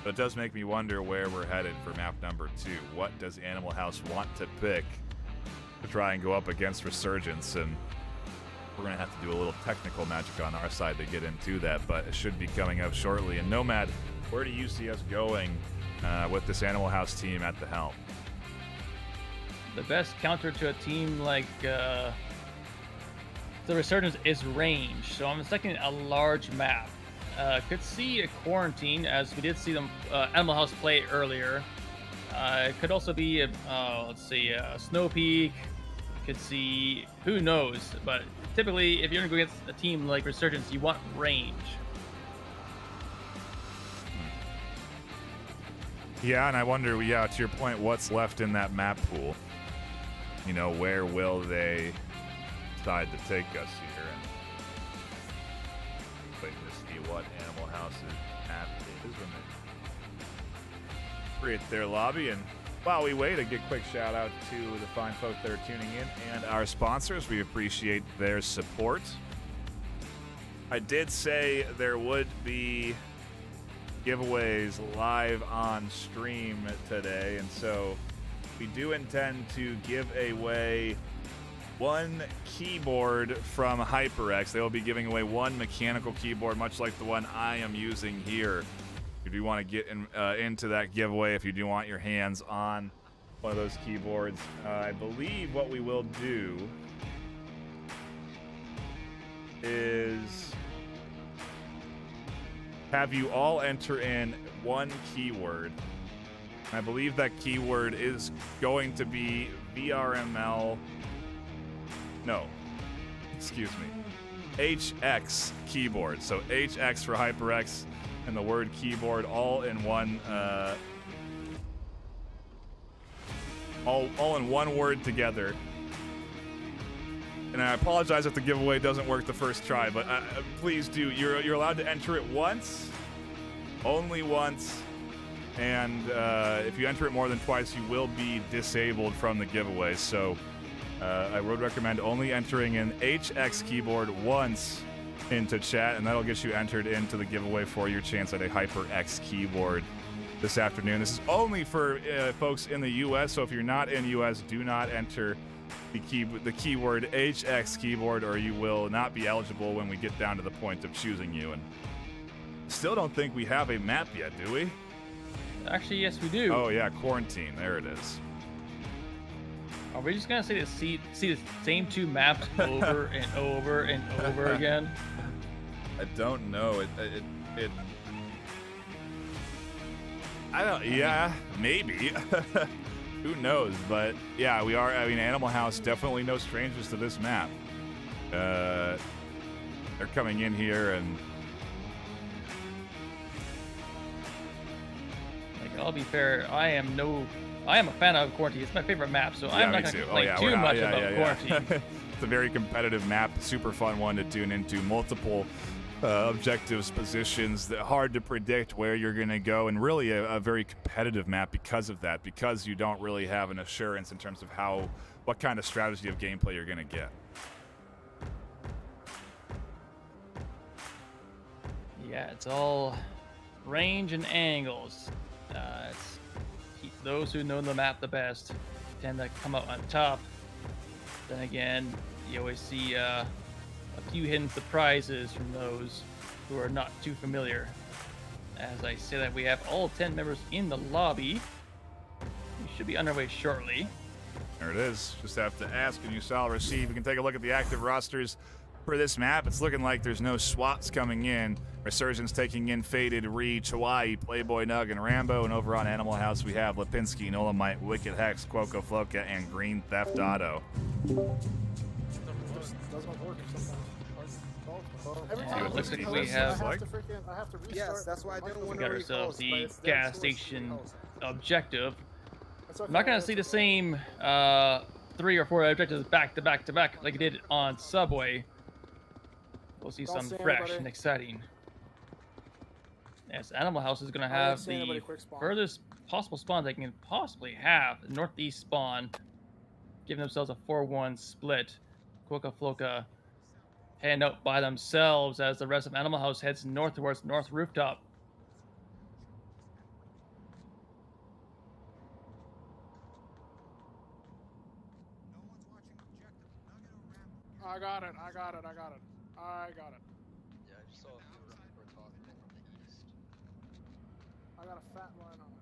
But it does make me wonder where we're headed for map number 2. What does Animal House want to pick to try and go up against Resurgence? And We're going to have to do a little technical magic on our side to get into that, but it should be coming up shortly. And Nomad, where do you see us going with this Animal House team at the helm? The best counter to a team like the Resurgence is range, so I'm expecting a large map. Could see a quarantine, as we did see them Animal House play earlier. It could also be let's see, Snow Peak. Could see, who knows, but typically if you're gonna go against a team like Resurgence, you want range. Yeah, and I wonder, yeah, to your point, what's left in that map pool? You know, where will they decide to take us here? And waiting to see what Animal House's map is when they create their lobby. And while we wait, a quick shout out to the fine folk that are tuning in and our sponsors. We appreciate their support. I did say there would be giveaways live on stream today, and so we do intend to give away one keyboard from HyperX. They will be giving away one mechanical keyboard, much like the one I am using here. If you want to get into that giveaway, if you do want your hands on one of those keyboards, I believe what we will do is have you all enter in one keyword. I believe that keyword is going to be VRML. No, excuse me. HX keyboard. So HX for HyperX and the word keyboard all in one. All in one word together. And I apologize if the giveaway doesn't work the first try, but please do. You're allowed to enter it once, only once. And if you enter it more than twice, you will be disabled from the giveaway. So I would recommend only entering an HX keyboard once into chat, and that'll get you entered into the giveaway for your chance at a HyperX keyboard this afternoon. This is only for folks in the U.S., so if you're not in U.S., do not enter the keyword HX keyboard, or you will not be eligible when we get down to the point of choosing you. And still don't think we have a map yet, do we? Actually, yes, we do. Oh yeah, quarantine. There it is. Are we just gonna see the same two maps over and over and over again? I don't know. It I don't. Yeah, maybe. Who knows? But yeah, we are. I mean, Animal House definitely no strangers to this map. They're coming in here and. I'll be fair, I am a fan of Quarantine. It's my favorite map, so I'm not going to complain too much about Quarantine. It's a very competitive map, super fun one to tune into. Multiple objectives, positions, hard to predict where you're going to go, and really a very competitive map because of that, because you don't really have an assurance in terms of what kind of strategy of gameplay you're going to get. Yeah, it's all range and angles. Those who know the map the best tend to come out on top. Then again, you always see a few hidden surprises from those who are not too familiar. As I say that, we have all 10 members in the lobby. We should be underway shortly. There it is. Just have to ask and you shall receive. We can take a look at the active rosters for this map. It's looking like there's no swaps coming in. Resurgence taking in Faded, Reach, Hawaii, Playboy Nug, and Rambo. And over on Animal House, we have Lipinski, Nolamite, Wicked Hex, Quoco Floca, and Green Theft Auto. Yeah, it looks like we have. Yes, that's why I didn't want We to got ourselves the repost, but gas it's station still- objective. I'm not going to see the same 3 or 4 objectives back to back to back like it did on Subway. We'll see Don't some say fresh anybody. and exciting. Yes, Animal House is going to have say anybody the quick spawn. furthest possible spawn they can possibly have, the northeast spawn, giving themselves a 4-1 split. Quokka Floka heading out by themselves as the rest of Animal House heads north towards North Rooftop. I got it. I got it. Yeah, I just saw a few of them were talking from the east. I got a fat line on it.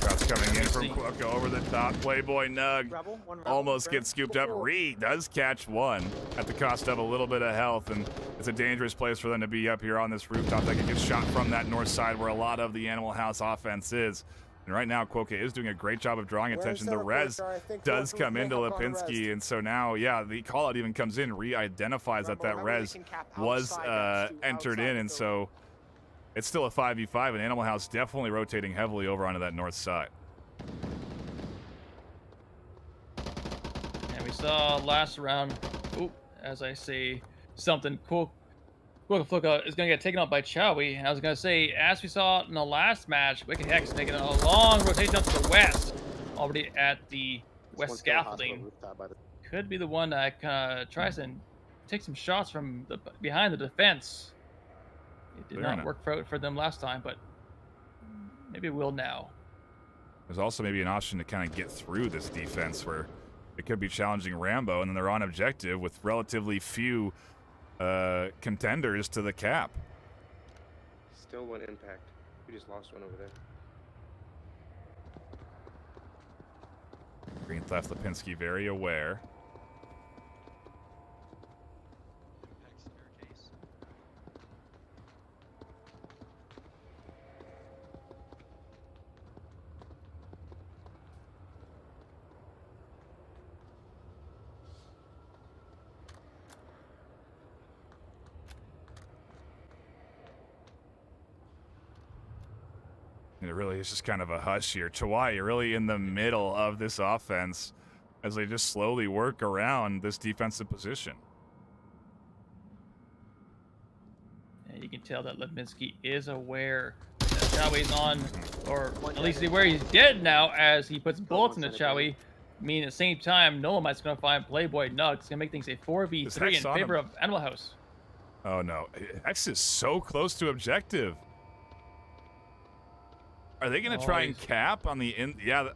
Shots coming in from Quokka over the top. Playboy Nug Rebel, one rebel. almost gets scooped up. Ree does catch one at the cost of a little bit of health, and it's a dangerous place for them to be up here on this rooftop. They can get shot from that north side where a lot of the Animal House offense is. And right now, Quokka is doing a great job of drawing attention. The res does come into Lipinski, and so now, yeah, the call-out even comes in, re-identifies that res was entered in, and so it's still a 5v5, and Animal House definitely rotating heavily over onto that north side. And we saw last round, as I say, something cool. Quokka is going to get taken out by Chowie. And I was going to say, as we saw in the last match, Wicked Hex making a long rotation up to the west, already at the west scaffolding. Could be the one that tries and take some shots from behind the defense. It did not work for them last time, but maybe it will now. There's also maybe an option to kind of get through this defense where it could be challenging Rambo, and then they're on objective with relatively few contenders to the cap. Still one impact. We just lost one over there. Green Theft Lipinski very aware. It really is just kind of a hush here. Chawai, you're really in the middle of this offense as they just slowly work around this defensive position. And you can tell that Lipinski is aware that Chowie's on, or at least he's aware he's dead now as he puts bullets into Chowie. Meaning at the same time, Nolamite's going to find Playboy Nug. It's going to make things a 4v3 in favor of Animal House. Oh no, X is so close to objective. Are they going to try and cap on the Yeah,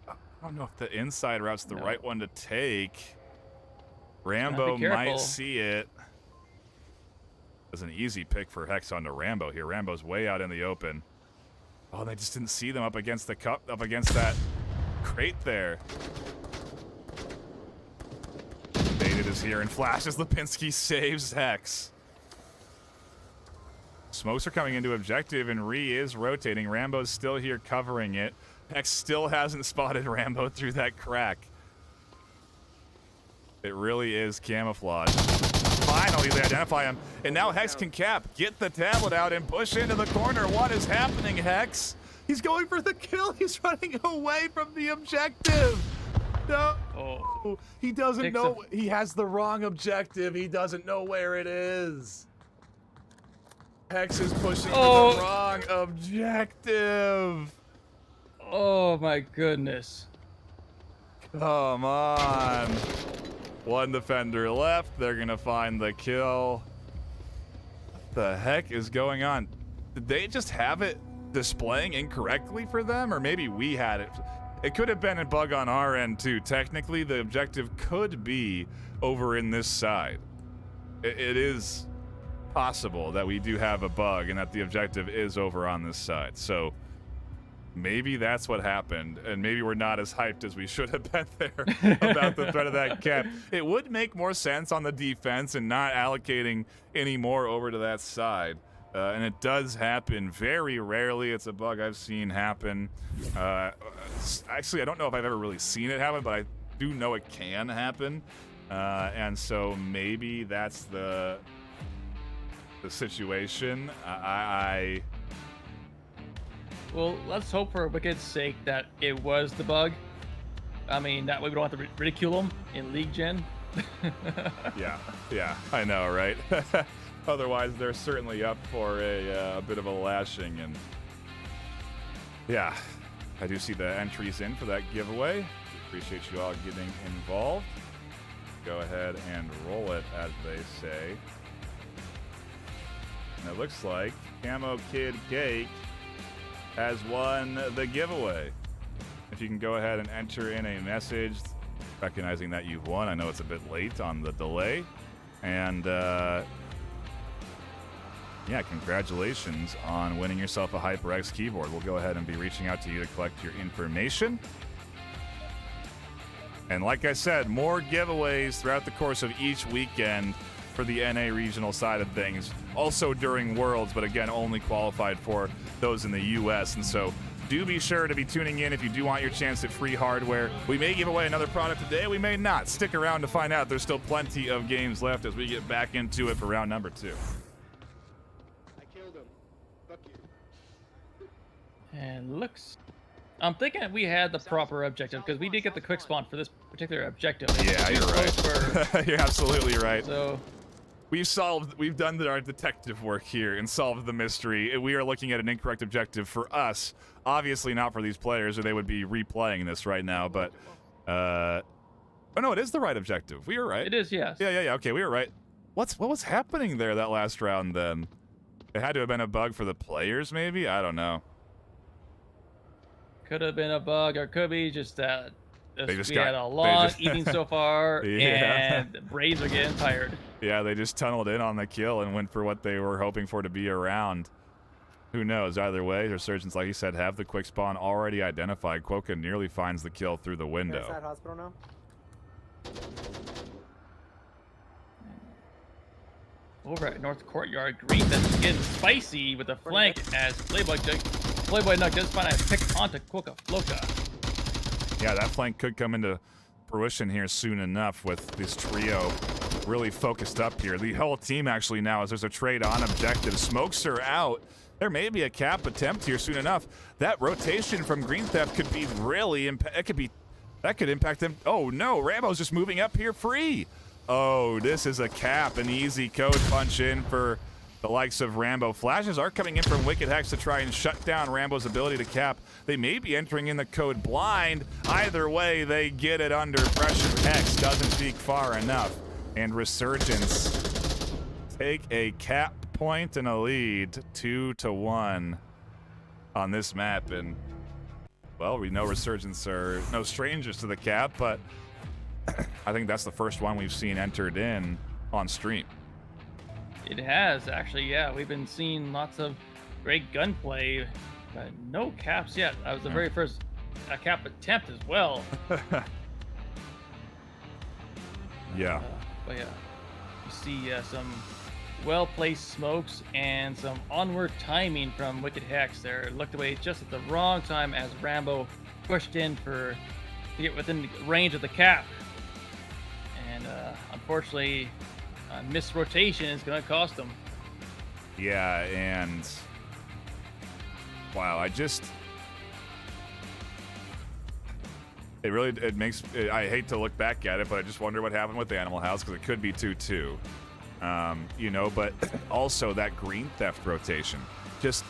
I don't know if the inside route's the right one to take. Rambo might see it. It's an easy pick for Hex onto Rambo here. Rambo's way out in the open. Oh, they just didn't see them up against the up against that crate there. Baited is here and flashes. Lipinski saves Hex. Smokes are coming into objective, and Ree is rotating. Rambo's still here covering it. Hex still hasn't spotted Rambo through that crack. It really is camouflage. Finally, they identify him, and now Hex can cap, get the tablet out, and push into the corner. What is happening, Hex? He's going for the kill. He's running away from the objective. No, he doesn't know. He has the wrong objective. He doesn't know where it is. Hex is pushing to the wrong objective. Oh my goodness. Come on. One defender left. They're going to find the kill. What the heck is going on? Did they just have it displaying incorrectly for them? Or maybe we had it. It could have been a bug on our end too. Technically, the objective could be over in this side. It is possible that we do have a bug and that the objective is over on this side. So maybe that's what happened, and maybe we're not as hyped as we should have been there about the threat of that cap. It would make more sense on the defense and not allocating any more over to that side. And it does happen very rarely. It's a bug I've seen happen. Actually, I don't know if I've ever really seen it happen, but I do know it can happen. And so maybe that's the situation. Well, let's hope for Wicked's sake that it was the bug. I mean, that way we don't have to ridicule him in League Gen. Yeah, I know, right? Otherwise, they're certainly up for a bit of a lashing. And yeah, I do see the entries in for that giveaway. Appreciate you all getting involved. Go ahead and roll it, as they say. And it looks like Camo Kid Cake has won the giveaway. If you can go ahead and enter in a message recognizing that you've won. I know it's a bit late on the delay. And, yeah, congratulations on winning yourself a HyperX keyboard. We'll go ahead and be reaching out to you to collect your information. And like I said, more giveaways throughout the course of each weekend for the NA regional side of things. Also during Worlds, but again, only qualified for those in the US. And so do be sure to be tuning in if you do want your chance at free hardware. We may give away another product today, we may not. Stick around to find out. There's still plenty of games left as we get back into it for round number 2. I killed him. Fuck you. And looks. I'm thinking we had the proper objective because we did get the quick spawn for this particular objective. Yeah, you're right. You're absolutely right. So we've done our detective work here and solved the mystery. We are looking at an incorrect objective for us. Obviously not for these players, or they would be replaying this right now, but oh no, it is the right objective. We were right. it is, yes. Yeah, okay, we were right. What was happening there that last round then? It had to have been a bug for the players, maybe? I don't know. Could have been a bug, or could be just that They just we got- had a they long just- evening so far, Yeah. and Braves are getting tired. Yeah, they just tunneled in on the kill and went for what they were hoping for to be around. Who knows? Either way, Resurgence, like you said, have the quick spawn already identified. Quokka nearly finds the kill through the window. Inside hospital now. Over at North Courtyard, Green that's getting spicy with the flank as Playboy Nug does find a pick onto Quokka Floka. Yeah, that flank could come into fruition here soon enough with this trio really focused up here. The whole team actually now, as there's a trade on objective. Smokes are out. There may be a cap attempt here soon enough. That rotation from Green Theft could be really that could impact them. Oh no, Rambo's just moving up here free. Oh, this is a cap, an easy code punch in for the likes of Rambo. Flashes are coming in from Wicked Hex to try and shut down Rambo's ability to cap. They may be entering in the code blind. Either way, they get it under pressure. Hex doesn't peek far enough. And Resurgence take a cap point and a lead, 2-1 on this map. And, well, we know Resurgence are no strangers to the cap, but I think that's the first one we've seen entered in on stream. It has, actually, yeah. We've been seeing lots of great gunplay, but no caps yet. That was the very first cap attempt as well. Yeah. But yeah, you see some well-placed smokes and some onward timing from Wicked Hex there. Looked away just at the wrong time as Rambo pushed in to get within range of the cap. And unfortunately, missed rotation is going to cost them. Yeah, and wow, I hate to look back at it, but I just wonder what happened with the Animal House, because it could be 2-2. You know, but also that Green Theft rotation. Just,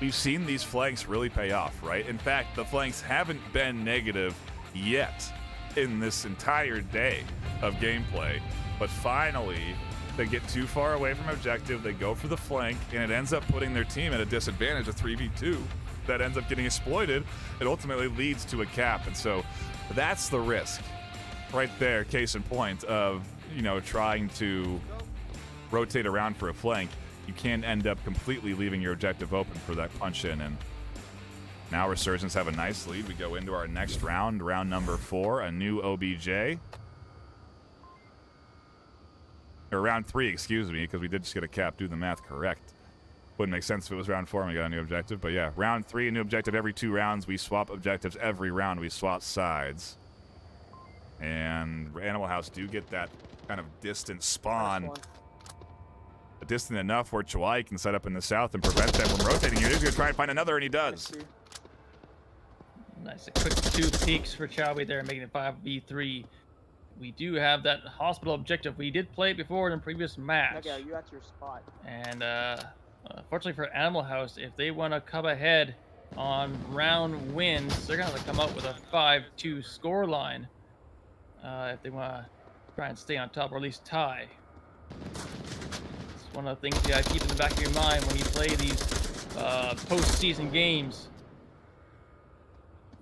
we've seen these flanks really pay off, right? In fact, the flanks haven't been negative yet in this entire day of gameplay, but finally they get too far away from objective, they go for the flank, and it ends up putting their team at a disadvantage, a 3v2 that ends up getting exploited. It ultimately leads to a cap, and so that's the risk right there, case in point of, you know, trying to rotate around for a flank. You can end up completely leaving your objective open for that punch in. And now Resurgence have a nice lead. We go into our next round, round number 4, a new OBJ. Or round 3, excuse me, because we did just get a cap. Do the math correct. Wouldn't make sense if it was round 4 and we got a new objective. But yeah, round 3, a new objective every 2 rounds. We swap objectives every round. We swap sides. And Animal House do get that kind of distant spawn. Distant enough where Chawai can set up in the south and prevent them from rotating. He's going to try and find another, and he does. Nice, a quick 2 peeks for Chowby there, making it 5v3. We do have that hospital objective. We did play it before in a previous match. Okay, you at your spot. And fortunately for Animal House, if they want to come ahead on round wins, they're going to come up with a 5-2 score line if they want to try and stay on top, or at least tie. It's one of the things you got to keep in the back of your mind when you play these postseason games.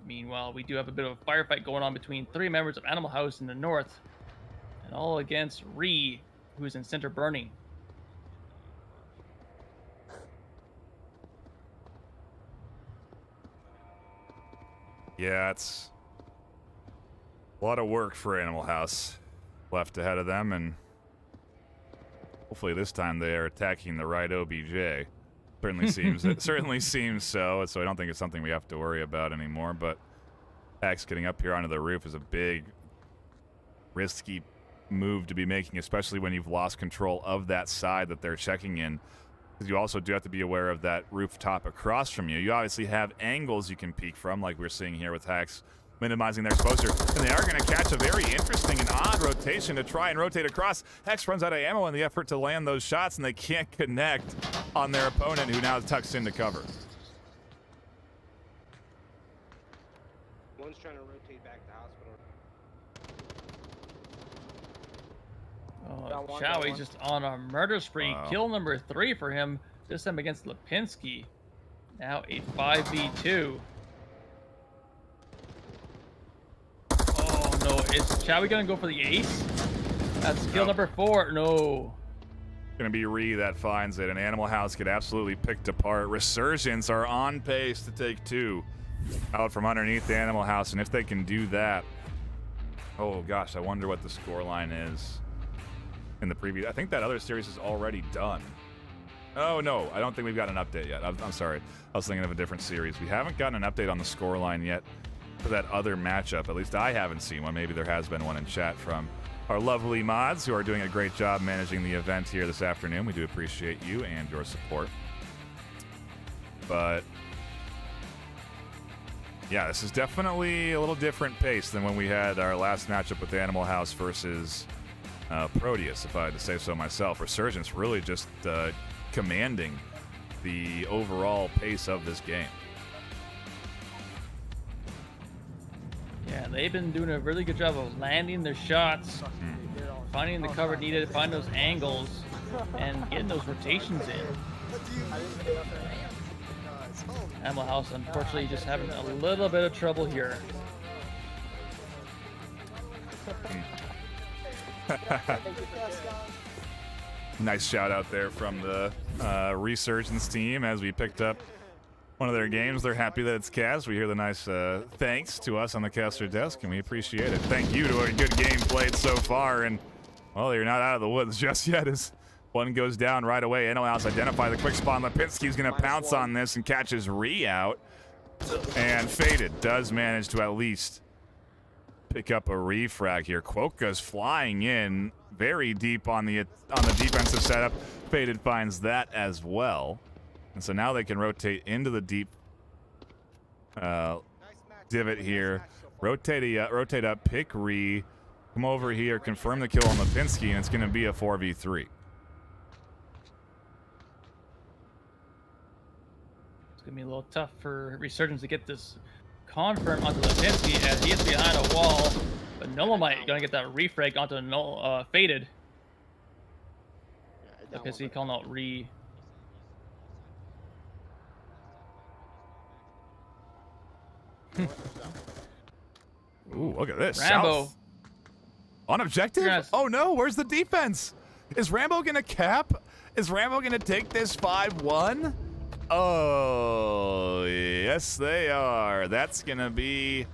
Meanwhile, we do have a bit of a firefight going on between 3 members of Animal House in the north, and all against Ree, who's in center burning. Yeah, it's a lot of work for Animal House left ahead of them, and hopefully this time they are attacking the right OBJ. Certainly seems so I don't think it's something we have to worry about anymore. But Axe getting up here onto the roof is a big, risky move to be making, especially when you've lost control of that side that they're checking in. Because you also do have to be aware of that rooftop across from you. You obviously have angles you can peek from, like we're seeing here with Hacks minimizing their exposure. And they are going to catch a very interesting and odd rotation to try and rotate across. Hex runs out of ammo in the effort to land those shots, and they can't connect on their opponent, who now tucks into cover. One's trying to rotate back to hospital. Oh, Chowie just on a murder spree. Wow. Kill number 3 for him. This time against Lipinski. Now a 5v2. Oh no, is Chowie gonna go for the ace? That's kill number 4. No. Gonna be Ree that finds it, and Animal House get absolutely picked apart. Resurgence are on pace to take 2 out from underneath the Animal House, and if they can do that, oh gosh, I wonder what the scoreline is in the preview. I think that other series is already done. Oh no, I don't think we've got an update yet. I'm sorry, I was thinking of a different series. We haven't gotten an update on the scoreline yet for that other matchup. At least I haven't seen one. Maybe there has been one in chat from our lovely mods who are doing a great job managing the event here this afternoon. We do appreciate you and your support. But yeah, this is definitely a little different pace than when we had our last matchup with Animal House versus Proteus, if I had to say so myself. Resurgence really just commanding the overall pace of this game. Yeah, they've been doing a really good job of landing their shots, finding the cover needed, finding those angles, and getting those rotations in. Animal House, unfortunately, just having a little bit of trouble here. Nice shout out there from the Resurgence team as we picked up one of their games. They're happy that it's cast. We hear the nice thanks to us on the caster desk, and we appreciate it. Thank you to a good game played so far, and well, you're not out of the woods just yet as one goes down right away. Animal House identify the quick spawn. Lipinski's going to pounce on this and catches Ree out, and Faded does manage to at least pick up a refrag here. Quokka's flying in very deep on the defensive setup. Faded finds that as well. And so now they can rotate into the deep divot here. Rotate up, pick Ree, come over here, confirm the kill on Lipinski, and it's going to be a 4v3. It's going to be a little tough for Resurgence to get this confirmed onto Lipinski as he is behind a wall. But Nolomite going to get that refrag onto Faded. Lipinski calling out Ree. Ooh, look at this. Rambo. South. On objective? Yes. Oh no, where's the defense? Is Rambo gonna cap? Is Rambo gonna take this 5-1? Oh, yes they are. That's gonna be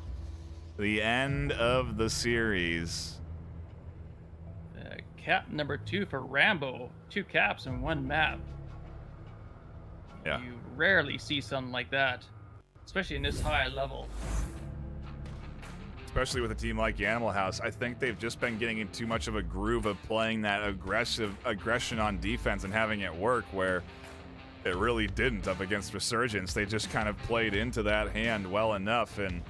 the end of the series. Cap number 2 for Rambo. 2 caps in 1 map. Yeah. You rarely see something like that, especially in this high level. Especially with a team like Animal House, I think they've just been getting in too much of a groove of playing that aggression on defense and having it work, where it really didn't up against Resurgence. They just kind of played into that hand well enough, and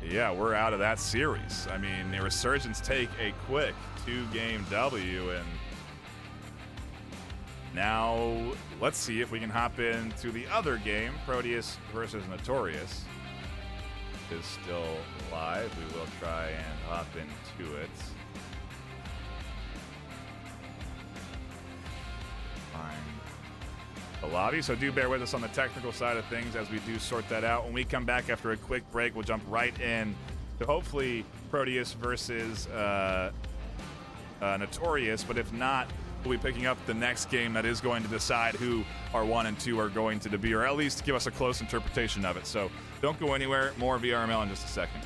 yeah, we're out of that series. I mean, the Resurgence take a quick 2-game W, and now let's see if we can hop into the other game, Proteus versus Notorious. Is still live. We will try and hop into it. Find the lobby. So do bear with us on the technical side of things as we do sort that out. When we come back after a quick break, we'll jump right in to hopefully Proteus versus Notorious. But if not, we'll be picking up the next game that is going to decide who our 1 and 2 are going to be, or at least give us a close interpretation of it. So don't go anywhere. More VRML in just a second.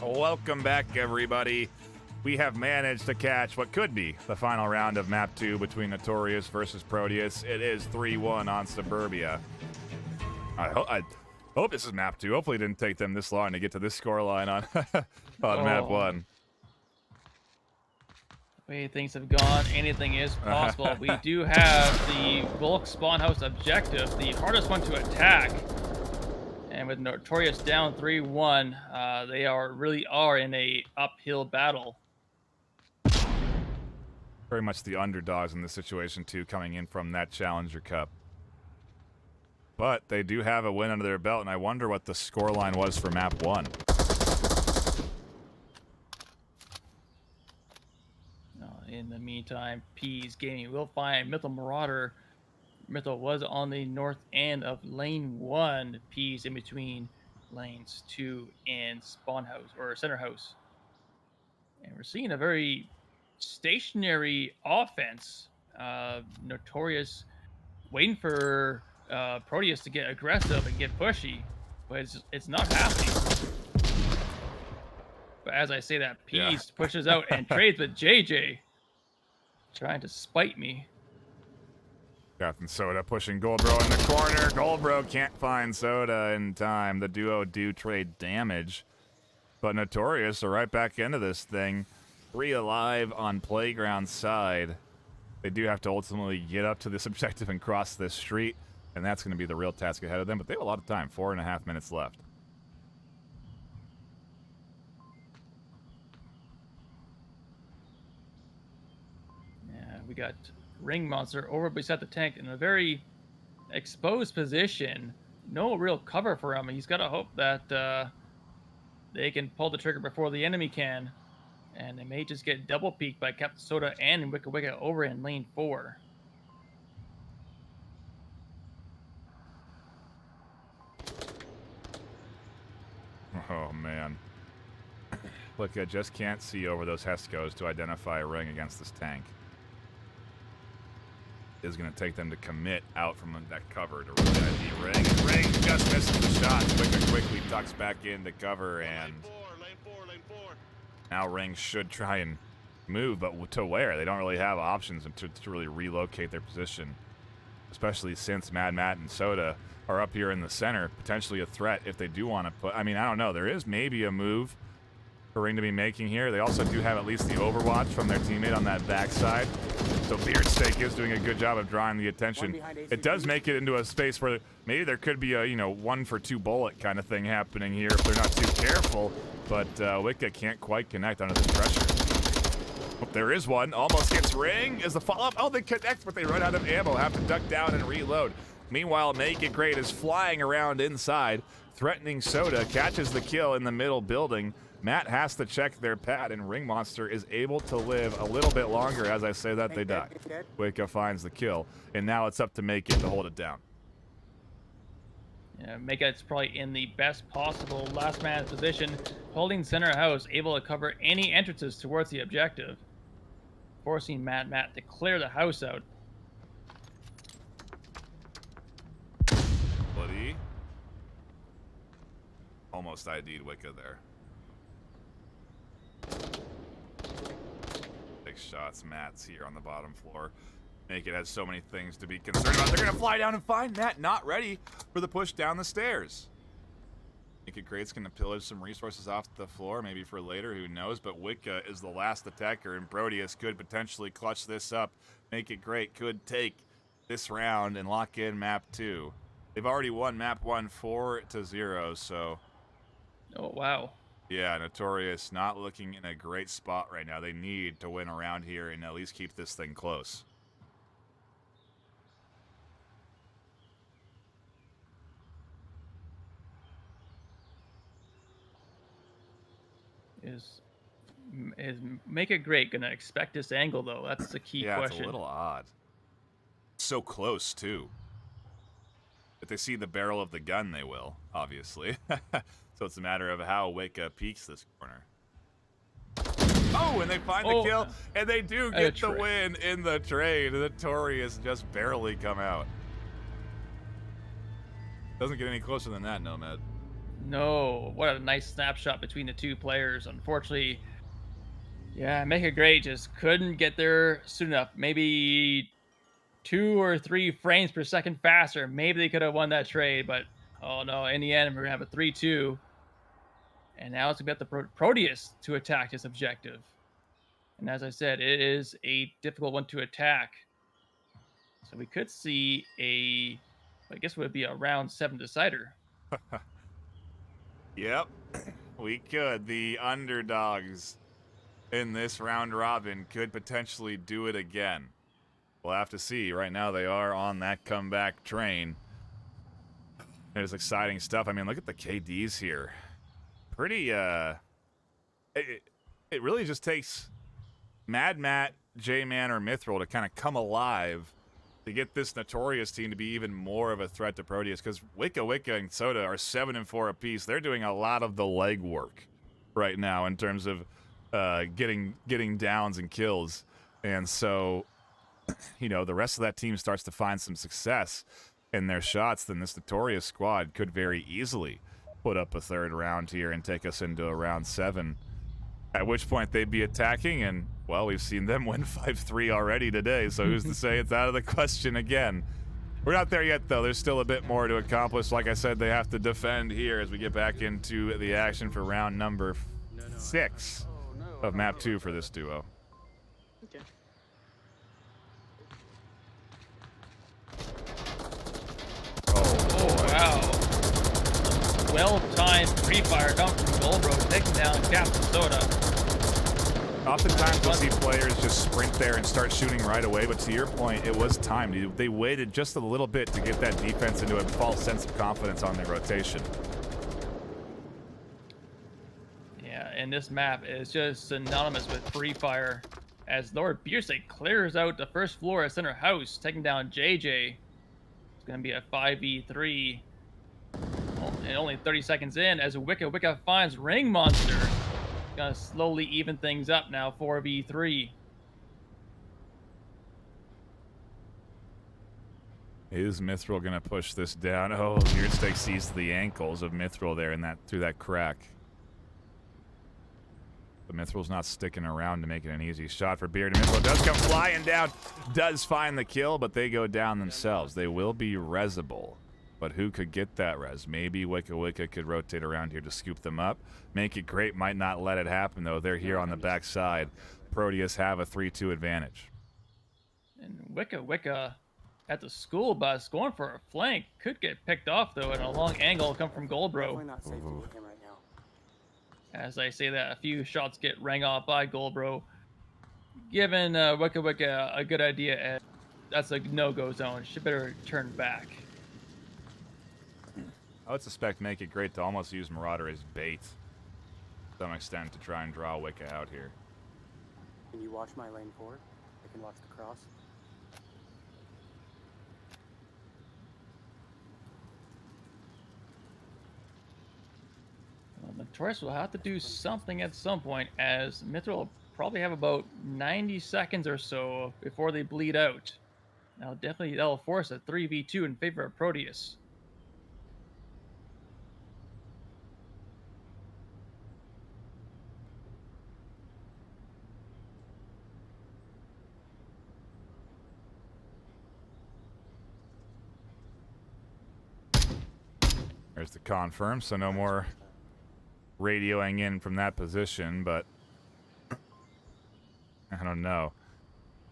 Welcome back, everybody. We have managed to catch what could be the final round of Map 2 between Notorious versus Proteus. It is 3-1 on Suburbia. I hope this is Map 2. Hopefully it didn't take them this long to get to this scoreline on Map 1. The way things have gone, anything is possible. We do have the bulk spawn house objective, the hardest one to attack. And with Notorious down 3-1, they really are in a uphill battle. Very much the underdogs in this situation, too, coming in from that Challenger Cup. But they do have a win under their belt, and I wonder what the scoreline was for Map 1. In the meantime, Peas Gaming will find Mythal Marauder. Mythal was on the north end of lane 1. Peas in between lanes 2 and spawn house or center house. And we're seeing a very stationary offense. Notorious waiting for Proteus to get aggressive and get pushy, but it's not happening. But as I say that, Peace pushes out and trades with JJ, trying to spite me. Captain Soda pushing Goldbro in the corner. Goldbro can't find Soda in time. The duo do trade damage, but Notorious are right back into this thing. 3 alive on Playground side. They do have to ultimately get up to this objective and cross this street, and that's going to be the real task ahead of them, but they have a lot of time. 4.5 minutes left. Yeah, we got Ring Monster over beside the tank in a very exposed position. No real cover for him. He's got to hope that they can pull the trigger before the enemy can. And they may just get double peeked by Captain Soda and Wicca Wicca over in lane 4. Oh, man. Look, I just can't see over those Hescos to identify a ring against this tank. Is going to take them to commit out from that cover to really ID Ring. And Ring just misses the shot. Wicca quickly tucks back into cover, and Lane 4. now Ring should try and move, but to where? They don't really have options to really relocate their position, especially since Mad Matt and Soda are up here in the center, potentially a threat if they do want to put... I mean, I don't know. There is maybe a move for Ring to be making here. They also do have at least the overwatch from their teammate on that backside. So Beardsteak is doing a good job of drawing the attention. It does make it into a space where maybe there could be a, 1-for-2 bullet kind of thing happening here if they're not too careful. But Wicca can't quite connect under the pressure. Oh, there is one. Almost gets Ring. Is the follow-up? Oh, they connect, but they run out of ammo. Have to duck down and reload. Meanwhile, Make It Great is flying around inside, threatening Soda, catches the kill in the middle building. Matt has to check their pad, and Ring Monster is able to live a little bit longer. As I say that, they die. Wicca finds the kill, and now it's up to Make It to hold it down. Yeah, Make It's probably in the best possible last man position, holding center house, able to cover any entrances towards the objective, forcing Matt to clear the house out. Bloody. Almost ID'd Wicca there. Big shots. Matt's here on the bottom floor. Make It has so many things to be concerned about. They're going to fly down and find Matt not ready for the push down the stairs. Make It Great's going to pillage some resources off the floor, maybe for later, who knows. But Wicca is the last attacker, and Proteus could potentially clutch this up. Make It Great could take this round and lock in map 2. They've already won map 1 4-0, so... Oh, wow. Yeah, Notorious not looking in a great spot right now. They need to win around here and at least keep this thing close. Is Make It Great gonna expect this angle though? That's the key question. Yeah, it's a little odd. So close too. If they see the barrel of the gun, they will, obviously. So it's a matter of how Wicca peeks this corner. Oh, and they find the kill, and they do get the win in the trade. The Notorious just barely come out. Doesn't get any closer than that, Nomad. No, what a nice snapshot between the two players. Unfortunately, yeah, Make It Great just couldn't get there soon enough. Maybe 2 or 3 frames per second faster. Maybe they could have won that trade, but oh no, in the end, we're going to have a 3-2. And now it's going to be up to Proteus to attack this objective. And as I said, it is a difficult one to attack. So we could see I guess it would be a round 7 decider. Yep, we could. The underdogs in this round robin could potentially do it again. We'll have to see. Right now they are on that comeback train. There's exciting stuff. I mean, look at the KDs here. Pretty, it really just takes Mad Matt, J-Man, or Mithril to kind of come alive to get this Notorious team to be even more of a threat to Proteus, because Wicca and Soda are 7-4 apiece. They're doing a lot of the legwork right now in terms of getting downs and kills. And so, the rest of that team starts to find some success. in their shots, then this Notorious squad could very easily put up a third round here and take us into a round 7. At which point they'd be attacking, and, well, we've seen them win 5-3 already today, so who's to say it's out of the question again. We're not there yet, though. There's still a bit more to accomplish. Like I said, they have to defend here as we get back into the action for round number 6 of map 2 for this duo. Okay. Oh, wow. Well-timed pre-fire dump from Goldbro, taking down Captain Soda. Oftentimes we'll see players just sprint there and start shooting right away, but to your point, it was timed. They waited just a little bit to get that defense into a false sense of confidence on their rotation. Yeah, and this map is just synonymous with free fire, as Lord Bierse clears out the first floor of center house, taking down JJ. It's going to be a 5v3. And only 30 seconds in, as Wicca finds Ring Monster. Gonna slowly even things up now, 4v3. Is Mithril gonna push this down? Oh, Beardstake sees the ankles of Mithril there through that crack. But Mithril's not sticking around to make it an easy shot for Beard. And Mithril does come flying down, does find the kill, but they go down themselves. They will be resable. But who could get that res? Maybe Wicca could rotate around here to scoop them up. Make it great, might not let it happen, though. They're here on the backside. Proteus have a 3-2 advantage. And Wicca at the school bus going for a flank. Could get picked off, though, and a long angle come from Goldbro. Not safe to hit him right now. As I say that, a few shots get rang off by Goldbro. Giving Wicca a good idea, and that's a no-go zone. She better turn back. I would suspect make it great to almost use Marauder as bait to some extent to try and draw Wicca out here. Can you watch my lane 4? I can watch the cross. Well, Notorious will have to do something at some point, as Mithril will probably have about 90 seconds or so before they bleed out. Now, definitely that'll force a 3v2 in favor of Proteus. There's the confirm, so no more radioing in from that position, but I don't know.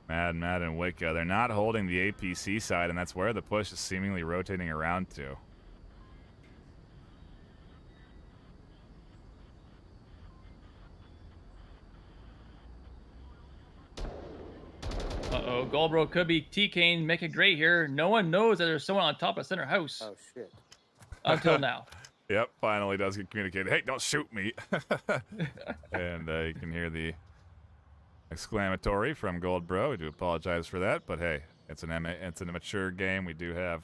Mad and Wicca, they're not holding the APC side, and that's where the push is seemingly rotating around to. Uh-oh, Goldbro could be TKing, make it great here. No one knows that there's someone on top of center house. Oh shit. Until now. Yep, finally does get communicated. Hey, don't shoot me. And you can hear the exclamatory from Goldbro. We do apologize for that, but hey, it's a mature game. We do have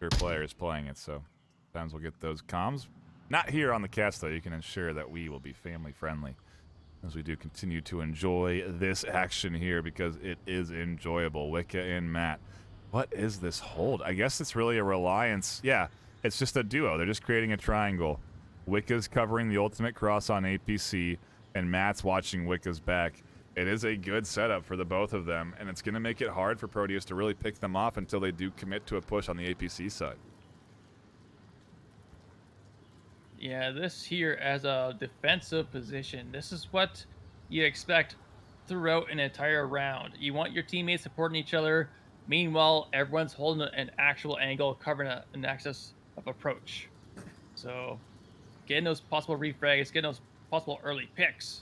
mature players playing it, so sometimes we'll get those comms. Not here on the cast, though. You can ensure that we will be family friendly as we do continue to enjoy this action here, because it is enjoyable. Wicca and Matt. What is this hold? I guess it's really a reliance. Yeah. It's just a duo. They're just creating a triangle. Wicca's covering the ultimate cross on APC, and Matt's watching Wicca's back. It is a good setup for the both of them, and it's going to make it hard for Proteus to really pick them off until they do commit to a push on the APC side. Yeah, this here as a defensive position. This is what you expect throughout an entire round. You want your teammates supporting each other. Meanwhile, everyone's holding an actual angle, covering an axis of approach. So, getting those possible refrags, getting those possible early picks,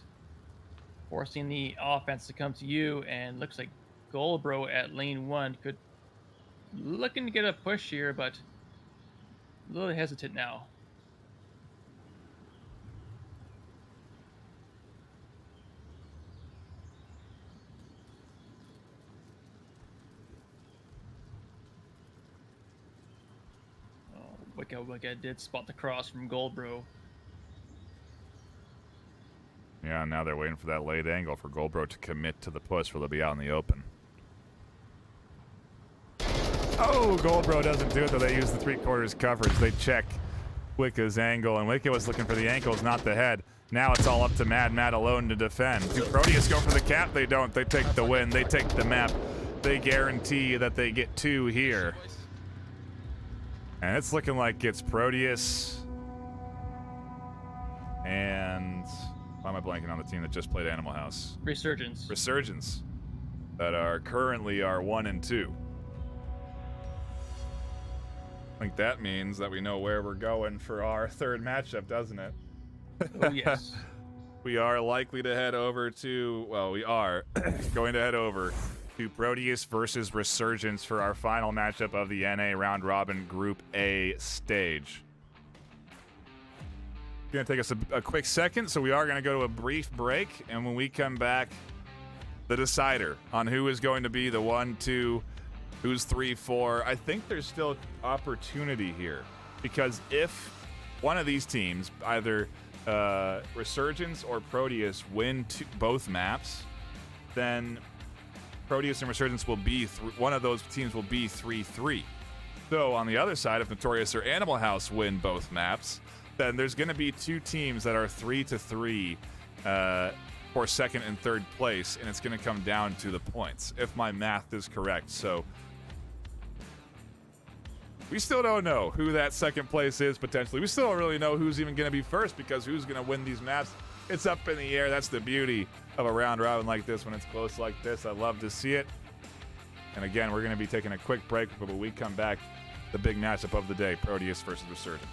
forcing the offense to come to you, and looks like Goldbro at lane 1 could looking to get a push here, but a little hesitant now. Wicca did spot the cross from Goldbro. Yeah, now they're waiting for that late angle for Goldbro to commit to the push, where they'll be out in the open. Oh, Goldbro doesn't do it, though. They use the 3/4 coverage. They check Wicca's angle, and Wicca was looking for the ankles, not the head. Now it's all up to Mad Matt alone to defend. Do Proteus go for the cap? They don't. They take the win. They take the map. They guarantee that they get 2 here. And it's looking like it's Proteus. And why am I blanking on the team that just played Animal House? Resurgence. Resurgence. That are currently 1 and 2. I think that means that we know where we're going for our 3rd matchup, doesn't it? Oh, yes. We are likely to head over to, well, we are going to head over to Proteus versus Resurgence for our final matchup of the NA Round Robin Group A stage. It's going to take us a quick second, so we are going to go to a brief break, and when we come back, the decider on who is going to be the 1, 2, who's 3, 4. I think there's still opportunity here, because if one of these teams, either Resurgence or Proteus, win both maps, then Proteus and Resurgence will be one of those teams will be 3-3. So on the other side, if Notorious or Animal House win both maps, then there's going to be 2 teams that are 3-3 for 2nd and 3rd place, and it's going to come down to the points, if my math is correct. So we still don't know who that 2nd place is potentially. We still don't really know who's even going to be first, because who's going to win these maps, it's up in the air. That's the beauty of a round robin like this when it's close like this. I love to see it. And again, we're going to be taking a quick break, but when we come back, the big matchup of the day, Proteus versus Resurgence.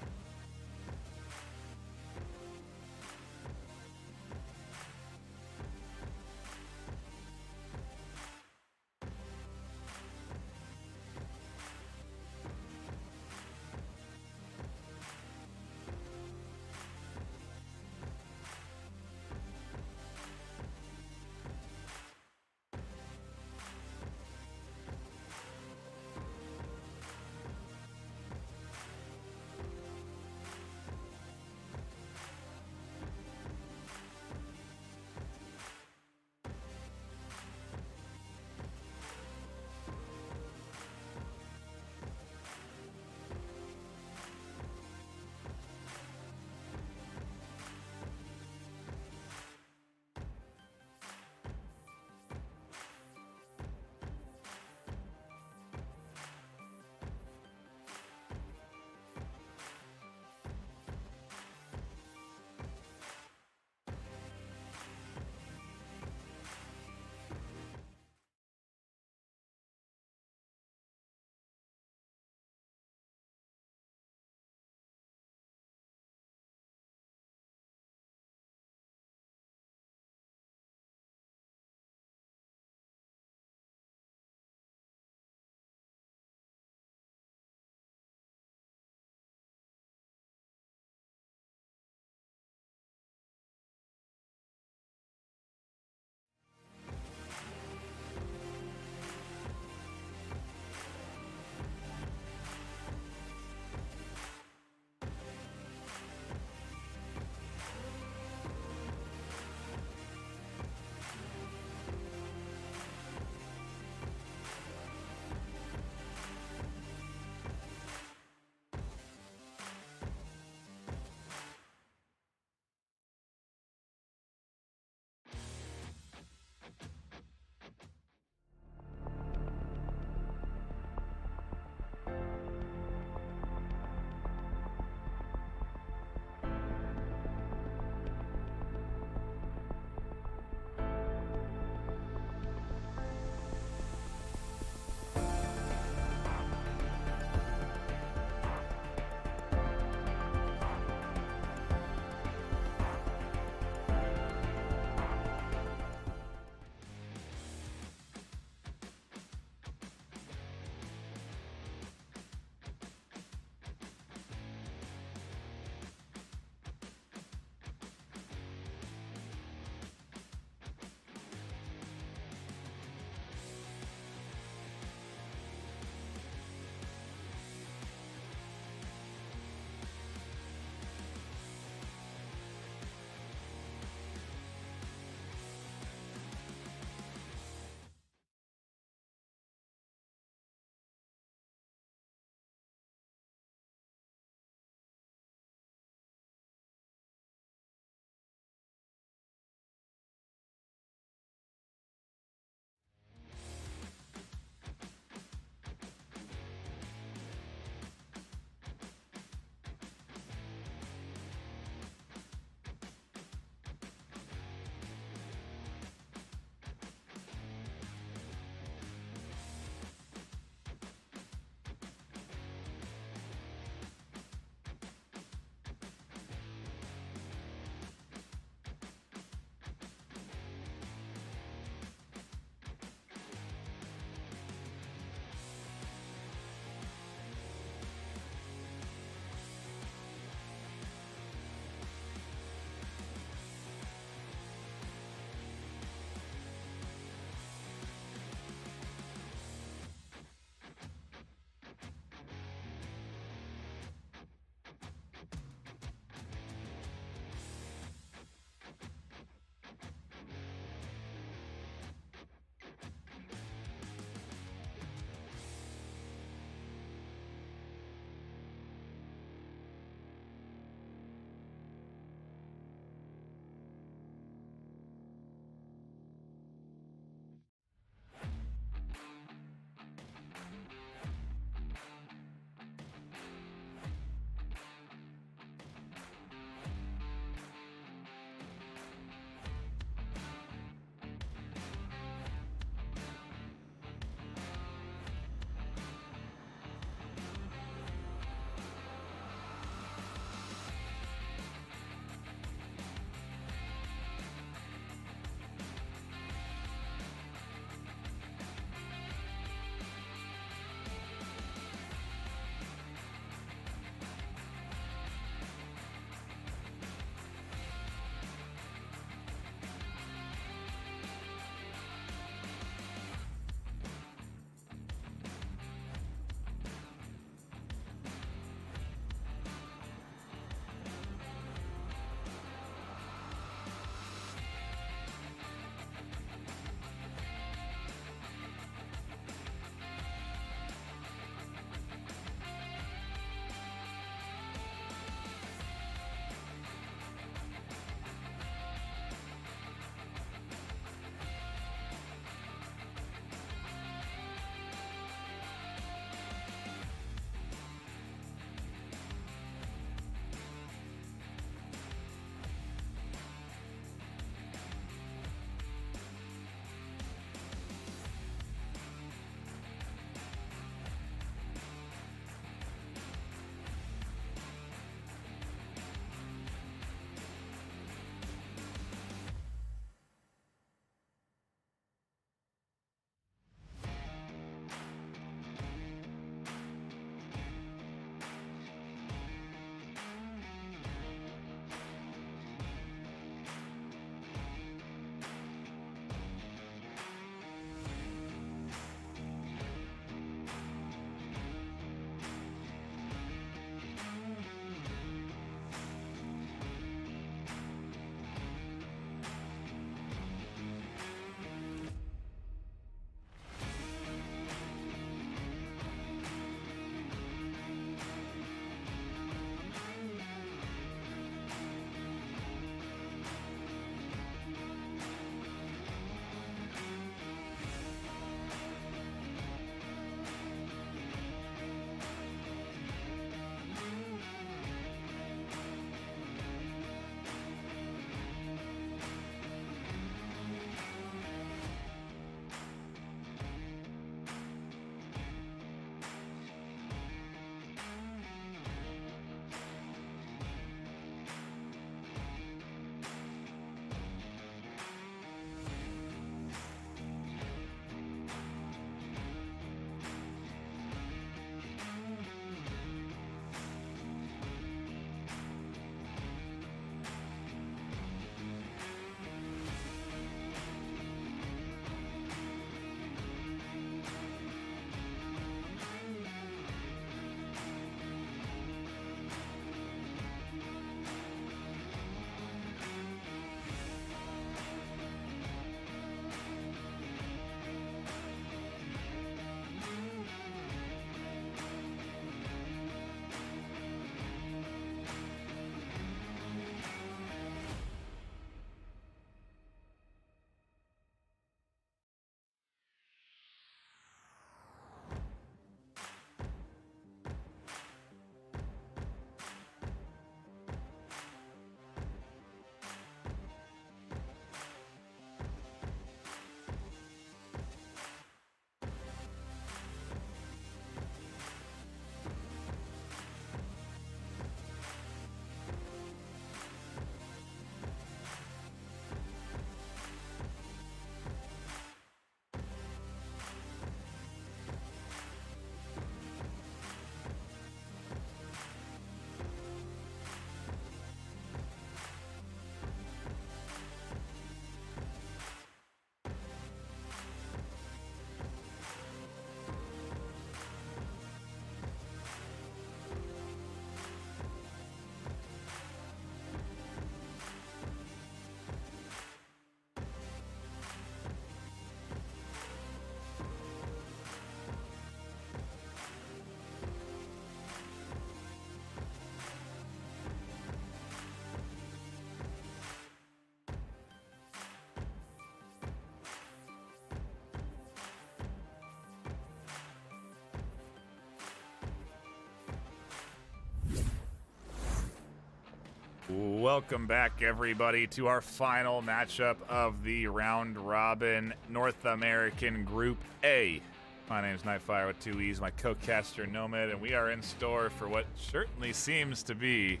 Welcome back, everybody, to our final matchup of the round robin North American Group A. My name is Nightfire with 2 E's, my co-caster Nomad, and we are in store for what certainly seems to be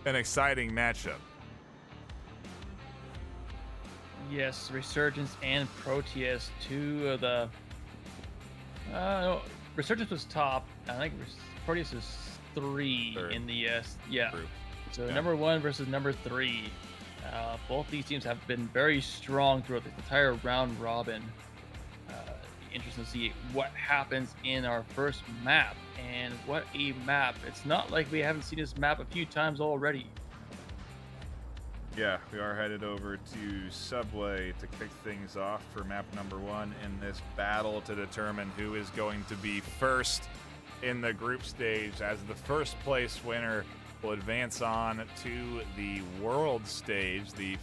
an exciting matchup. Yes, Resurgence and Proteus, two of the. Resurgence was top. I think Proteus is Third in the yeah. group. So Yeah. number 1 versus number 3. Both these teams have been very strong throughout the entire round robin. Interesting to see what happens in our first map, and what a map. It's not like we haven't seen this map a few times already. Yeah, we are headed over to Subway to kick things off for map number 1 in this battle to determine who is going to be first in the group stage, as the first place winner will advance on to the world stage, the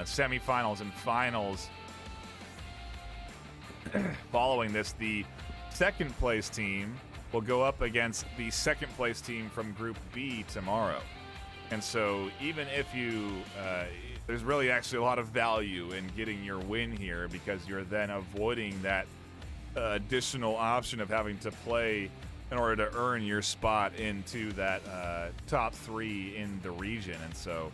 semifinals and finals. Following this, the second place team will go up against the second place team from Group B tomorrow. And so even if you, there's really actually a lot of value in getting your win here, because you're then avoiding that additional option of having to play in order to earn your spot into that top 3 in the region. And so,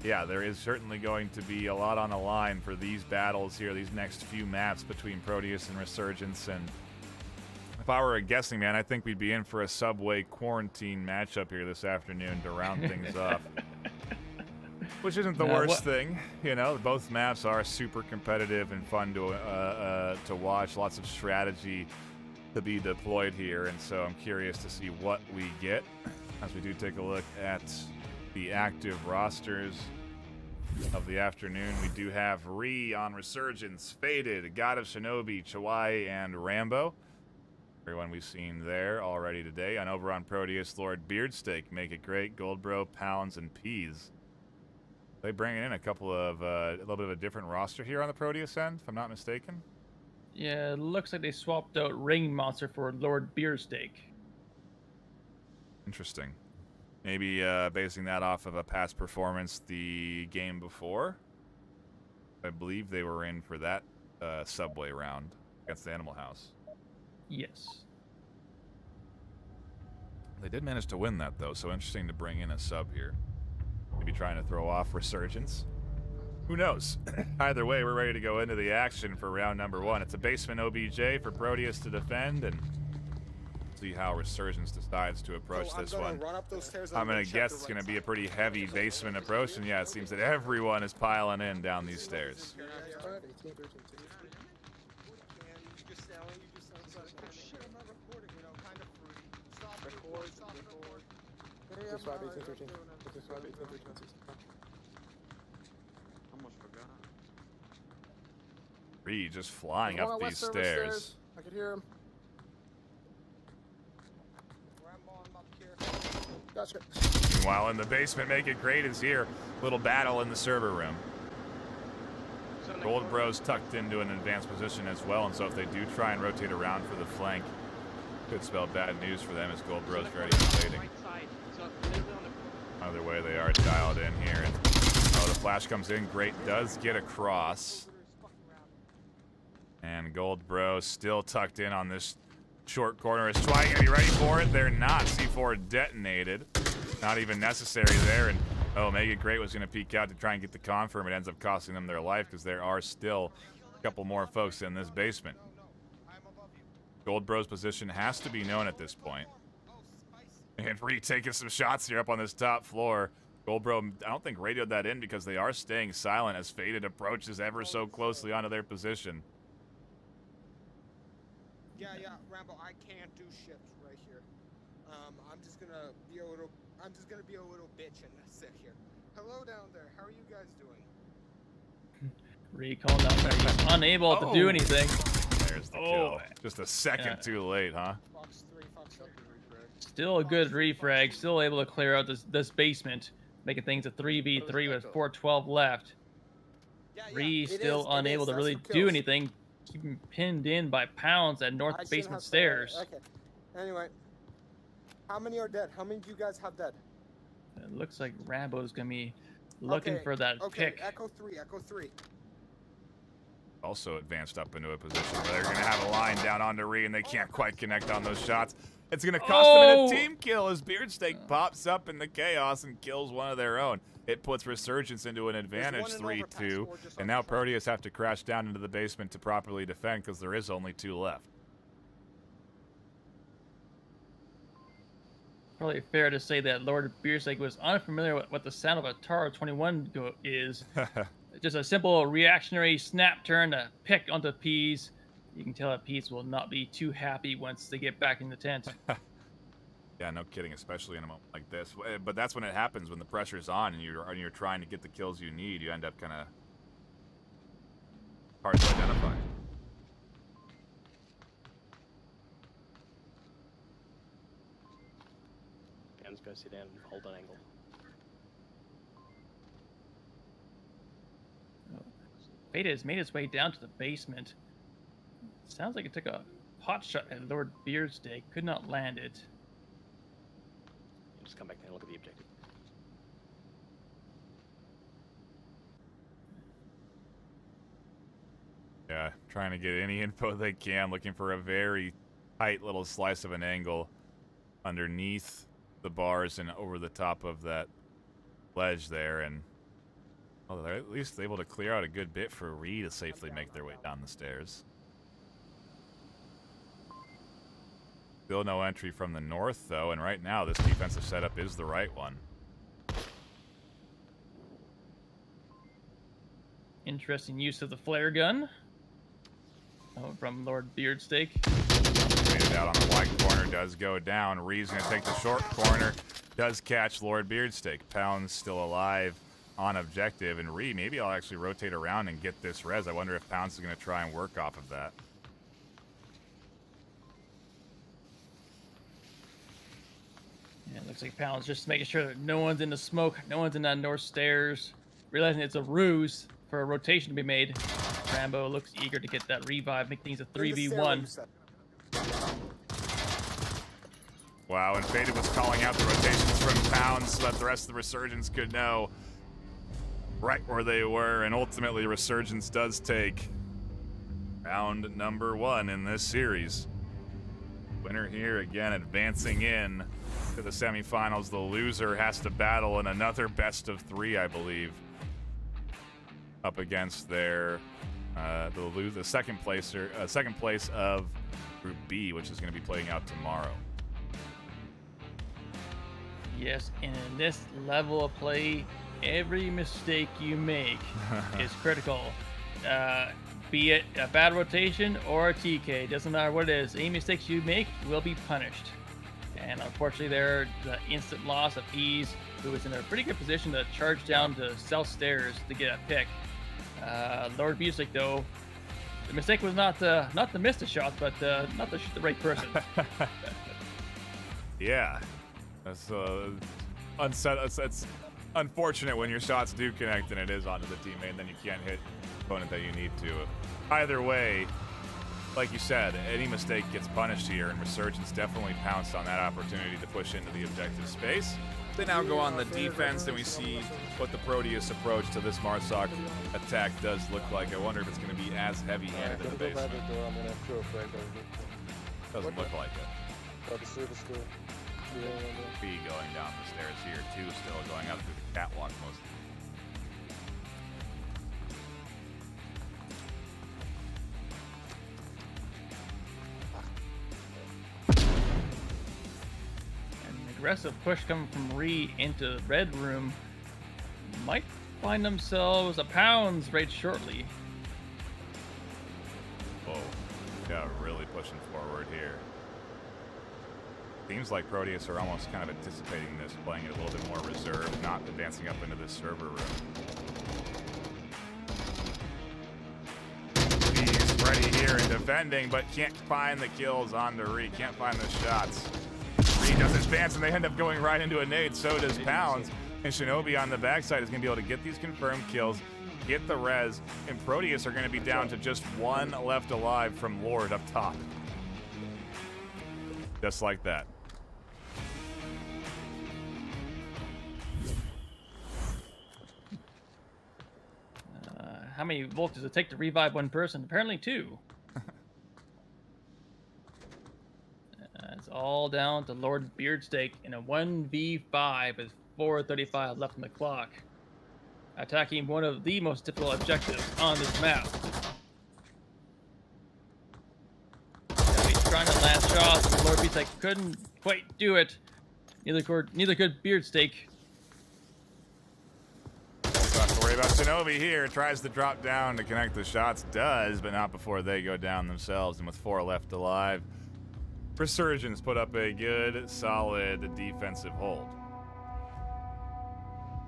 yeah, there is certainly going to be a lot on the line for these battles here, these next few maps between Proteus and Resurgence. And if I were a guessing man, I think we'd be in for a Subway quarantine matchup here this afternoon to round things off. Which isn't the worst thing, you know. Both maps are super competitive and fun to watch. Lots of strategy to be deployed here, and so I'm curious to see what we get as we do take a look at the active rosters of the afternoon. We do have Ree on Resurgence, Faded, God of Shinobi, Chawai, and Rambo. Everyone we've seen there already today. And over on Proteus, Lord Beardsteak, Make It Great, Goldbro, Pounds, and Peas. They bringing in a couple of a little bit of a different roster here on the Proteus end, if I'm not mistaken. Yeah, it looks like they swapped out Ring Monster for Lord Beersteak. Interesting. Maybe basing that off of a past performance the game before. I believe they were in for that Subway round against the Animal House. Yes. They did manage to win that, though, so interesting to bring in a sub here. Maybe trying to throw off Resurgence. Who knows? Either way, we're ready to go into the action for round number 1. It's a basement OBJ for Proteus to defend, and see how Resurgence decides to approach this one. I'm going to guess it's going to be a pretty heavy basement approach, and yeah, it seems that everyone is piling in down these stairs. Ree just flying up these stairs. I could hear him. Gotcha. Meanwhile, in the basement, Make It Great is here. Little battle in the server room. Gold Bros tucked into an advanced position as well, and so if they do try and rotate around for the flank, could spell bad news for them as Gold Bros ready invading. Either way, they are dialed in here. And, oh, the flash comes in. Great does get across. And Gold Bros still tucked in on this short corner. Is trying to be ready for it. They're not. C4 detonated. Not even necessary there. And oh, Make It Great was going to peek out to try and get the confirm. It ends up costing them their life because there are still a couple more folks in this basement. Gold Bros' position has to be known at this point. And Ree taking some shots here up on this top floor. Gold Bro, I don't think radioed that in because they are staying silent as Faded approaches ever so closely onto their position. Yeah, Rambo, I can't do shit right here. I'm just gonna be a little bitch and sit here. Hello down there. How are you guys doing? Ree calling down there. He's unable to do anything. There's the kill. Just a second too late, huh? Fox 3, Fox 3. Still a good refrag. Still able to clear out this basement, making things a 3v3 with 412 left. Ree still unable to really do anything. Keeping pinned in by Pounds at north basement stairs. Okay. Anyway, how many are dead? How many do you guys have dead? It looks like Rambo's gonna be looking Okay, for that okay, pick. Echo 3, Echo 3. Also advanced up into a position where they're going to have a line down onto Ree, and they can't quite connect on those shots. It's going to cost them a team kill as Beardsteak pops up in the chaos and kills one of their own. It puts Resurgence into an advantage 3-2, and now Proteus have to crash down into the basement to properly defend because there is only 2 left. Probably fair to say that Lord Beardsteak was unfamiliar with what the sound of a Taro 21 is. Just a simple reactionary snap turn to pick onto Peas. You can tell that Peas will not be too happy once they get back in the tent. Yeah, no kidding, especially in a moment like this. But that's when it happens, when the pressure's on and you're trying to get the kills you need. You end up kind of hard to identify. Dan's gonna sit down and hold an angle. Beta has made its way down to the basement. Sounds like it took a pot shot at Lord Beardsteak. Could not land it. Just come back there and look at the objective. Yeah, trying to get any info they can, looking for a very tight little slice of an angle underneath the bars and over the top of that ledge there, and well, they're at least able to clear out a good bit for Ree to safely make their way down the stairs. Still no entry from the north, though, and right now this defensive setup is the right one. Interesting use of the flare gun. From Lord Beardsteak. Faded out on the wide corner, does go down. Ree's going to take the short corner, does catch Lord Beardsteak. Pound's still alive on objective, and Ree, maybe I'll actually rotate around and get this res. I wonder if Pounds is going to try and work off of that. Yeah, it looks like Pound's just making sure that no one's in the smoke, no one's in that north stairs, realizing it's a ruse for a rotation to be made. Rambo looks eager to get that revive, make things a 3v1. Wow, and Faded was calling out the rotations from Pounds so that the rest of the Resurgence could know right where they were, and ultimately Resurgence does take round number 1 in this series. Winner here again advancing in to the semifinals. The loser has to battle in another best of 3, I believe, up against their the second place of Group B, which is going to be playing out tomorrow. Yes, and in this level of play, every mistake you make is critical. Be it a bad rotation or a TK, doesn't matter what it is. Any mistakes you make will be punished. And unfortunately, there, the instant loss of Ease, who was in a pretty good position to charge down to south stairs to get a pick. Lord Beardsteak, though, the mistake was not to miss the shot, but not to shoot the right person. Yeah, that's it's unfortunate when your shots do connect and it is onto the teammate, and then you can't hit the opponent that you need to. Either way, like you said, any mistake gets punished here, and Resurgence definitely pounced on that opportunity to push into the objective space. They now go on the defense, and we see what the Proteus approach to this Marsoc attack does look like. I wonder if it's going to be as heavy-handed in the basement. Doesn't look like it. B going down the stairs here, too, still going up through the catwalk mostly. Aggressive push coming from Ree into the red room. Might find themselves a Pounds right shortly. Whoa, yeah, really pushing forward here. Seems like Proteus are almost kind of anticipating this, playing it a little bit more reserved, not advancing up into this server room. He's ready here and defending, but can't find the kills on the Ree, can't find the shots. Ree does advance, and they end up going right into a nade. So does Pounds. And Shinobi on the backside is going to be able to get these confirmed kills, get the res, and Proteus are going to be down to just 1 left alive from Lord up top. Just like that. how many volts does it take to revive one person? Apparently 2. It's all down to Lord Beardsteak in a 1v5 with 4:35 left on the clock. Attacking one of the most difficult objectives on this map. Yeah, he's trying to land shots, but Lord Beardsteak couldn't quite do it. Neither could Beardsteak. Don't have to worry about Shinobi here. Tries to drop down to connect the shots. Does, but not before they go down themselves. And with 4 left alive, Resurgence put up a good, solid defensive hold.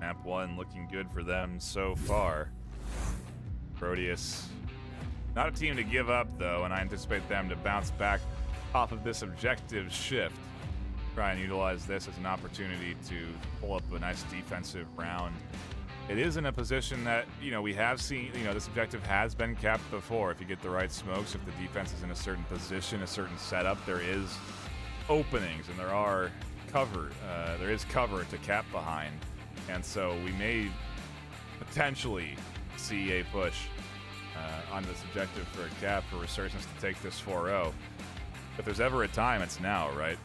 Map 1 looking good for them so far. Proteus, not a team to give up, though, and I anticipate them to bounce back off of this objective shift. Try and utilize this as an opportunity to pull up a nice defensive round. It is in a position that, you know, we have seen, you know, this objective has been capped before. If you get the right smokes, if the defense is in a certain position, a certain setup, there is openings and there is cover to cap behind. And so we may potentially see a push on this objective for a cap for Resurgence to take this 4-0. If there's ever a time, it's now, right?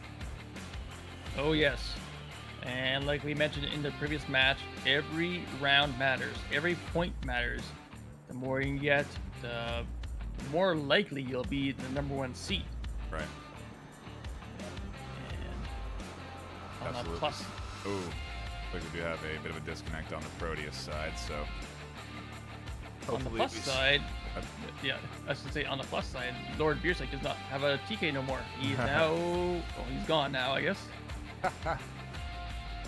Oh yes. And like we mentioned in the previous match, every round matters. Every point matters. The more you get, the more likely you'll be the #1 seed. Right. And on Absolutely. the plus. Ooh. Looks like we do have a bit of a disconnect on the Proteus side, so On the plus side, yeah, I should say on the plus side, Lord Beardsteak does not have a TK no more. He's now, well, he's gone now, I guess.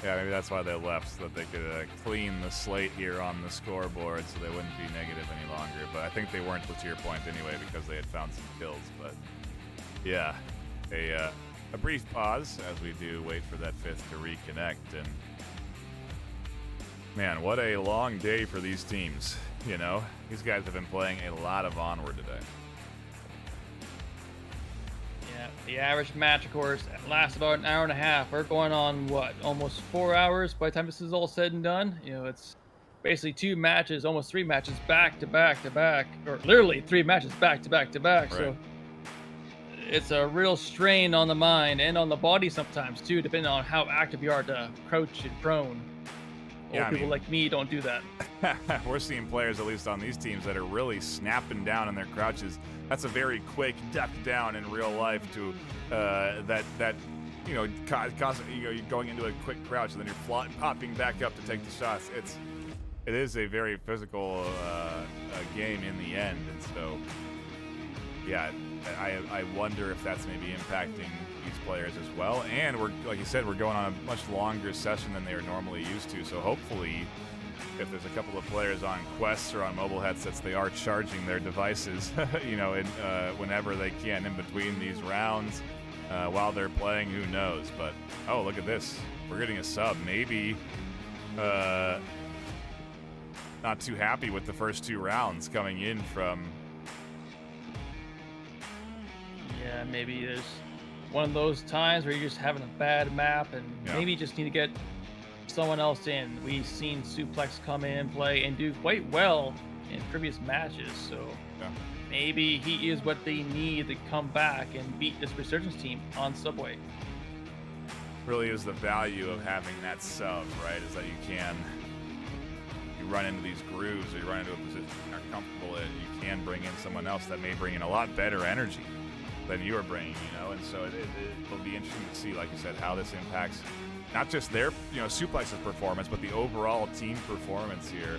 Yeah, maybe that's why they left, so that they could clean the slate here on the scoreboard so they wouldn't be negative any longer. But I think they weren't, to your point anyway, because they had found some kills. But yeah, a brief pause as we do wait for that 5th to reconnect. And man, what a long day for these teams. You know, these guys have been playing a lot of Onward today. Yeah, the average match, of course, lasts about an hour and a half. We're going on, what, almost 4 hours by the time this is all said and done? You know, it's basically 2 matches, almost 3 matches back to back to back, or literally 3 matches back to back to back. Right. So it's a real strain on the mind and on the body sometimes, too, depending on how active you are to crouch and prone. Yeah, People like me don't do that. We're seeing players, at least on these teams, that are really snapping down in their crouches. That's a very quick duck down in real life to that you know, you're going into a quick crouch and then you're popping back up to take the shots. It is a very physical game in the end, and so yeah, I wonder if that's maybe impacting these players as well. And we're, like you said, we're going on a much longer session than they are normally used to. So hopefully, if there's a couple of players on quests or on mobile headsets, they are charging their devices, you know, whenever they can in between these rounds while they're playing. Who knows? But oh, look at this. We're getting a sub. Maybe not too happy with the first 2 rounds coming in from. Yeah, maybe there's one of those times where you're just having a bad map and maybe you just need to get someone else in. We've seen Suplex come in, play, and do quite well in previous matches, so maybe he is what they need to come back and beat this Resurgence team on Subway. Really is the value of having that sub, right? Is that you run into these grooves or you run into a position you're not comfortable in, you can bring in someone else that may bring in a lot better energy than you are bringing, you know, and so it'll be interesting to see, like you said, how this impacts not just their, you know, Suplex's performance, but the overall team performance here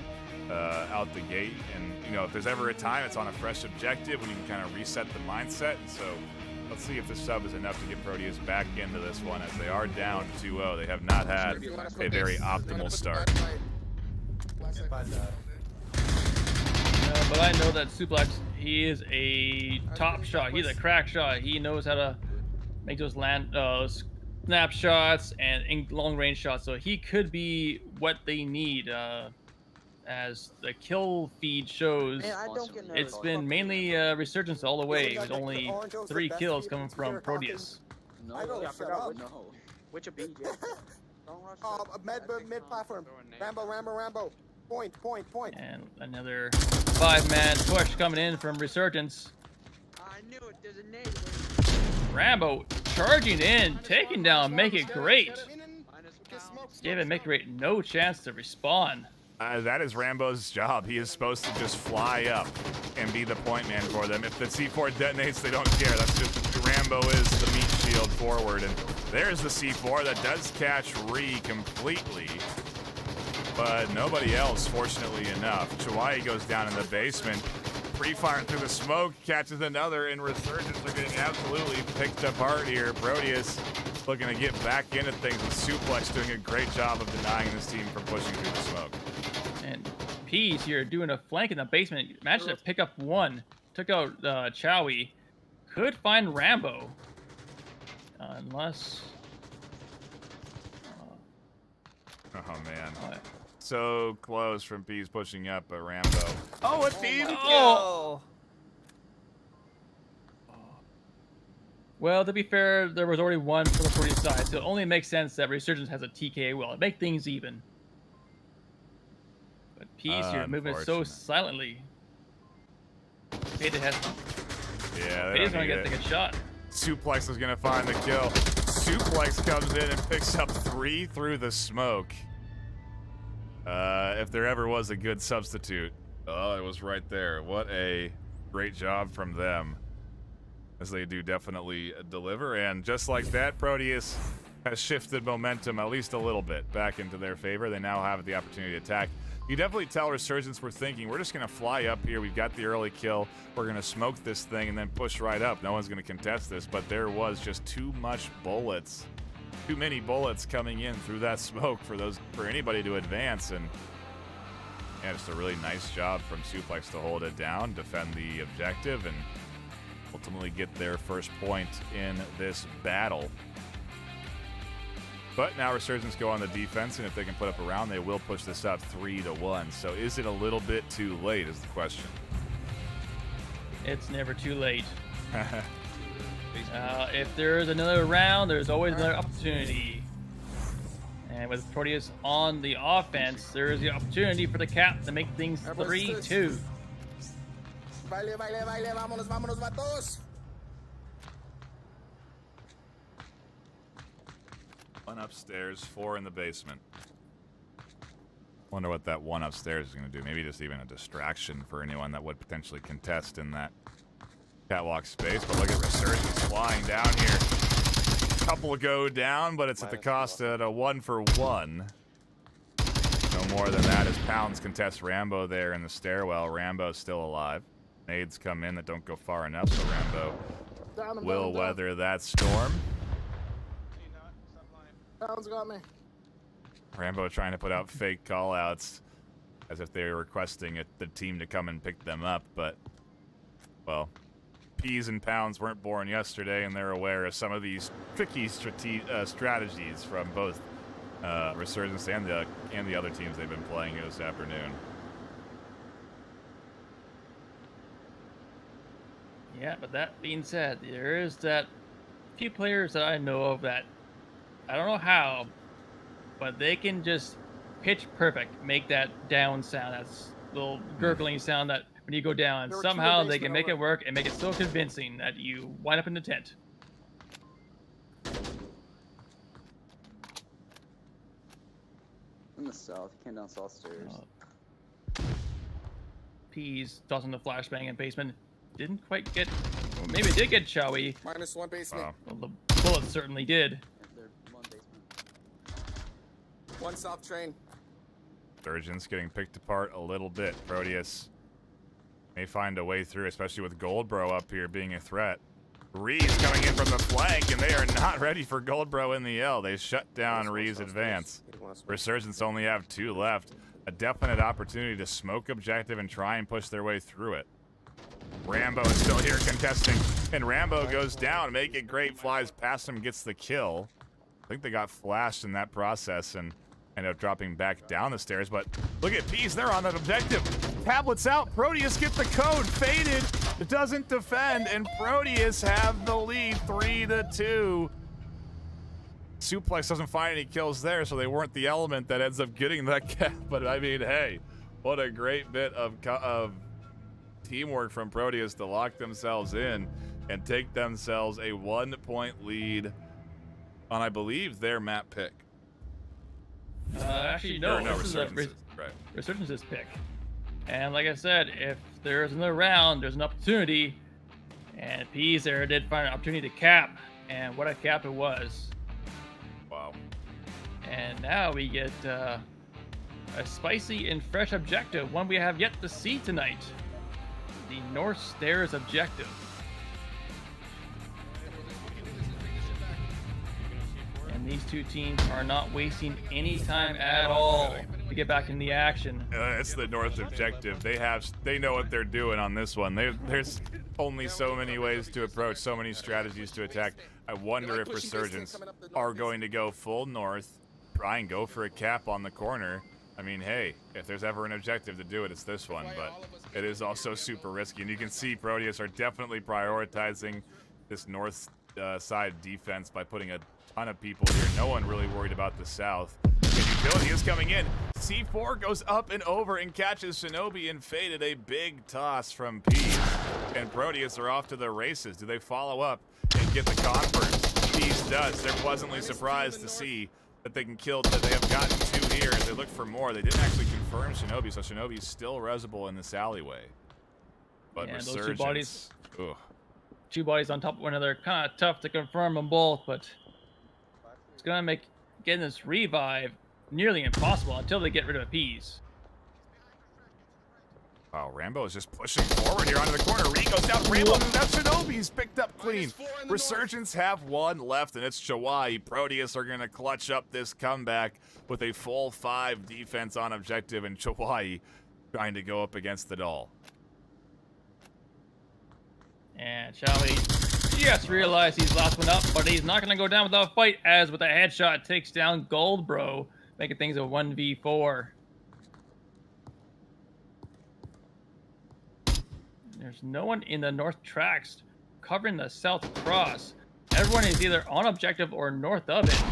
out the gate. And, you know, if there's ever a time it's on a fresh objective when you can kind of reset the mindset. And so let's see if the sub is enough to get Proteus back into this one, as they are down 2-0. They have not had a very optimal start. But I know that Suplex, he is a top shot. He's a crack shot. He knows how to make those snapshots and long-range shots. So he could be what they need. As the kill feed shows, it's been mainly Resurgence all the way, with only 3 kills coming from Proteus. Which a B, mid platform. Rambo. Point. And another 5-man push coming in from Resurgence. I knew it. There's a nade. Rambo charging in, taking down Make It Great. Minus Giving Make It Great no chance to respawn. That is Rambo's job. He is supposed to just fly up and be the point man for them. If the C4 detonates, they don't care. That's just Rambo is the meat shield forward. And there's the C4 that does catch Ree completely. But nobody else, fortunately enough. Chihuahua goes down in the basement. Pre-firing through the smoke, catches another, and Resurgence are getting absolutely picked apart here. Proteus looking to get back into things with Suplex doing a great job of denying this team from pushing through the smoke. And Peas here doing a flank in the basement. Managed to pick up one. Took out Chowie. Could find Rambo. Unless... Oh, man. So close from Peas pushing up a Rambo. Oh, a team kill! Oh. Well, to be fair, there was already one for the Proteus side, so it only makes sense that Resurgence has a TK will. It make things even. But Peas here moving so silently. Beta has... Yeah, they Beta's don't gonna need get it. a shot. Suplex is gonna find the kill. Suplex comes in and picks up 3 through the smoke. If there ever was a good substitute. Oh, it was right there. What a great job from them. As they do definitely deliver. And just like that, Proteus has shifted momentum at least a little bit back into their favor. They now have the opportunity to attack. You definitely tell Resurgence were thinking, we're just going to fly up here. We've got the early kill. We're going to smoke this thing and then push right up. No one's going to contest this, but there was just too much bullets. Too many bullets coming in through that smoke for anybody to advance. And yeah, just a really nice job from Suplex to hold it down, defend the objective, and ultimately get their first point in this battle. But now Resurgence go on the defense, and if they can put up a round, they will push this up 3-1. So is it a little bit too late is the question. It's never too late. If there's another round, there's always another opportunity. And with Proteus on the offense, there's the opportunity for the Cap to make things 3-2. Baile, vámonos, vatos. One upstairs, 4 in the basement. Wonder what that one upstairs is going to do. Maybe just even a distraction for anyone that would potentially contest in that catwalk space. But look at Resurgence flying down here. Couple go down, but it's at the cost of a 1-for-1. No more than that as Pounds contests Rambo there in the stairwell. Rambo's still alive. Nades come in that don't go far enough, so Rambo will weather that storm. Pounds got me. Rambo trying to put out fake call-outs as if they were requesting the team to come and pick them up, but, well, Peas and Pounds weren't born yesterday, and they're aware of some of these tricky strategies from both Resurgence and the other teams they've been playing here this afternoon. Yeah, but that being said, there is that few players that I know of that I don't know how, but they can just pitch perfect, make that down sound, that little gurgling sound that when you go down, and somehow they can make it work and make it so convincing that you wind up in the tent. In the south, he came down south stairs. Peas tossing the flashbang in basement. Didn't quite get, or maybe it did get Chowie. -1 basement. Well, the bullet certainly did. They're one basement. 1 south train. Resurgence getting picked apart a little bit. Proteus may find a way through, especially with Goldbro up here being a threat. Ree's coming in from the flank, and they are not ready for Goldbro in the L. They shut down Ree's advance. Resurgence only have 2 left. A definite opportunity to smoke objective and try and push their way through it. Rambo is still here contesting, and Rambo goes down. Make It Great flies past him, gets the kill. I think they got flashed in that process and ended up dropping back down the stairs, but look at Peas, they're on that objective. Tablets out, Proteus get the code, faded, it doesn't defend, and Proteus have the lead, 3-2. Suplex doesn't find any kills there, so they weren't the element that ends up getting that cap, but I mean, hey, What a great bit of teamwork from Proteus to lock themselves in and take themselves a 1-point lead on, I believe, their map pick. Actually, no. No, This is a Resurgence's, right. Resurgence's pick. And like I said, if there's another round, there's an opportunity. And Peas there did find an opportunity to cap. And what a cap it was. Wow. And now we get a spicy and fresh objective, one we have yet to see tonight. The North Stairs objective. And these two teams are not wasting any time at all to get back in the action. It's the North objective. They know what they're doing on this one. There's only so many ways to approach, so many strategies to attack. I wonder if Resurgence are going to go full North, try and go for a cap on the corner. I mean, hey, if there's ever an objective to do it, it's this one, but it is also super risky. And you can see Proteus are definitely prioritizing this north side defense by putting a ton of people here. No one really worried about the south. And utility is coming in. C4 goes up and over and catches Shinobi and Faded. A big toss from Peas. And Proteus are off to the races. Do they follow up and get the convert? Peas does. They're pleasantly surprised to see that they can kill, that they have gotten 2 here as they look for more. They didn't actually confirm Shinobi, so Shinobi is still resable in this alleyway. But Yeah, those Resurgence, two bodies on top of one another, kind of tough to confirm them both, but it's gonna make getting this revive nearly impossible until they get rid of Peas. wow, Rambo is just pushing forward here onto the corner. Reed goes down. Rambo, that's Shinobi's picked up clean. Resurgence have 1 left, and it's Chawai. Proteus are going to clutch up this comeback with a full 5 defense on objective, and Chawai trying to go up against the doll. And Chawi just realized he's last one up, but he's not going to go down without a fight, as with a headshot takes down Gold Bro, making things a 1v4. There's no one in the north tracks covering the south cross. Everyone is either on objective or north of it.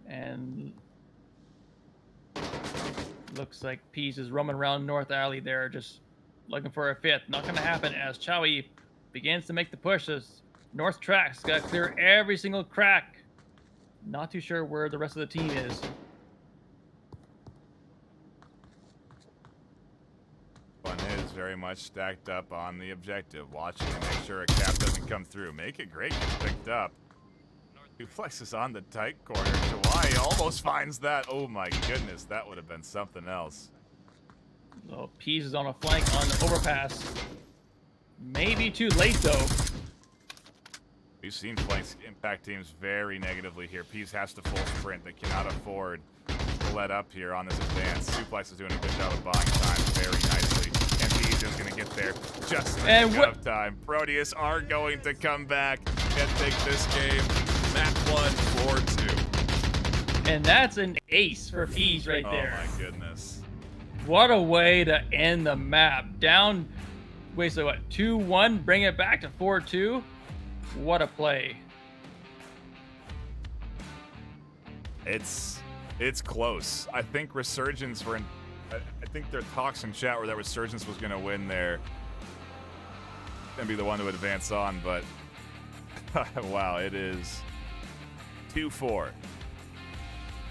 And looks like Peas is roaming around North Alley there, just looking for a fifth. Not going to happen as Chawi begins to make the push. As north tracks got to clear every single crack. Not too sure where the rest of the team is. One is very much stacked up on the objective, watching to make sure a cap doesn't come through. Make it great, gets picked up. Duplex is on the tight corner. Chawai almost finds that. Oh my goodness, that would have been something else. So Peas is on a flank on the overpass. Maybe too late though. We've seen flanks impact teams very negatively here. Peas has to full sprint. They cannot afford to let up here on this advance. Suplex is doing a good job of buying time very nicely. And Peas is going to get there just in the nick of time. Proteus are going to come back and take this game. Map 1 4-2. And that's an ace for Peas right there. Oh my goodness. What a way to end the map. Down, wait, so what, 2-1, bring it back to 4-2? What a play. It's close. I think Resurgence were in, I think their talks in chat were that Resurgence was going to win there and be the one to advance on, but wow, it is 2-4.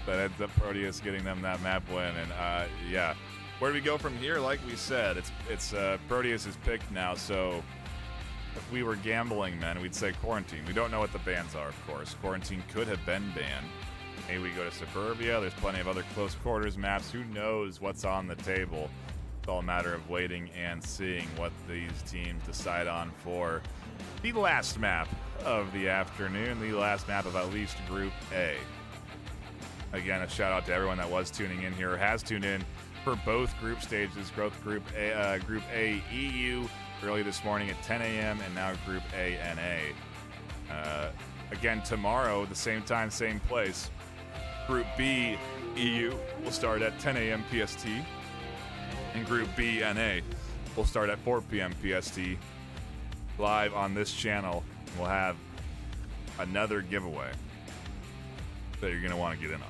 That ends up Proteus getting them that map win, and yeah. Where do we go from here? Like we said, it's Proteus's pick now, so if we were gambling men, we'd say Quarantine. We don't know what the bans are, of course. Quarantine could have been banned. Maybe we go to Suburbia. There's plenty of other close quarters maps. Who knows what's on the table? It's all a matter of waiting and seeing what these teams decide on for the last map of the afternoon, the last map of at least Group A. Again, a shout out to everyone that was tuning in here or has tuned in for both group stages, Group A EU early this morning at 10 a.m. and now Group A NA. Again, tomorrow, the same time, same place, Group B EU will start at 10 a.m. PST, and Group B NA will start at 4 p.m. PST. Live on this channel, we'll have another giveaway that you're going to want to get in on.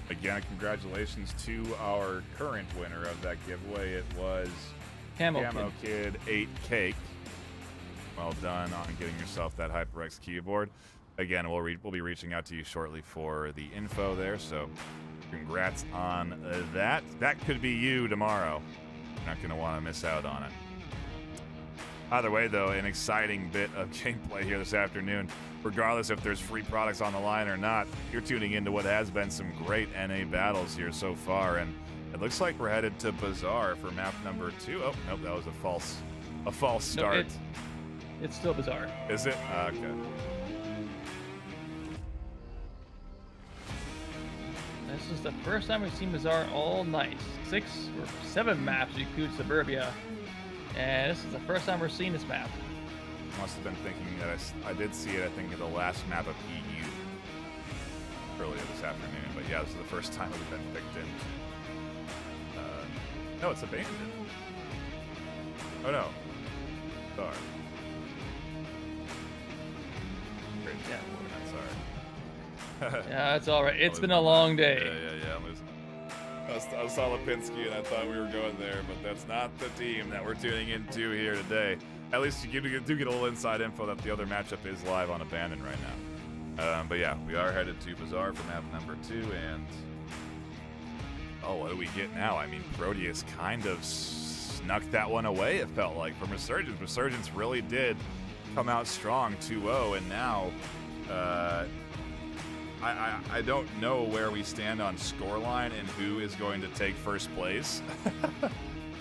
Again, congratulations to our current winner of that giveaway. It was Camo Kid 8 Cake. Well done on getting yourself that HyperX keyboard. Again, we'll be reaching out to you shortly for the info there, so congrats on that. That could be you tomorrow. You're not going to want to miss out on it. Either way, though, an exciting bit of gameplay here this afternoon. Regardless if there's free products on the line or not, you're tuning into what has been some great NA battles here so far, and it looks like we're headed to Bazaar for map number 2. Oh, nope, that was a false start. No, it's still Bazaar. Is it? Okay. This is the first time we've seen Bazaar all night. 6 or 7 maps to include Suburbia, and this is the first time we're seeing this map. Must have been thinking that I did see it, I think, in the last map of EU earlier this afternoon. But yeah, this is the first time we've been picked in. No, it's abandoned. Oh no. Sorry. Great. Yeah. I'm sorry. Yeah, it's all right. It's been a long day. Yeah. I saw Lipinski and I thought we were going there, but that's not the team that we're tuning into here today. At least you do get a little inside info that the other matchup is live on Abandon right now. But yeah, we are headed to Bazaar for map number 2, and oh, what do we get now? I mean, Proteus kind of snuck that one away, it felt like, from Resurgence. Resurgence really did come out strong 2-0, and now I don't know where we stand on scoreline and who is going to take first place,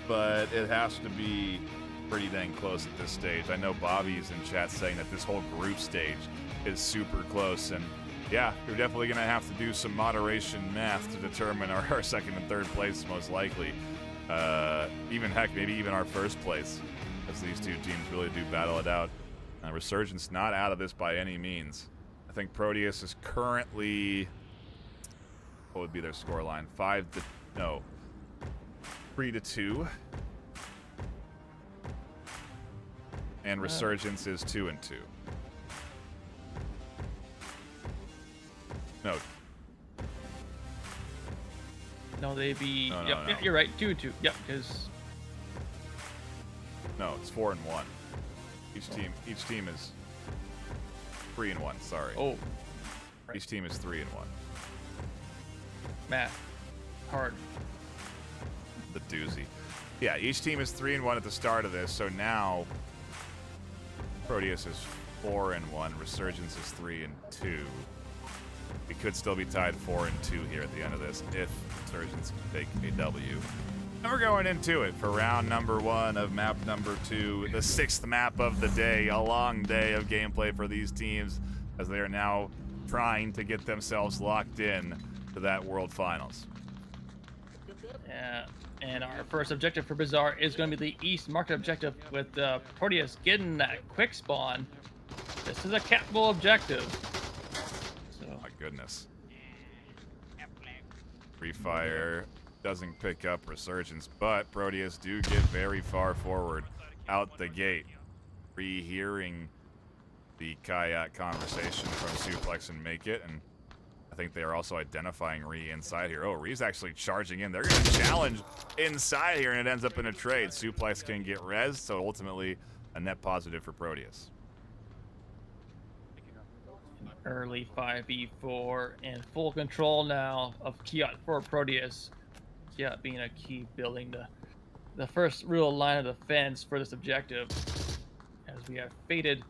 but it has to be pretty dang close at this stage. I know Bobby's in chat saying that this whole group stage is super close, and yeah, you're definitely going to have to do some moderation math to determine our second and third place, most likely. Even heck, maybe even our first place, as these two teams really do battle it out. Resurgence not out of this by any means. I think Proteus is currently, what would be their scoreline? 3-2. And Resurgence is 2-2. No, they'd be. No, Yep, no. yeah, you're right. 2-2. Yep, because No, it's 4-1. Each team is 3-1. Sorry. oh, right. Each team is 3-1. Math, hard. The doozy. Yeah, each team is 3-1 at the start of this. So now Proteus is 4-1. Resurgence is 3-2. We could still be tied 4-2 here at the end of this if Resurgence can take a W. And we're going into it for round number 1 of map number 2, the 6th map of the day. A long day of gameplay for these teams as they are now trying to get themselves locked in to that World Finals. Yeah, and our first objective for Bazaar is going to be the East Market objective with Proteus getting that quick spawn. This is a capable objective. So. My goodness. Free Fire doesn't pick up Resurgence, but Proteus do get very far forward out the gate. Rehearing the kayak conversation from Suplex and Make It, and I think they are also identifying Ree inside here. Oh, Ree's actually charging in. They're going to challenge inside here, and it ends up in a trade. Suplex can get res, so ultimately a net positive for Proteus. Early 5v4 and full control now of Kiot for Proteus. Kiot being a key building the first real line of defense for this objective. As we have faded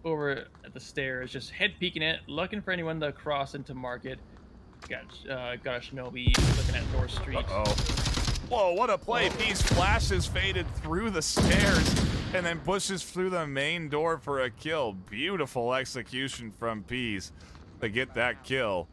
over at the stairs, just head peeking it, looking for anyone to cross into market. Got a Shinobi looking at North Street. Uh-oh. Whoa, what a play. Peace flashes faded through the stairs and then pushes through the main door for a kill. Beautiful execution from Peace to get that kill.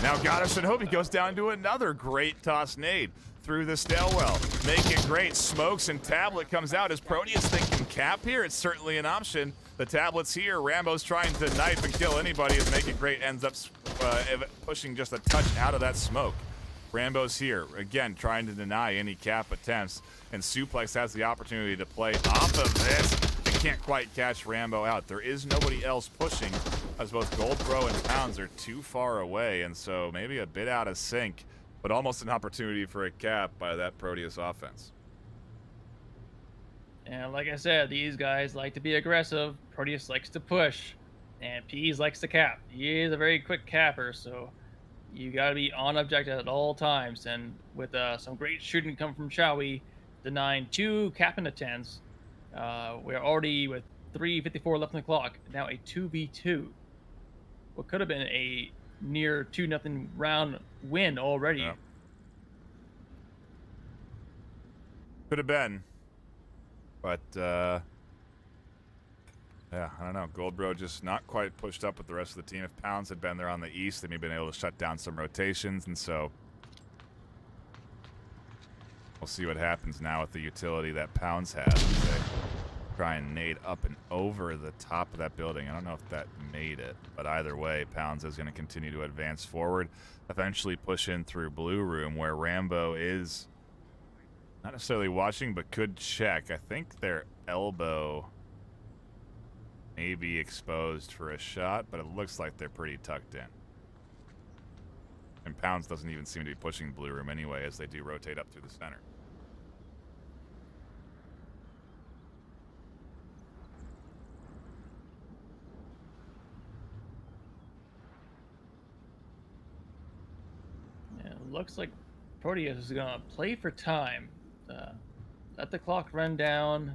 Now Shinobi goes down to another great toss nade through the stairwell. Make it great. Smokes and Tablet comes out. Is Proteus thinking cap here? It's certainly an option. The Tablet's here. Rambo's trying to knife and kill anybody as Make It Great ends up pushing just a touch out of that smoke. Rambo's here, again, trying to deny any cap attempts, and Suplex has the opportunity to play off of this. can't quite catch Rambo out. There is nobody else pushing, as both Goldbro and Pounds are too far away, and so maybe a bit out of sync, but almost an opportunity for a cap by that Proteus offense. And like I said, these guys like to be aggressive. Proteus likes to push, and Peas likes to cap. He is a very quick capper, so you got to be on objective at all times. And with some great shooting come from Chowie, denying 2 capping attempts, we're already with 3:54 left on the clock. Now a 2v2. What could have been a near 2-0 round win already. Yeah. Could have been. But, yeah, I don't know. Goldbro just not quite pushed up with the rest of the team. If Pounds had been there on the east, they may have been able to shut down some rotations, and so we'll see what happens now with the utility that Pounds has. They try and nade up and over the top of that building. I don't know if that made it, but either way, Pounds is going to continue to advance forward, eventually push in through Blue Room, where Rambo is not necessarily watching, but could check. I think their elbow may be exposed for a shot, but it looks like they're pretty tucked in. And Pounds doesn't even seem to be pushing Blue Room anyway, as they do rotate up through the center. Yeah, it looks like Proteus is going to play for time. Let the clock run down.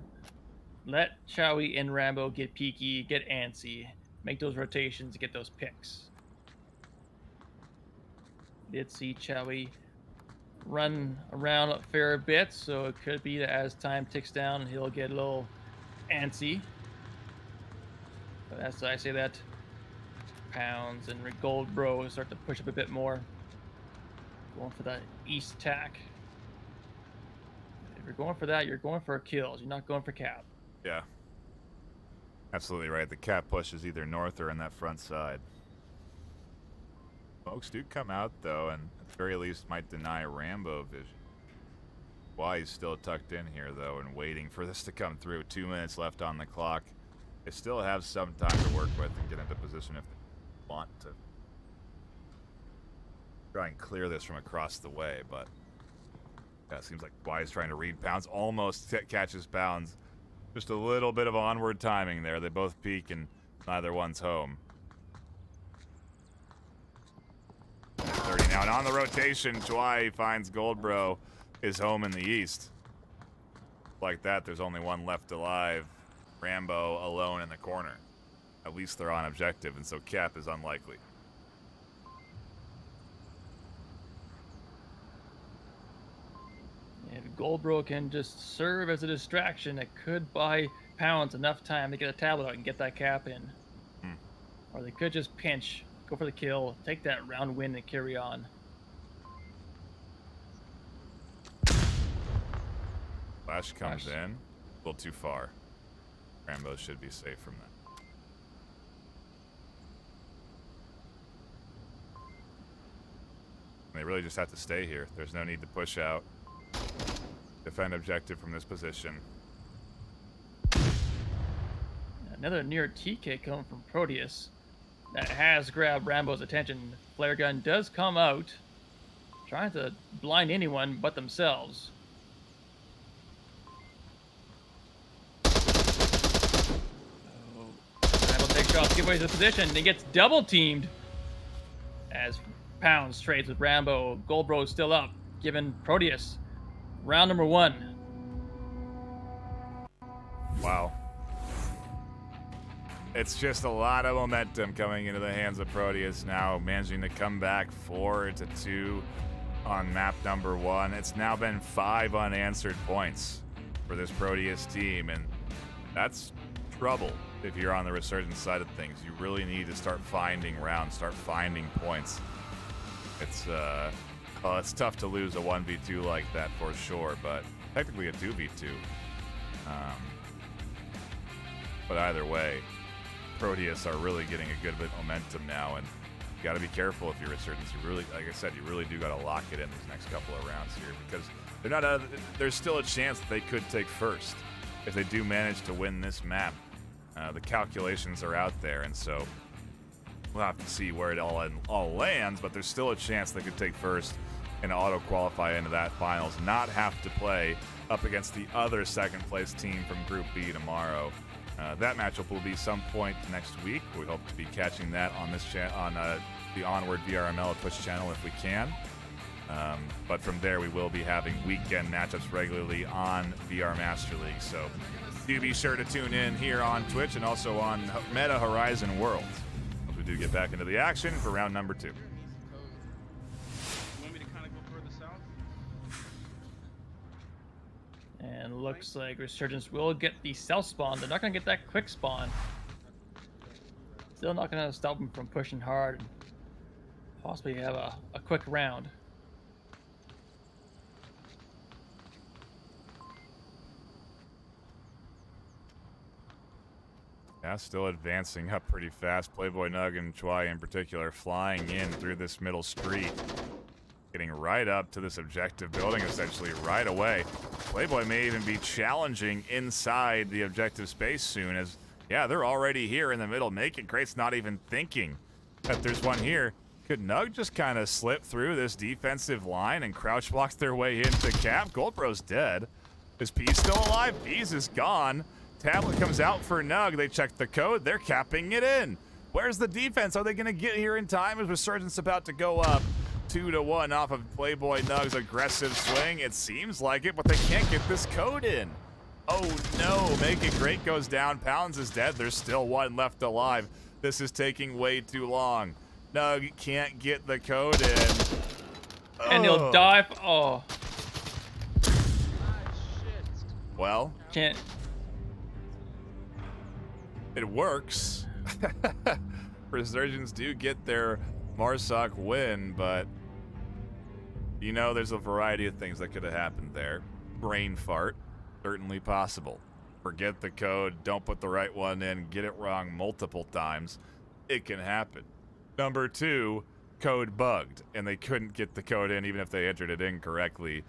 Let Chowie and Rambo get peaky, get antsy, make those rotations, get those picks. Did see Chowie run around a fair bit, so it could be that as time ticks down, he'll get a little antsy. But as I say that, Pounds and Goldbro start to push up a bit more. Going for that east tack. If you're going for that, you're going for kills. You're not going for cap. Yeah. Absolutely right. The cap push is either north or in that front side. Smokes do come out, though, and at the very least might deny Rambo vision. Why he's still tucked in here, though, and waiting for this to come through. 2 minutes left on the clock. They still have some time to work with and get into position if they want to try and clear this from across the way, but yeah, it seems like Wise trying to read Pounds. Almost catches Pounds. Just a little bit of onward timing there. They both peak and neither one's home. 30 now, and on the rotation, Chwai finds Goldbro is home in the east. Like that, there's only one left alive. Rambo alone in the corner. At least they're on objective, and so cap is unlikely. If Goldbro can just serve as a distraction, it could buy Pounds enough time to get a tablet out and get that cap in. Or they could just pinch, go for the kill, take that round win and carry on. Flash comes in. A little too far. Rambo should be safe from that. They really just have to stay here. There's no need to push out. Defend objective from this position. Another near TK coming from Proteus that has grabbed Rambo's attention. Flare gun does come out, trying to blind anyone but themselves. Rambo takes shots, give away the position, and he gets double teamed as Pounds trades with Rambo. Goldbro is still up, giving Proteus round number 1. Wow. It's just a lot of momentum coming into the hands of Proteus now, managing to come back 4-2 on map number 1. It's now been 5 unanswered points for this Proteus team, and that's trouble if you're on the Resurgence side of things. You really need to start finding rounds, start finding points. It's tough to lose a 1v2 like that for sure, but technically a 2v2. But either way, Proteus are really getting a good bit of momentum now, and you got to be careful if you're Resurgence. You really, like I said, you really do got to lock it in these next couple of rounds here, because they're not. There's still a chance that they could take first. if they do manage to win this map. The calculations are out there, and so we'll have to see where it all lands, but there's still a chance they could take first and auto-qualify into that finals, not have to play up against the other second-place team from Group B tomorrow. That matchup will be some point next week. We hope to be catching that on this on the Onward VRML Twitch channel if we can. But from there, we will be having weekend matchups regularly on VR Master League. So do be sure to tune in here on Twitch and also on Meta Horizon Worlds as we do get back into the action for round number 2. Want me to kind of go further south? And looks like Resurgence will get the stealth spawn. They're not going to get that quick spawn. Still not going to stop them from pushing hard and possibly have a quick round. Yeah, still advancing up pretty fast. Playboy Nug and Chwai in particular flying in through this middle street. Getting right up to this objective building essentially right away. Playboy may even be challenging inside the objective space soon as, yeah, they're already here in the middle. Naked Crate's not even thinking that there's one here. Could Nug just kind of slip through this defensive line and crouch block their way into cap? Goldbro's dead. Is Peas still alive? Peas is gone. Tablet comes out for Nug. They check the code. They're capping it in. Where's the defense? Are they going to get here in time? Is Resurgence about to go up 2-1 off of Playboy Nug's aggressive swing? It seems like it, but they can't get this code in. Oh no, Make It Great goes down. Pounds is dead. There's still one left alive. This is taking way too long. Nug can't get the code in. And he'll die. Oh. Well, Can't. it works. Resurgence do get their Marsoc win, but you know there's a variety of things that could have happened there. Brain fart, certainly possible. Forget the code, don't put the right one in, get it wrong multiple times. It can happen. Number 2, code bugged, and they couldn't get the code in even if they entered it incorrectly.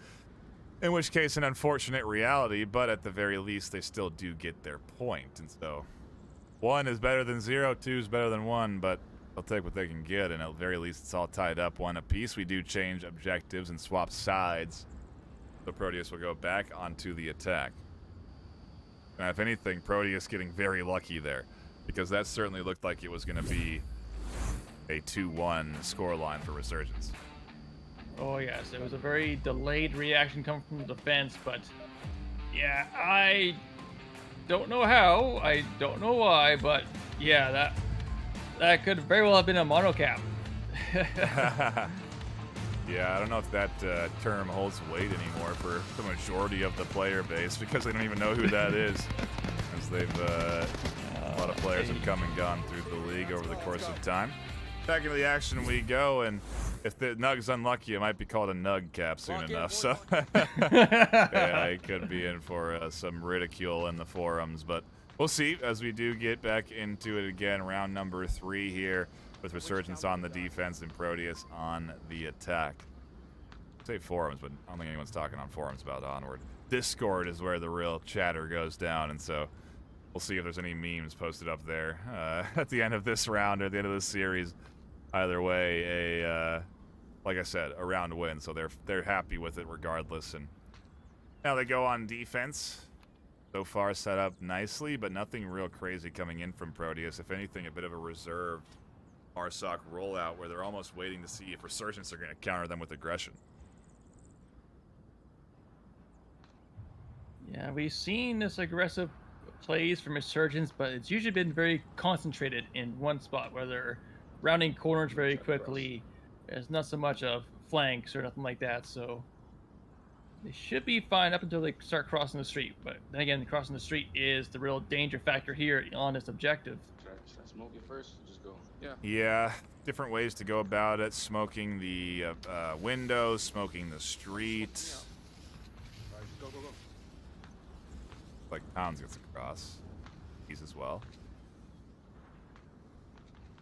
In which case, an unfortunate reality, but at the very least, they still do get their point. And so, 1 is better than 0, 2 is better than 1, but they'll take what they can get, and at the very least, it's all tied up 1 apiece. We do change objectives and swap sides. So Proteus will go back onto the attack. And if anything, Proteus getting very lucky there, because that certainly looked like it was going to be a 2-1 scoreline for Resurgence. Oh yes, it was a very delayed reaction coming from the defense, but yeah, I don't know how, I don't know why, but yeah, that could very well have been a monocap. Yeah, I don't know if that term holds weight anymore for the majority of the player base because they don't even know who that is, as they've a lot of players have come and gone through the league over the course of time. Back into the action we go, and if the Nug's unlucky, it might be called a Nug cap soon enough. So yeah, he could be in for some ridicule in the forums, but we'll see as we do get back into it again. Round number 3 here with Resurgence on the defense and Proteus on the attack. I say forums, but I don't think anyone's talking on forums about Onward. Discord is where the real chatter goes down, and so we'll see if there's any memes posted up there at the end of this round or the end of this series. Either way, like I said, a round win, so they're happy with it regardless. And now they go on defense. So far set up nicely, but nothing real crazy coming in from Proteus. If anything, a bit of a reserved Marsoc rollout where they're almost waiting to see if Resurgence are going to counter them with aggression. Yeah, we've seen this aggressive plays from Resurgence, but it's usually been very concentrated in one spot where they're rounding corners very quickly. There's not so much of flanks or nothing like that, so they should be fine up until they start crossing the street. But then again, crossing the street is the real danger factor here on this objective. Should I smoke it first? Or just go. Yeah. Yeah, different ways to go about it. Smoking the windows, smoking the street. All right, go. Like Pounds gets across. Peas as well.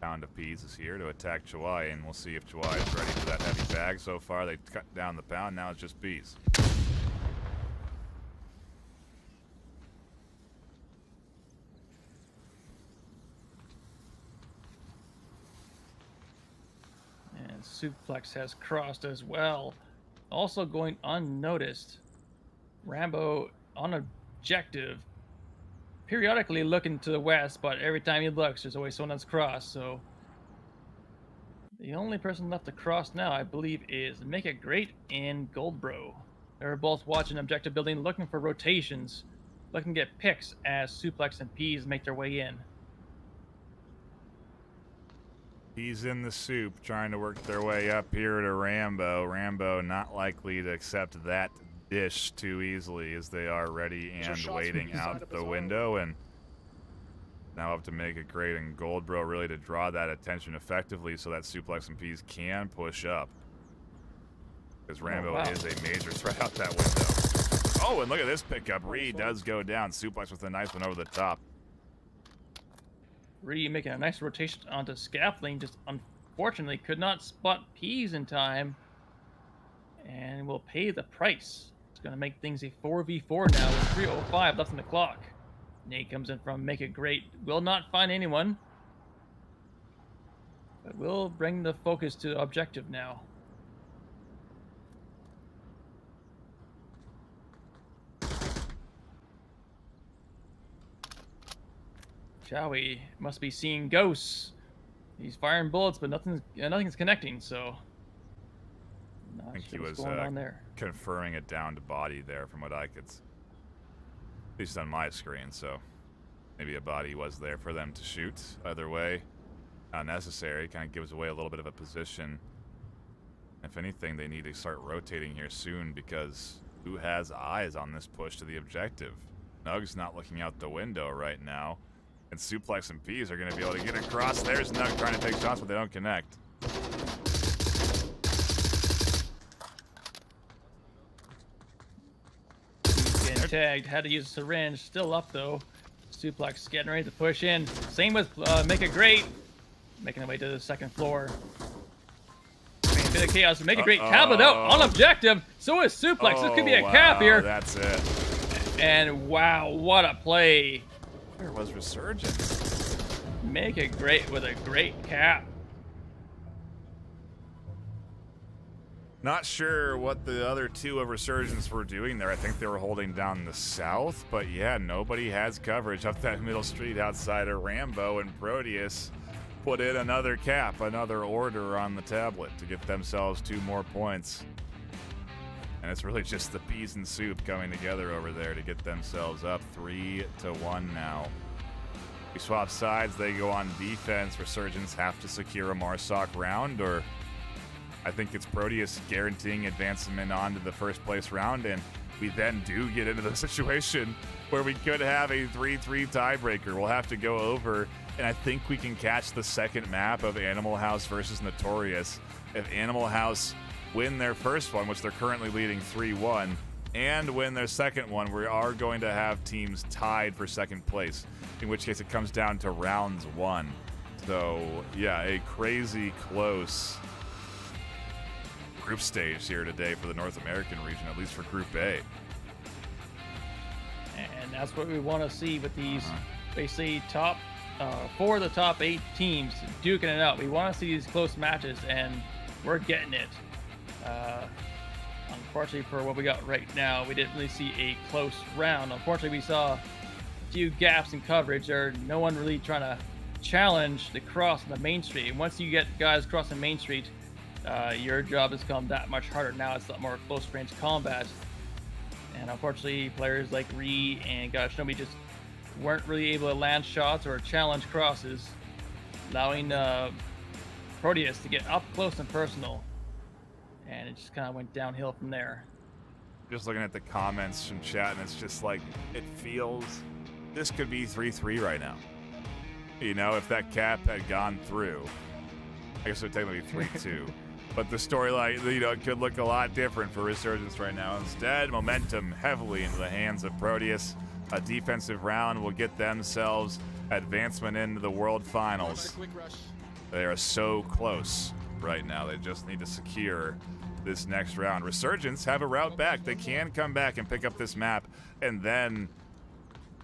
Pound of Peas is here to attack Chwai, and we'll see if Chwai is ready for that heavy bag. So far, they cut down the Pound. Now it's just Peas. Suplex has crossed as well. Also going unnoticed. Rambo on objective. Periodically looking to the west, but every time he looks, there's always someone that's crossed, so... The only person left to cross now, I believe, is Make It Great and Goldbro. They're both watching objective building, looking for rotations, looking to get picks as Suplex and Peas make their way in. He's in the soup, trying to work their way up here to Rambo. Rambo not likely to accept that dish too easily, as they are ready and waiting out the window, and now up to Make It Great and Goldbro really to draw that attention effectively so that Suplex and Peas can push up. Because Rambo is a major threat out that window. Oh, and look at this pickup. Reed does go down. Suplex with a nice one over the top. Reed making a nice rotation onto scaffolding, just unfortunately could not spot Peas in time. And will pay the price. It's going to make things a 4v4 now with 3:05 left on the clock. Nate comes in from Make It Great. Will not find anyone. But will bring the focus to objective now. Chowie must be seeing ghosts. He's firing bullets, but nothing's connecting, so... I think he was confirming a downed body there from what I could... At least on my screen, so maybe a body was there for them to shoot. Either way, not necessary. Kind of gives away a little bit of a position. If anything, they need to start rotating here soon, because who has eyes on this push to the objective? Nug's not looking out the window right now, and Suplex and Peas are going to be able to get across. There's Nug trying to take shots, but they don't connect. Tagged, had to use a syringe, still up though. Suplex getting ready to push in. Same with Make It Great, making their way to the second floor. A bit of chaos. Make It Great tablet out on objective. So is Suplex. This could be a cap here. That's it. And wow, what a play. Where was Resurgence? Make It Great with a great cap. Not sure what the other two of Resurgence were doing there. I think they were holding down the south, but yeah, nobody has coverage up that middle street outside of Rambo, and Proteus put in another cap, another order on the tablet to get themselves 2 more points. And it's really just the Peas and Soup coming together over there to get themselves up 3-1 now. We swap sides, they go on defense. Resurgence have to secure a Marsoc round, or I think it's Proteus guaranteeing advancement onto the first place round, and we then do get into the situation where we could have a 3-3 tiebreaker. We'll have to go over, and I think we can catch the second map of Animal House versus Notorious. If Animal House win their first one, which they're currently leading 3-1, and win their second one, we are going to have teams tied for second place, in which case it comes down to rounds 1. So, yeah, a crazy close group stage here today for the North American region, at least for Group A. And that's what we want to see with these, basically, top 4 of the top 8 teams duking it out. We want to see these close matches, and we're getting it. Unfortunately, for what we got right now, we didn't really see a close round. Unfortunately, we saw a few gaps in coverage. There's no one really trying to challenge the cross on the main street. And once you get guys crossing Main Street, your job has become that much harder. Now it's a lot more close range combat. And unfortunately, players like Ree and Shinobi just weren't really able to land shots or challenge crosses, allowing Proteus to get up close and personal. And it just kind of went downhill from there. Just looking at the comments from chat, and it's just like, it feels this could be 3-3 right now. You know, if that cap had gone through, I guess it would technically be 3-2. But the storyline, you know, it could look a lot different for Resurgence right now. Instead, momentum heavily into the hands of Proteus. A defensive round will get themselves advancement into the World Finals. They are so close right now. They just need to secure this next round. Resurgence have a route back. They can come back and pick up this map, and then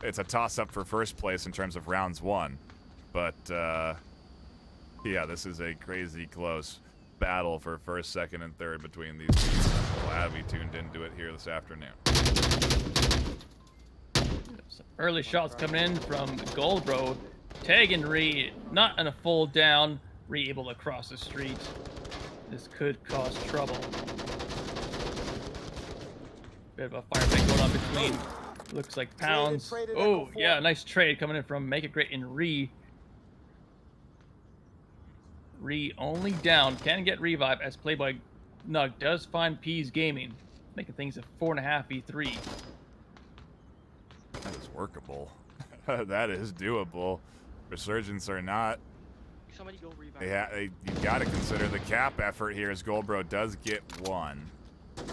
it's a toss-up for first place in terms of rounds 1. But, yeah, this is a crazy close. battle for first, second, and third between these teams. I'm glad we tuned into it here this afternoon. Some early shots coming in from Goldbro. Tagging Ree, not in a full down. Ree able to cross the street. This could cause trouble. Bit of a firefight going on between. Looks like Pounds. Traded Oh, Echo yeah, 4. nice trade coming in from Make It Great and Ree. Ree only down. Can get revive as Playboy Nug does find Peas Gaming, making things a 4.5 v3. That is workable. That is doable. Resurgence or not, Somebody go revive. you got to consider the cap effort here as Goldbro does get one.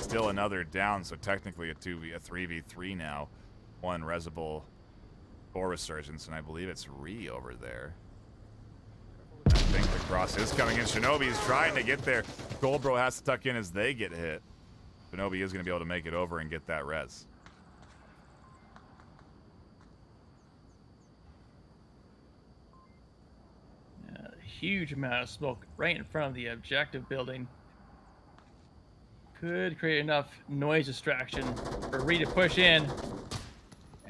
Still another down, so technically a 3v3 now. One Resable for Resurgence, and I believe it's Ree over there. I think the cross is coming in. Shinobi is trying to get there. Goldbro has to tuck in as they get hit. Shinobi is going to be able to make it over and get that res. Huge amount of smoke right in front of the objective building. Could create enough noise distraction for Ree to push in.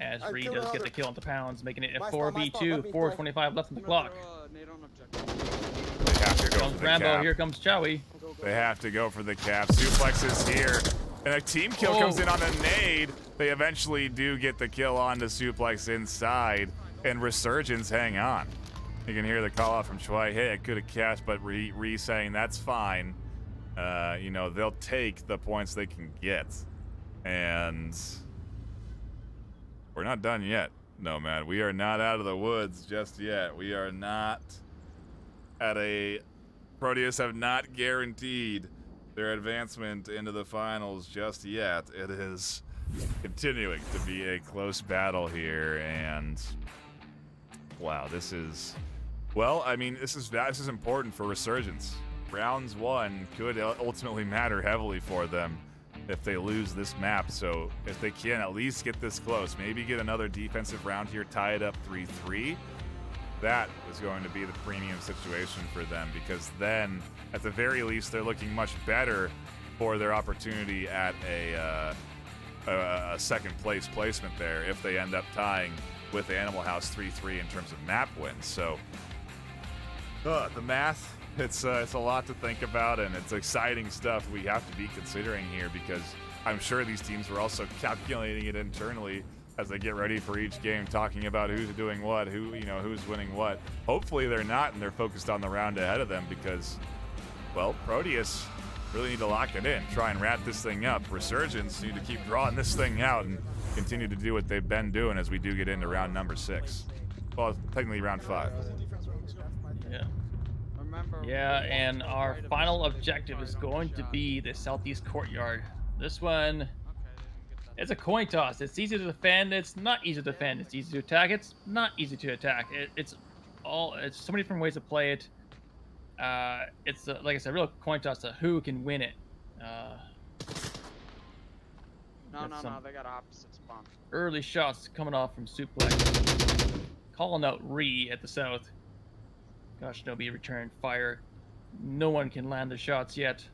As I Ree killed does get another. the kill onto Pounds, making it a My spot, my spot, 4v2, let me 4:25 left on the clock. Nade on objective. They have to Here go comes for the Rambo, cap. here comes Chowie. They have to go for the cap. Suplex is here. And a team kill comes in on a nade. They eventually do get the kill on the Suplex inside. And Resurgence hang on. You can hear the call out from Choi. Hey, I could have cashed, but Ree saying that's fine. You know, they'll take the points they can get. And we're not done yet. No, man. We are not out of the woods just yet. We are not at a... Proteus have not guaranteed their advancement into the finals just yet. It is continuing to be a close battle here, and wow, this is... Well, I mean, this is important for Resurgence. Rounds 1 could ultimately matter heavily for them if they lose this map. So if they can at least get this close, maybe get another defensive round here, tie it up 3-3, that is going to be the premium situation for them, because then at the very least they're looking much better for their opportunity at a second place placement there if they end up tying with Animal House 3-3 in terms of map wins. So the math, it's a lot to think about, and it's exciting stuff we have to be considering here, because I'm sure these teams were also calculating it internally as they get ready for each game, talking about who's doing what, who's winning what. Hopefully they're not, and they're focused on the round ahead of them, because, well, Proteus really need to lock it in, try and wrap this thing up. Resurgence need to keep drawing this thing out and continue to do what they've been doing as we do get into round number 6. Well, technically round 5. Yeah. Remember. Yeah, and our final objective is going to be the southeast courtyard. This one, it's a coin toss. It's easy to defend. It's not easy to defend. It's easy to attack. It's not easy to attack. It's so many different ways to play it. It's like I said, real coin toss to who can win it. No, they got opposite spawn. Early shots coming off from Suplex. Calling out Ree at the south. Gosh, Shinobi returned fire. No one can land the shots yet.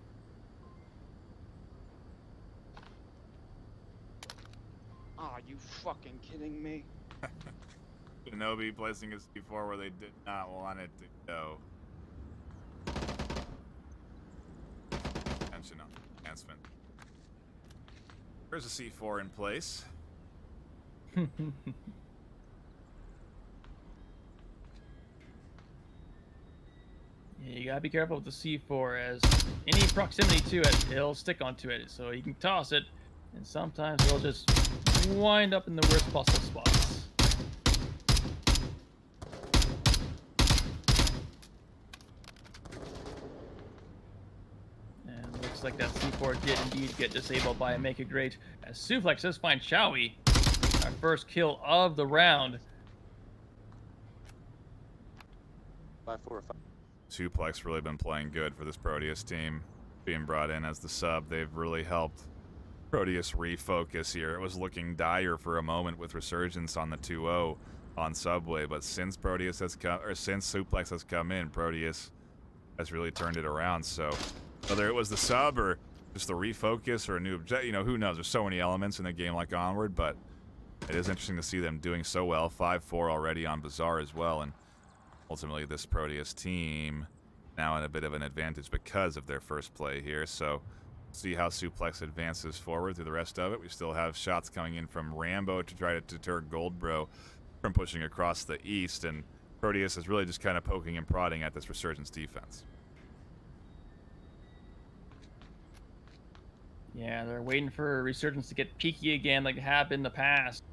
Aw, you fucking kidding me? Shinobi placing his C4 where they did not want it to go. Attention on enhancement. There's a C4 in place. Yeah, you gotta be careful with the C4, as any proximity to it, it'll stick onto it. So you can toss it, and sometimes it'll just wind up in the worst possible spots. And looks like that C4 did indeed get disabled by a Make It Great, as Suplex does find Chowie, our first kill of the round. 5, 4, 5. Suplex really been playing good for this Proteus team. Being brought in as the sub, they've really helped Proteus refocus here. It was looking dire for a moment with Resurgence on the 2-0 on Subway, but since Proteus has come, or since Suplex has come in, Proteus has really turned it around. So whether it was the sub or just the refocus or a new object, you know, who knows? There's so many elements in a game like Onward, but it is interesting to see them doing so well. 5-4 already on Bazaar as well, and ultimately this Proteus team now in a bit of an advantage because of their first play here. So see how Suplex advances forward through the rest of it. We still have shots coming in from Rambo to try to deter Goldbro from pushing across the east, and Proteus is really just kind of poking and prodding at this Resurgence defense. Yeah, they're waiting for Resurgence to get peaky again like they have in the past.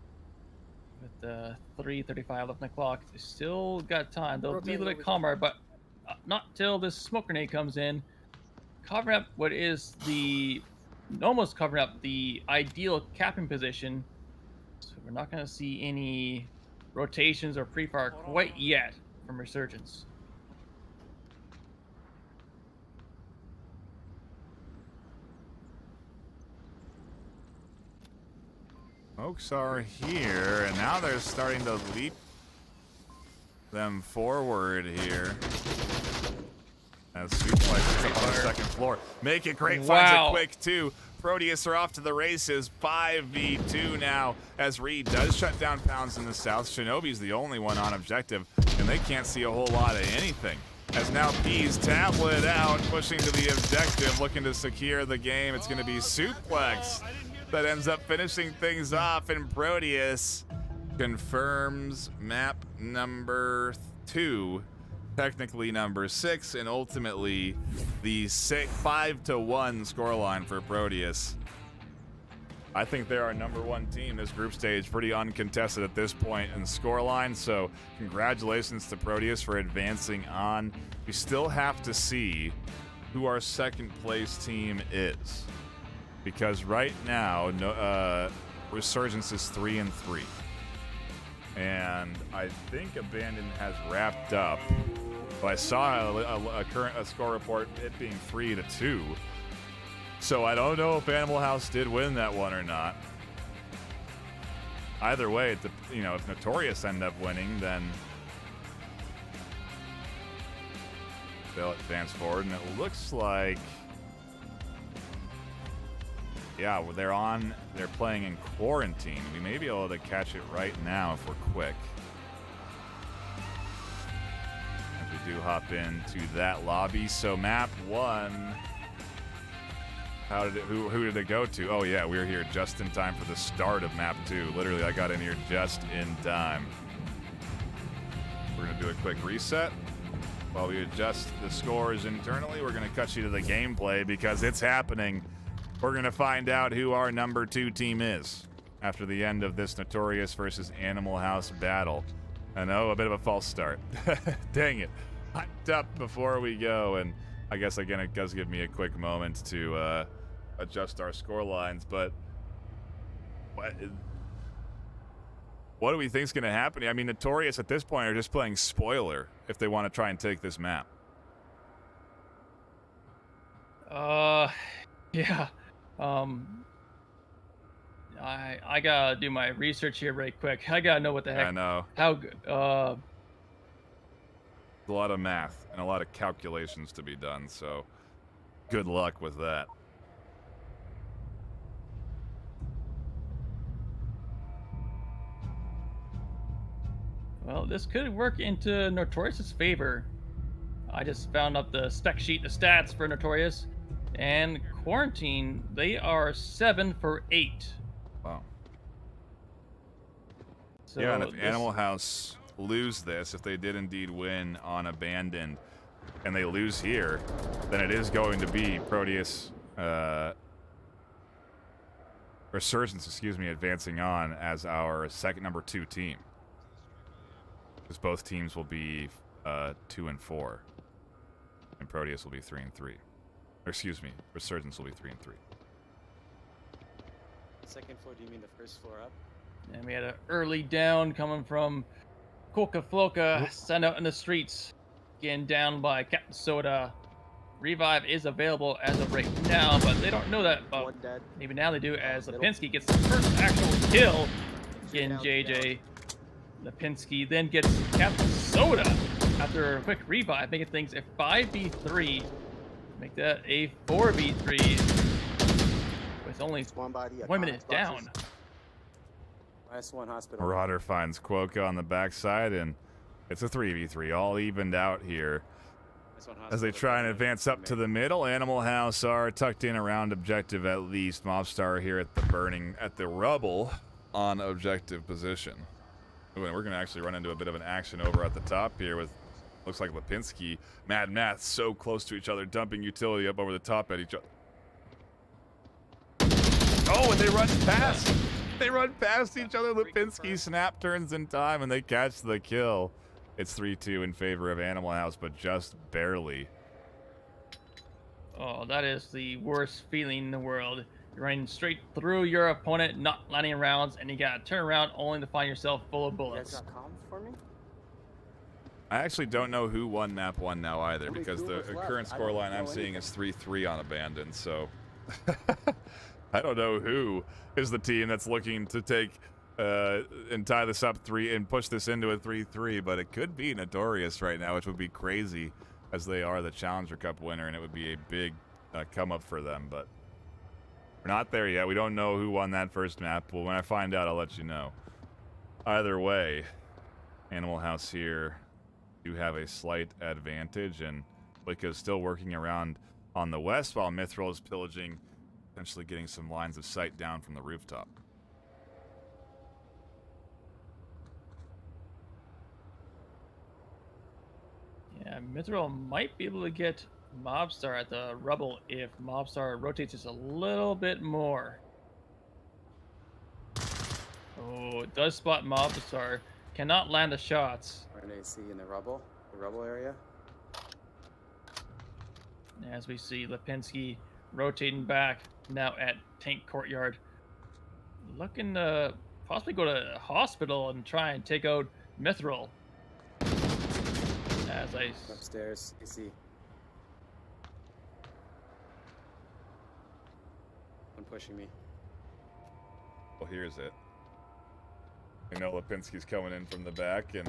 With the 3:35 left on the clock, they still got time. They'll be a little bit calmer, but not till this smoke grenade comes in, covering up what is almost covering up the ideal capping position. So we're not going to see any rotations or pre-fire quite yet from Resurgence. Smokes are here, and now they're starting to leap them forward here. As Suplex is up on the second floor. Make it great, finds it quick too. Proteus are off to the races, 5v2 now, as Reed does shut down Pounds in the south. Shinobi's the only one on objective, and they can't see a whole lot of anything. As now P's tablet out, pushing to the objective, looking to secure the game. It's going to be Suplex that ends up finishing things off, and Proteus confirms map number 2, technically number 6, and ultimately the 5-1 scoreline for Proteus. I think they're our #1 team this group stage, pretty uncontested at this point in scoreline, so congratulations to Proteus for advancing on. We still have to see who our second place team is, because right now Resurgence is 3-3, and I think Abandon has wrapped up. But I saw a score report, it being 3-2. So I don't know if Animal House did win that one or not. Either way, if Notorious end up winning, then they'll advance forward, and it looks like, yeah, they're playing in quarantine. We may be able to catch it right now if we're quick. As we do hop into that lobby. So map 1, who did it go to? Oh yeah, we were here just in time for the start of map 2. Literally, I got in here just in time. We're gonna do a quick reset. While we adjust the scores internally, we're gonna cut you to the gameplay because it's happening. We're going to find out who our #2 team is after the end of this Notorious versus Animal House battle. I know, a bit of a false start. Dang it. Hyped up before we go, and I guess, again, it does give me a quick moment to adjust our score lines, but what do we think is going to happen? I mean, Notorious at this point are just playing spoiler if they want to try and take this map. Yeah. I gotta do my research here right quick. I gotta know what the heck. I know. How good. A lot of math and a lot of calculations to be done, so good luck with that. Well, this could work into Notorious's favor. I just found up the spec sheet, the stats for Notorious. And Quarantine, they are 7-for-8. Wow. So yeah, and if Animal House lose this, if they did indeed win on Abandoned, and they lose here, then it is going to be Proteus, Resurgence, advancing on as our second #2 team. Because both teams will be 2-4, and Proteus will be 3-3. Or excuse me, Resurgence will be 3-3. Second floor, do you mean the first floor up? And we had an early down coming from Coca Floca, sent out in the streets, getting down by Captain Soda. Revive is available as of right now, but they don't know that. One dead. Maybe now they do, as Lipinski gets the first actual kill. Again, Down, JJ. Lipinski then gets Captain Soda after a quick revive, making things a 5v3. Make that a 4v3 with only One body. 1 minute down. Last one hospital. Marauder finds Quokka on the backside, and it's a 3v3, all evened out here. As they try and advance up to the middle, Animal House are tucked in around objective at least. Mobstar here at the rubble on objective position. Ooh, and we're going to actually run into a bit of an action over at the top here with, looks like Lipinski, Mad Math so close to each other, dumping utility up over the top at each other. Oh, and they run past. They run past each other. Lipinski snap turns in time, and they catch the kill. It's 3-2 in favor of Animal House, but just barely. Oh, that is the worst feeling in the world. You're running straight through your opponent, not landing rounds, and you gotta turn around only to find yourself full of You bullets. guys got comms for me? I actually don't know who won map 1 now either, Only because two the of us left. current I don't scoreline I'm know seeing anything. is 3-3 on Abandoned, so I don't know who is the team that's looking to take and tie this up 3 and push this into a 3-3, but it could be Notorious right now, which would be crazy, as they are the Challenger Cup winner, and it would be a big come up for them, but we're not there yet. We don't know who won that first map. Well, when I find out, I'll let you know. Either way, Animal House here do have a slight advantage, and Wicca is still working around on the west, while Mithril is pillaging, potentially getting some lines of sight down from the rooftop. Yeah, Mithril might be able to get Mobstar at the rubble if Mobstar rotates just a little bit more. Oh, it does spot Mobstar. Cannot land the shots. RNAC in the rubble area. As we see Lipinski rotating back now at Tank Courtyard. Looking to possibly go to the hospital and try and take out Mithril. As I Upstairs, AC. One pushing me. Well, here's it. I know Lipinski's coming in from the back, and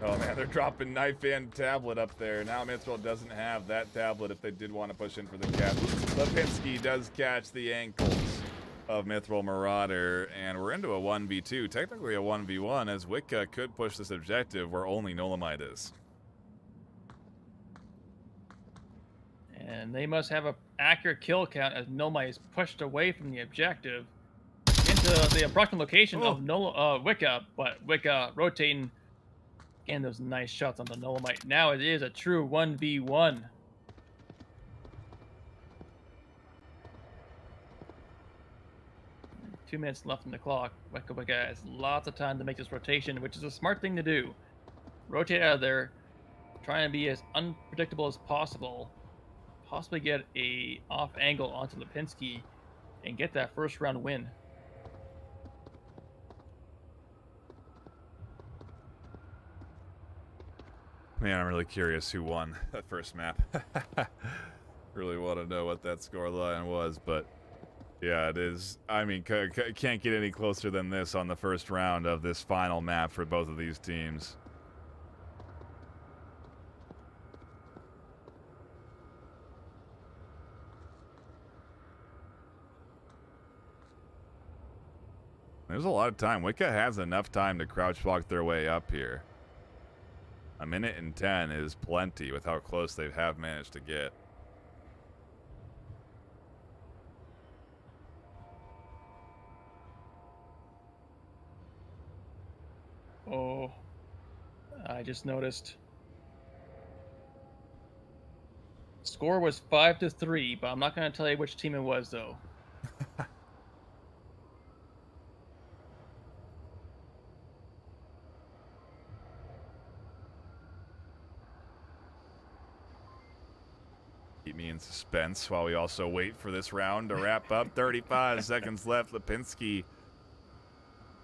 oh man, they're dropping knife and tablet up there. Now Mithril doesn't have that tablet if they did want to push in for the cap. Lipinski does catch the ankles of Mithril Marauder, and we're into a 1v2, technically a 1v1, as Wicca could push this objective where only Nolamite is. And they must have an accurate kill count as Nomai is pushed away from the objective into the approximate location of Wicca, but Wicca rotating, getting those nice shots on the Nolamite. Now it is a true 1v1. Two minutes left on the clock. Wicca has lots of time to make this rotation, which is a smart thing to do. Rotate out of there, try and be as unpredictable as possible. Possibly get a off angle onto Lipinski and get that first round win. Man, I'm really curious who won that first map. Really want to know what that score line was, but yeah, it is. I mean, can't get any closer than this on the first round of this final map for both of these teams. There's a lot of time. Wicca has enough time to crouch walk their way up here. A minute and 10 is plenty with how close they have managed to get. Oh, I just noticed. Score was 5-3, but I'm not going to tell you which team it was, though. Keep me in suspense while we also wait for this round to wrap up. 35 seconds left. Lipinski.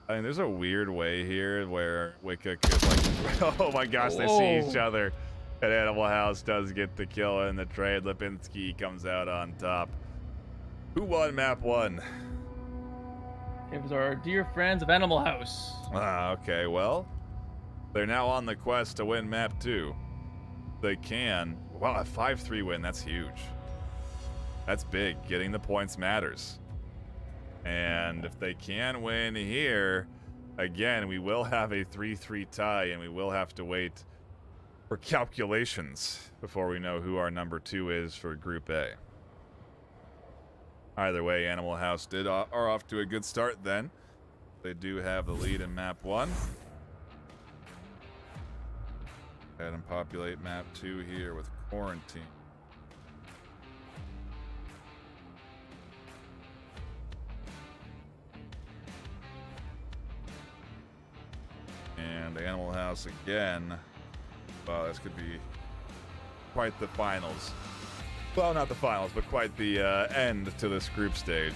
I mean, there's a weird way here where Wicca could, like, oh my gosh, they see each other. And Animal House does get the kill in the trade. Lipinski comes out on top. Who won map 1? It was our dear friends of Animal House. Okay, well, they're now on the quest to win map 2. they can. Wow, a 5-3 win, that's huge. That's big. Getting the points matters. And if they can win here, again, we will have a 3-3 tie, and we will have to wait for calculations before we know who our number 2 is for Group A. Either way, Animal House are off to a good start then. They do have the lead in map 1. Go ahead and populate map 2 here with Quarantine. And Animal House again. Wow, this could be quite the finals. Well, not the finals, but quite the end to this group stage.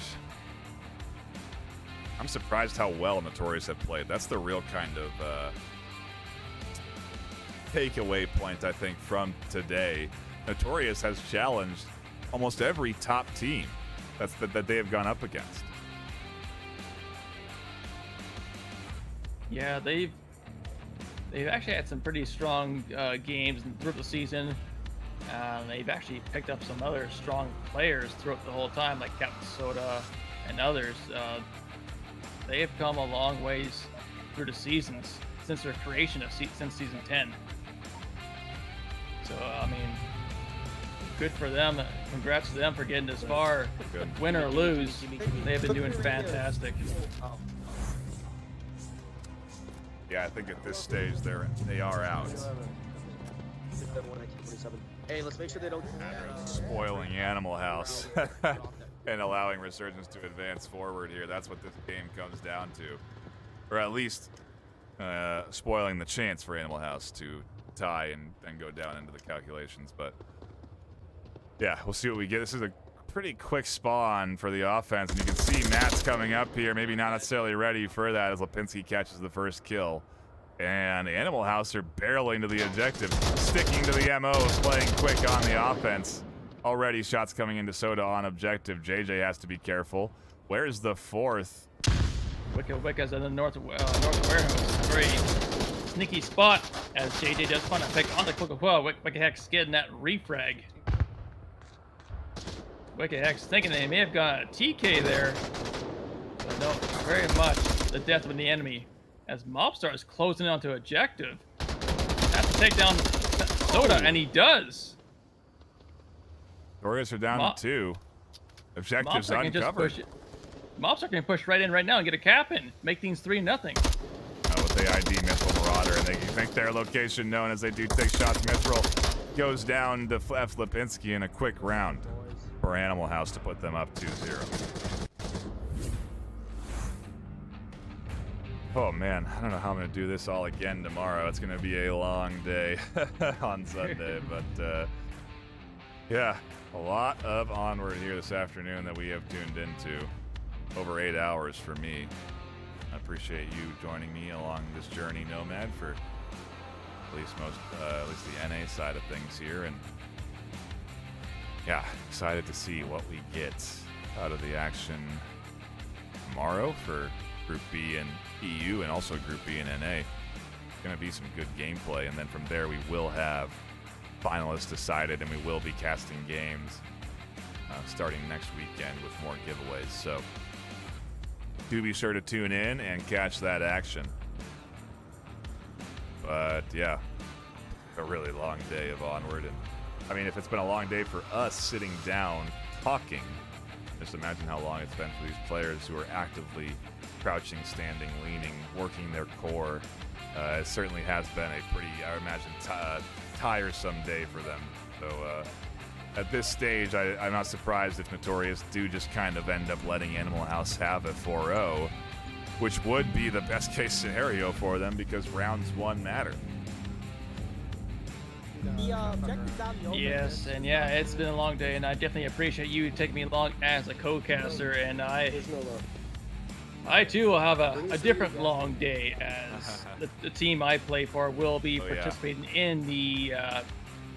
I'm surprised how well Notorious have played. That's the real kind of takeaway point, I think, from today. Notorious has challenged almost every top team that they have gone up against. Yeah, they've actually had some pretty strong games throughout the season. They've actually picked up some other strong players throughout the whole time, like Captain Soda and others. They have come a long ways through the seasons since their creation since season 10. So, I mean, good for them. Congrats to them for getting this far. Good. Win or lose, they've been doing fantastic. Yeah, I think at this stage they are out. Hey, let's make sure they don't. Spoiling Animal House and allowing Resurgence to advance forward here. That's what this game comes down to. Or at least spoiling the chance for Animal House to tie and go down into the calculations. But yeah, we'll see what we get. This is a pretty quick spawn for the offense, and you can see Matt's coming up here, maybe not necessarily ready for that as Lipinski catches the first kill. And Animal House are barreling to the objective, sticking to the MOs, playing quick on the offense. Already shots coming into Soda on objective. JJ has to be careful. Where's the 4th? Wicca's in the north warehouse. Great sneaky spot as JJ does find a pick on the quick as well. Wicca Hex getting that refrag. Wicca Hex thinking they may have got a TK there. But no, very much the death of the enemy. As Mobstar is closing onto objective. Has to take down Soda, and he does. Warriors are down to 2. Objectives uncovered. Mobstar can push right in right now and get a cap in. Make things 3-0. With the ID Mithril Marauder, and they make their location known as they do take shots. Mithril goes down to F. Lipinski in a quick round for Animal House to put them up 2-0. Oh man, I don't know how I'm gonna do this all again tomorrow. It's gonna be a long day on Sunday, but yeah, a lot of Onward here this afternoon that we have tuned into. Over 8 hours for me. I appreciate you joining me along this journey, Nomad, for at least the NA side of things here, and yeah, excited to see what we get out of the action tomorrow for Group B and EU, and also Group B and NA. It's going to be some good gameplay, and then from there we will have finalists decided, and we will be casting games starting next weekend with more giveaways. So do be sure to tune in and catch that action. But yeah, a really long day of Onward, and I mean, if it's been a long day for us sitting down talking, just imagine how long it's been for these players who are actively crouching, standing, leaning, working their core. It certainly has been a pretty, I imagine, tiresome day for them. So at this stage, I'm not surprised if Notorious do just kind of end up letting Animal House have a 4-0, which would be the best case scenario for them because rounds 1 matter. Yes, and yeah, it's been a long day, and I definitely appreciate you taking me along as a co-caster, and I too will have a different long day as the team I play for will be participating in the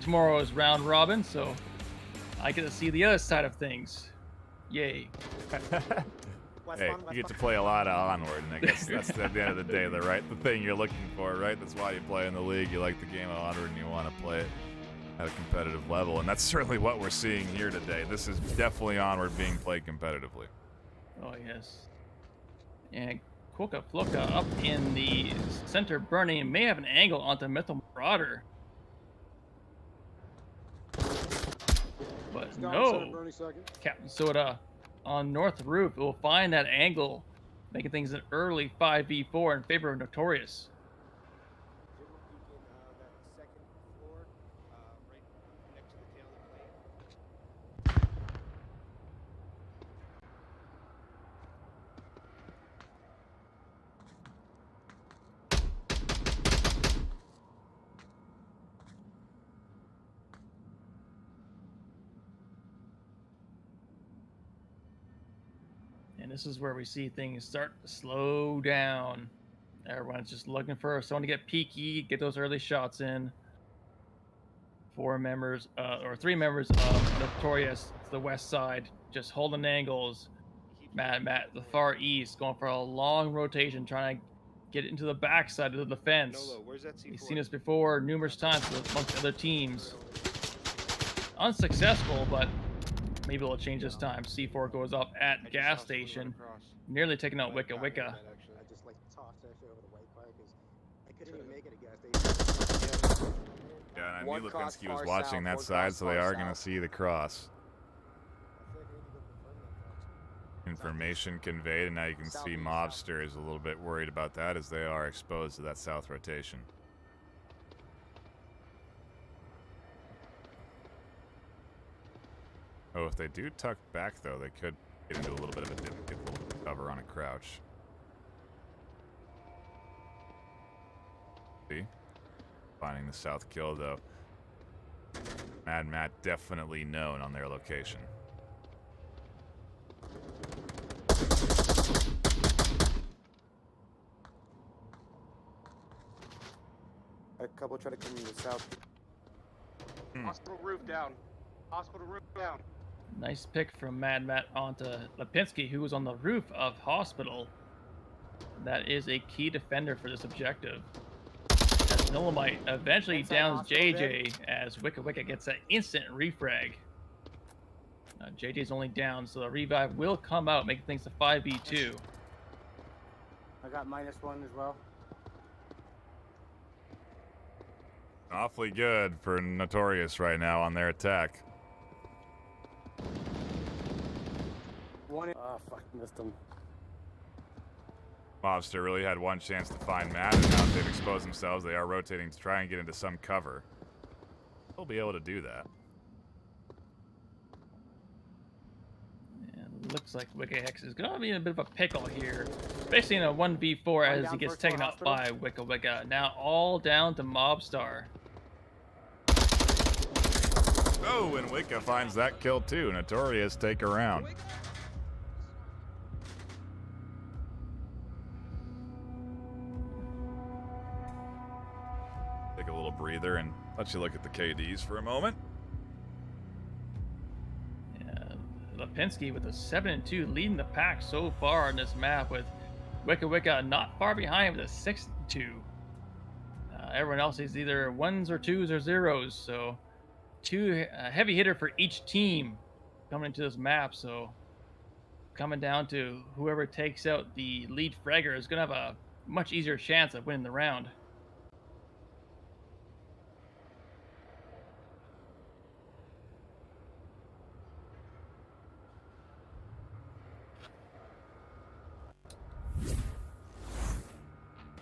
tomorrow's round robin, so I get to see the other side of things. Yay. Hey, you get to play a lot of Onward, and I guess that's at the end of the day the thing you're looking for, right? That's why you play in the league. You like the game of Onward and you want to play it at a competitive level, and that's certainly what we're seeing here today. This is definitely Onward being played competitively. Oh, yes. And Quokka Flocka up in the center burning may have an angle onto Mythal Marauder. But no. Captain Soda on North Roof will find that angle, making things an early 5v4 in favor of Notorious. That second floor, right next to the tail of the plane. And this is where we see things start to slow down. Everyone's just looking for someone to get peaky, get those early shots in. 3 members of Notorious to the west side, just holding angles. Matt, the far east, going for a long rotation, trying to get into the backside of the defense. Nolo, where's that C4? We've seen this before numerous times amongst other teams. Unsuccessful, but maybe it'll change this time. C4 goes up at gas station, nearly taking out Wicca Wicca. I just like tossed that shit over the white car because I couldn't even make it a gas station. Yeah, and I One knew cross Lipinski was far watching south, that one side, cross so they far are going to south. see the cross. Information conveyed, and now you can see Southeast, Mobster is a little bit worried about that as they are exposed to that south rotation. Oh, if they do tuck back, though, they could get into a little bit of a dip, get a little bit of cover on a crouch. See? Finding the south kill, though. Mad Matt definitely known on their location. A couple try to come in the south. Hospital roof down. Hospital roof down. Nice pick from Mad Matt onto Lipinski, who was on the roof of Hospital. That is a key defender for this objective. As Nolamite eventually Inside downs Hospital JJ as Wicca Wicca gets that instant refrag. JJ's only down, so the revive will come out, making things a 5v2. I got -1 as well. Awfully good for Notorious right now on their attack. Oh, fuck, missed him. Mobster really had one chance to find Matt, and now that they've exposed themselves, they are rotating to try and get into some cover. They'll be able to do that. And looks like Wicca Hex is going to be in a bit of a pickle here, especially in a 1v4 as he gets taken out by Wicca Wicca. Now all down to Mobstar. Oh, and Wicca finds that kill too. Notorious take a round. Take a little breather and let you look at the KDs for a moment. Yeah, Lipinski with a 7-2 leading the pack so far on this map, with Wicca Wicca not far behind with a 6-2. Everyone else is either 1s or 2s or 0s, so heavy hitter for each team coming into this map. So coming down to whoever takes out the lead fragger is going to have a much easier chance of winning the round.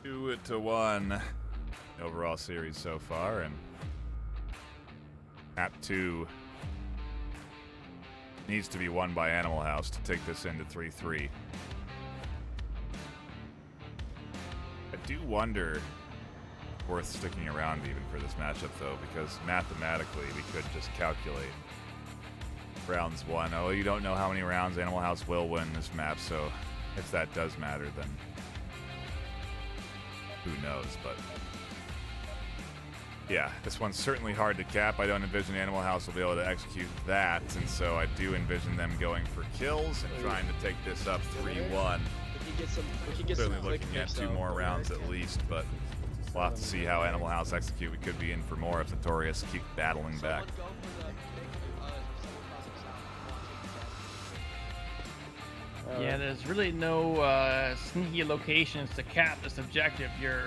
Two to 1 overall series so far, and map 2 needs to be won by Animal House to take this into 3-3. I do wonder, worth sticking around even for this matchup though, because mathematically we could just calculate rounds won. Oh, you don't know how many rounds Animal House will win this map, so if that does matter, then who knows, but yeah, this one's certainly hard to cap. I don't envision Animal House will be able to execute that, and so I do envision them going for kills and trying to take this up 3-1. We can get some Certainly quick looking at picks, 2 though. more rounds at least, but we'll have to see how Animal House execute. We could be in for more if Notorious keep battling back. Someone go for the someone crossing south. Yeah, there's really no sneaky locations to cap this objective. You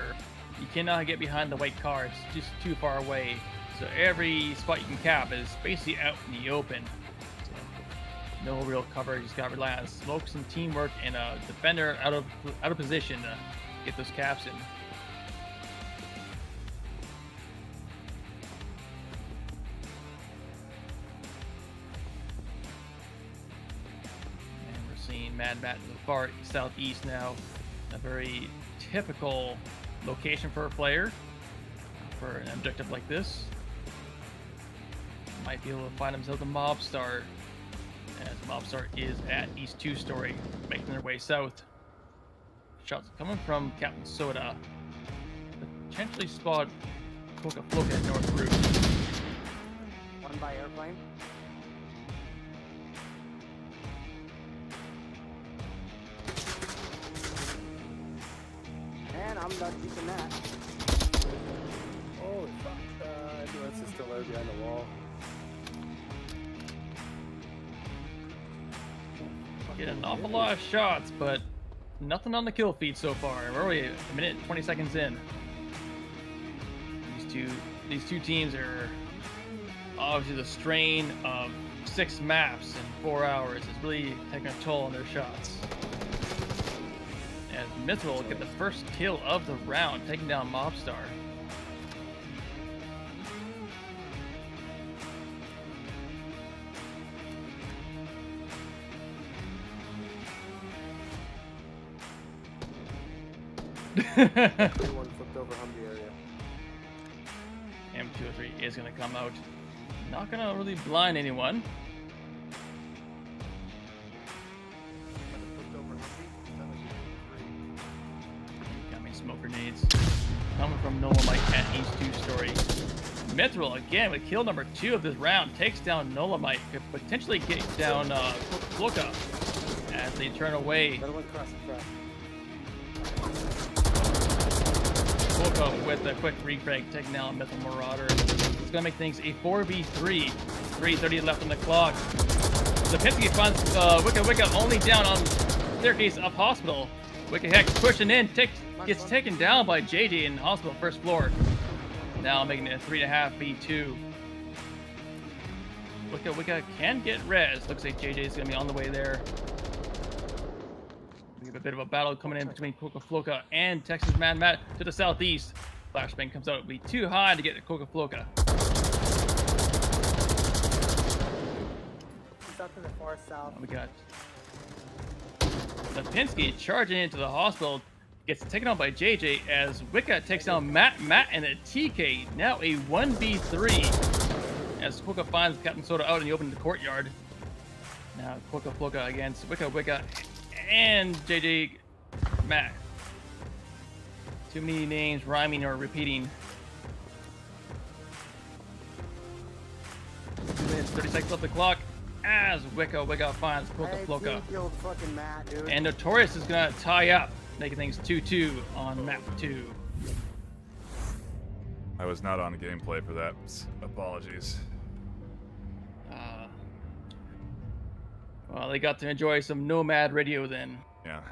cannot get behind the white car. It's just too far away. So every spot you can cap is basically out in the open. So no real cover. You just gotta rely on smokes and teamwork and a defender out of position to get those caps in. And we're seeing Mad Matt to the far southeast now. A very typical location for a player for an objective like this. Might be able to find themselves a mob star, as mob star is at East 2 story, making their way south. Shots coming from Captain Soda. Potentially spot Coca-Floca at North Route. One by airplane. And I'm not keeping that. Holy fuck. Ambulance is still there behind the wall. Get an awful lot of shots, but nothing on the kill feed so far. We're only a minute and 20 seconds in. These two teams are obviously the strain of 6 maps in 4 hours is really taking a toll on their shots. As Mithril will get the first kill of the round, taking down Mobstar. Everyone flipped over Humvee area. M203 is going to come out. Not going to really blind anyone. Flipped over Humvee. Incoming smoke grenades. Coming from Nolamite at East 2 story. Mithril again with kill number 2 of this round. Takes down Nolamite. Could potentially get down Floka as they turn away. Another one crossing front. Floka with a quick refrag, taking down Mithril Marauder. It's going to make things a 4v3. 3:30 left on the clock. Lipinski finds Wicca only down on staircase of hospital. Wicca Hex pushing in, gets taken down by JJ in hospital first floor. Now making it a 3.5 v2. Wicca can get res. Looks like JJ is going to be on the way there. We have a bit of a battle coming in between Coca-Floca and Texas Mad Matt to the southeast. Flashbang comes out. It'll be too high to get to Coca-Floca. He's up in the far south. We got Lipinski charging into the hospital. Gets taken out by JJ as Wicca takes down Matt, and a TK. Now a 1v3 as Coca finds Captain Soda out in the open courtyard. Now Coca-Floca against Wicca, and JJ Matt. Too many names rhyming or repeating. 2 minutes, 30 seconds off the clock as Wicca finds Coca-Floca. Hey, killed fucking Matt, dude. And Notorious is gonna tie up, making things 2-2 on map 2. I was not on gameplay for that. Apologies. Well, they got to enjoy some Nomad radio then. Yeah,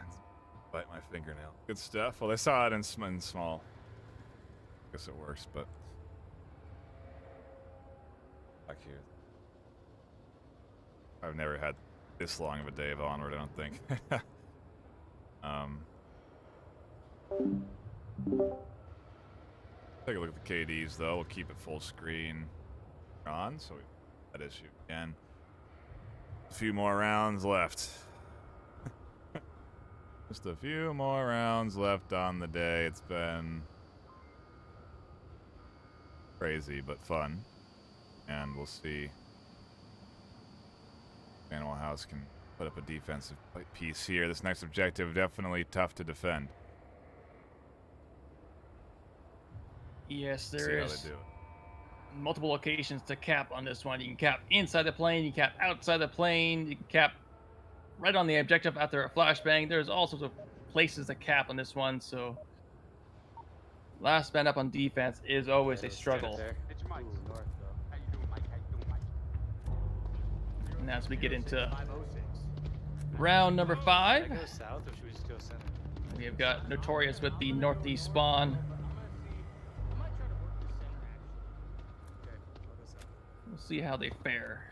bite my fingernail. Good stuff. Well, they saw it in small. I guess it works, but back here, I've never had this long of a day of Onward, I don't think. Take a look at the KDs though. We'll keep it full screen on, so we that issue again. A few more rounds left. Just a few more rounds left on the day. It's been crazy but fun, and we'll see if Animal House can put up a defensive piece here. This next objective definitely tough to defend. Yes, See there how is they do it. multiple locations to cap on this one. You can cap inside the plane, you can cap outside the plane, you can cap right on the objective after a flashbang. There's all sorts of places to cap on this one, so Last man up on defense is always a struggle. It's Mike. Ooh, north though. How you doing, Mike? How you doing, Mike? And as we get into 506. round number Should 5, I go south or should we just go center? we have got Notorious with the northeast spawn. We'll see how they fare.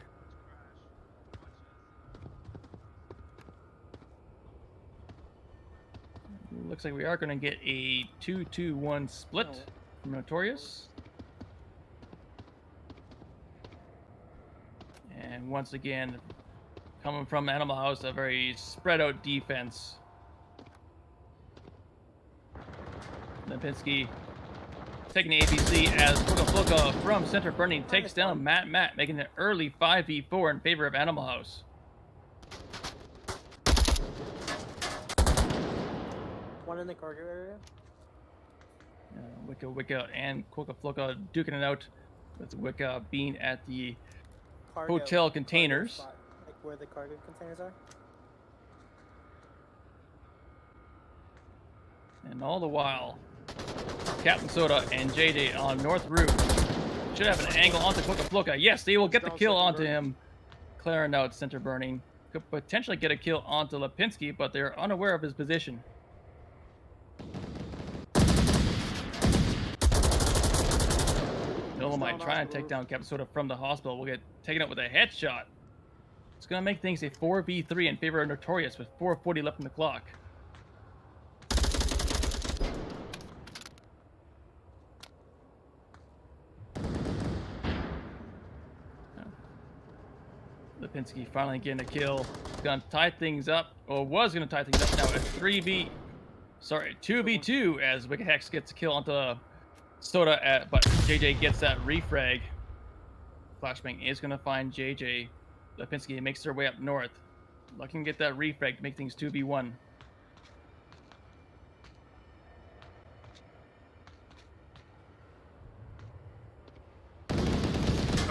Looks like we are going to get a 2-2-1 split from Notorious. And once again, coming from Animal House, a very spread out defense. Lipinski taking the ABC as Fluka from center burning takes down Matt, making an early 5v4 in favor of Animal House. One in the cargo area. Wicca and Fluka duking it out, with Wicca being at the Cargo, hotel containers. spot, like where the cargo containers are. And all the while, Captain Soda and JJ on North Roof should have an angle onto Fluka. Yes, they will get the kill onto him. Clearing out center burning. Could potentially get a kill onto Lipinski, but they're unaware of his position. Dolomite trying to take down Captain Soda from the hospital. Will get taken out with a headshot. It's going to make things a 4v3 in favor of Notorious with 4:40 left in the clock. Lipinski finally getting a kill. He's going to tie things up, or was going to tie things up now at 2v2 as Wicked Hex gets a kill onto Soda, but JJ gets that refrag. Flashbang is going to find JJ. Lipinski makes their way up north. Looking to get that refrag to make things 2v1.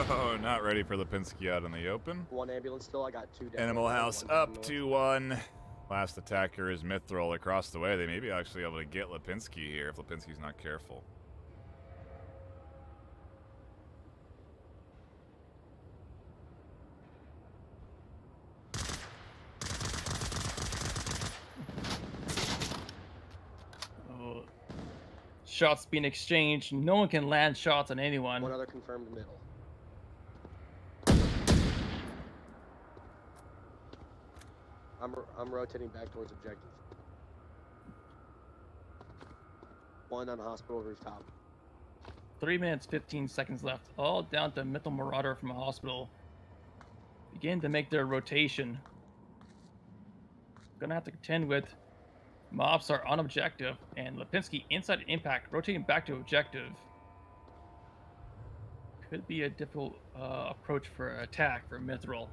Oh, not ready for Lipinski out in the open. One ambulance still. I got 2 down. Animal House One up ambulance. 2-1. Last attacker is Mithril across the way. They may be actually able to get Lipinski here if Lipinski's not careful. Oh, shots being exchanged. No one can land shots on anyone. One other confirmed middle. I'm rotating back towards objective. One on hospital rooftop. 3 minutes, 15 seconds left. All down to Mythal Marauder from a hospital. Begin to make their rotation. Gonna have to contend with Mobstar on objective and Lipinski inside impact, rotating back to objective. Could be a difficult approach for attack for Mithril.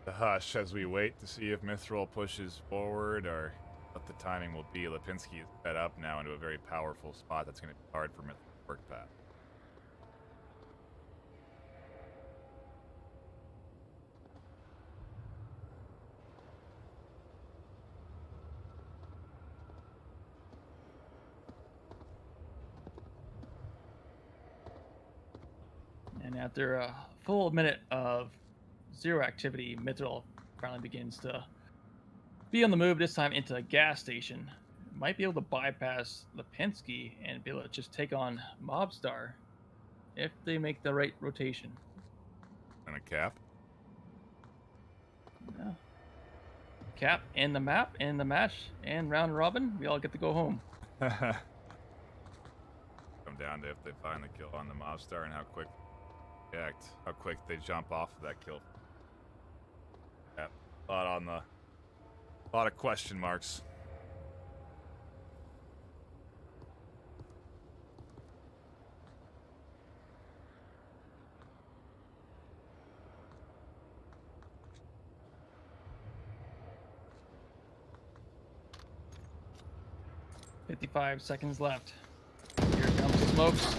The hush as we wait to see if Mithril pushes forward or what the timing will be. Lipinski is set up now into a very powerful spot that's going to be hard for Mithril to work past. And after a full minute of zero activity, Mithril finally begins to be on the move, this time into a gas station. Might be able to bypass Lipinski and be able to just take on Mobstar if they make the right rotation. And a cap. Yeah. Cap and the map and the match and round robin, we all get to go home. Come down to if they find the kill on the Mobstar and how quick React. How quick they jump off of that kill. Yeah, a lot of question marks. "55 seconds left. Here comes the smokes.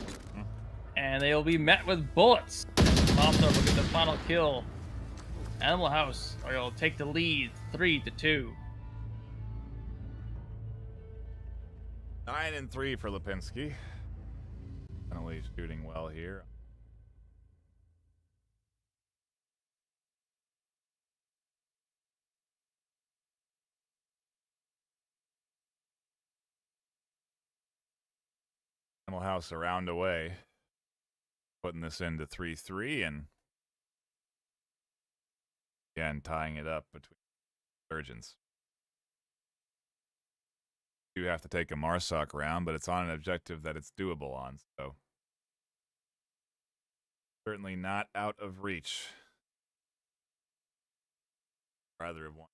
And they will be met with bullets. Mobstar will get the final kill. Animal House will take the lead 3-2. 9-3 for Lipinski. Finally shooting well here. Animal House a round away. Putting this into 3-3 and again tying it up between Resurgence. You have to take a Marsoc round, but it's on an objective that it's doable on, so certainly not out of reach. Rather one.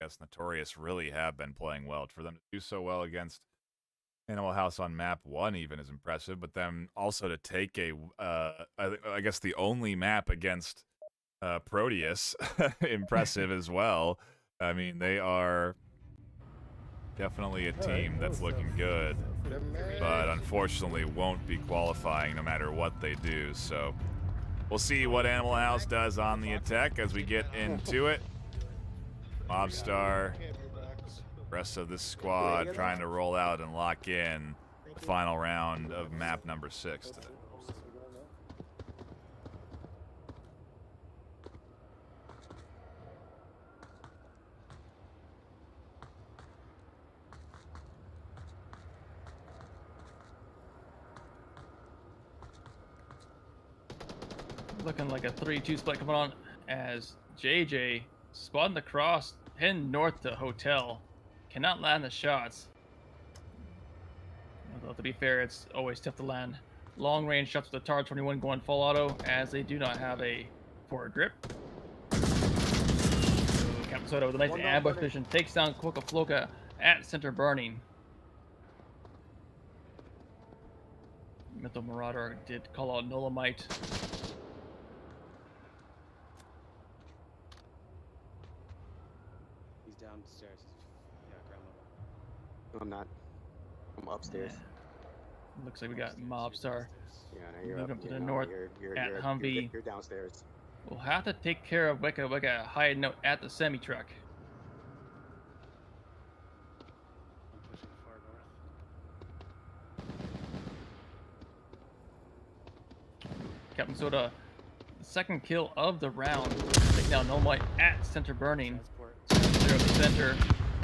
I guess Notorious really have been playing well. For them to do so well against Animal House on map 1 even is impressive, but then also to take I guess the only map against Proteus, impressive as well. I mean, they are definitely a team that's looking good, but unfortunately won't be qualifying no matter what they do. So we'll see what Animal House does on the attack as we get into it. Mobstar, rest of this squad trying to roll out and lock in the final round of map number 6 today. Looking like a 3-2 split coming on as JJ spotting the cross, heading north to hotel. Cannot land the shots. Although, to be fair, it's always tough to land long range shots with the TAR 21 going full auto, as they do not have a forward grip. So, Captain Soda with a nice ambush position takes down Quokka Floka at center burning. Mental Marauder did call out Nolamite. He's downstairs. Yeah, ground level. I'm not. I'm upstairs. Yeah. Looks like we got Mobstar Yeah, no, you're moving up to yeah, the no, north you're, at Humvee. You're downstairs. We'll have to take care of Wicca Wicca hiding out at the semi-truck. I'm pushing far north. Captain Soda, the second kill of the round. Taking down Nomite at center burning. Transport. Clear up the center.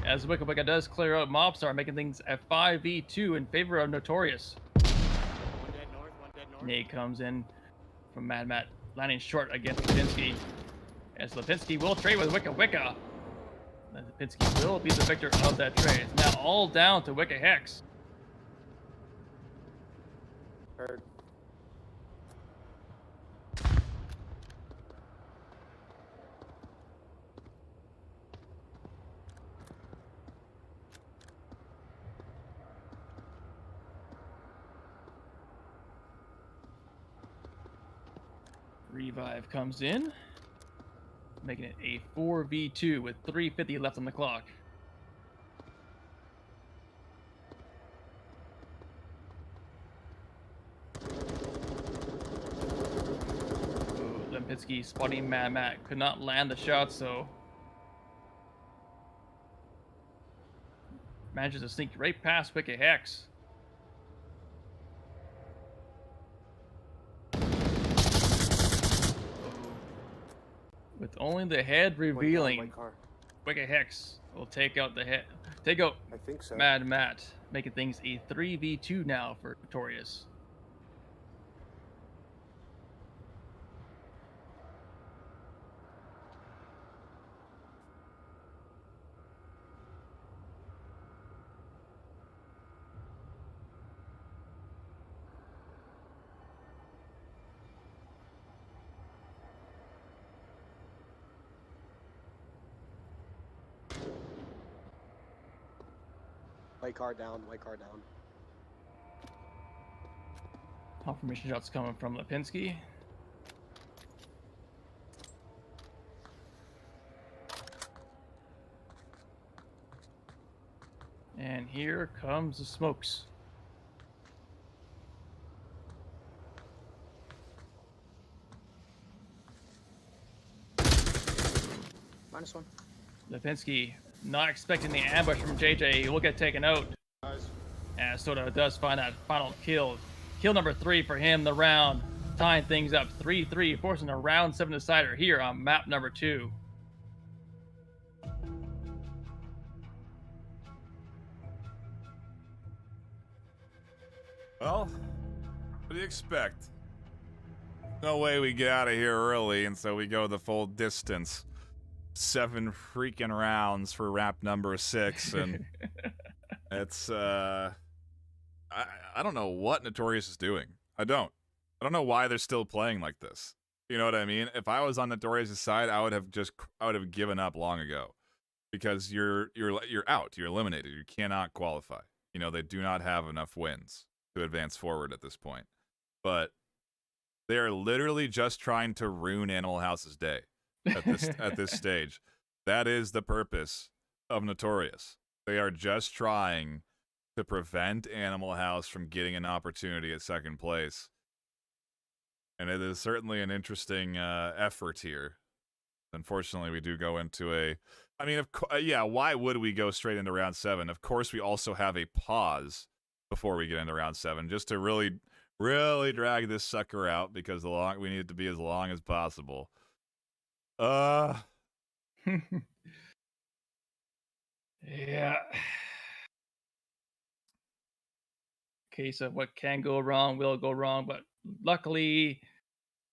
As Wicca Wicca does clear out Mobstar, making things a 5v2 in favor of Notorious. One dead north, one dead north. Nate comes in from Mad Matt, landing short against Lipinski. As Lipinski will trade with Wicca Wicca. Lipinski will be the victor of that trade. It's now all down to Wicca Hex. Heard. Revive comes in, making it a 4v2 with 3:50 left on the clock. Lipinski spotting Mad Matt could not land the shot, so manages to sneak right past Wicca Hex. With only the head revealing, Wicca Hex will take out the head. Take out I think so. Mad Matt, making things a 3v2 now for Notorious. White car down, white car down. Confirmation shots coming from Lipinski. And here comes the smokes. -1. Lipinski not expecting the ambush from JJ. He will get taken out. Nice. And Soda does find that final kill. Kill number 3 for him, the round. Tying things up 3-3, forcing a round 7 decider here on map number 2. Well, what do you expect? No way we get out of here early, and so we go the full distance. 7 freaking rounds for wrap number 6, and it's I don't know what Notorious is doing. I don't know why they're still playing like this. You know what I mean? If I was on Notorious' side, I would have given up long ago, because you're out, you're eliminated, you cannot qualify. You know, they do not have enough wins to advance forward at this point. But they are literally just trying to ruin Animal House's day at this stage. That is the purpose of Notorious. They are just trying to prevent Animal House from getting an opportunity at second place. And it is certainly an interesting effort here. Unfortunately, we do go into a... I mean, why would we go straight into round 7? Of course, we also have a pause before we get into round 7, just to really drag this sucker out, because we need it to be as long as possible. Yeah. Case of what can go wrong will go wrong, but luckily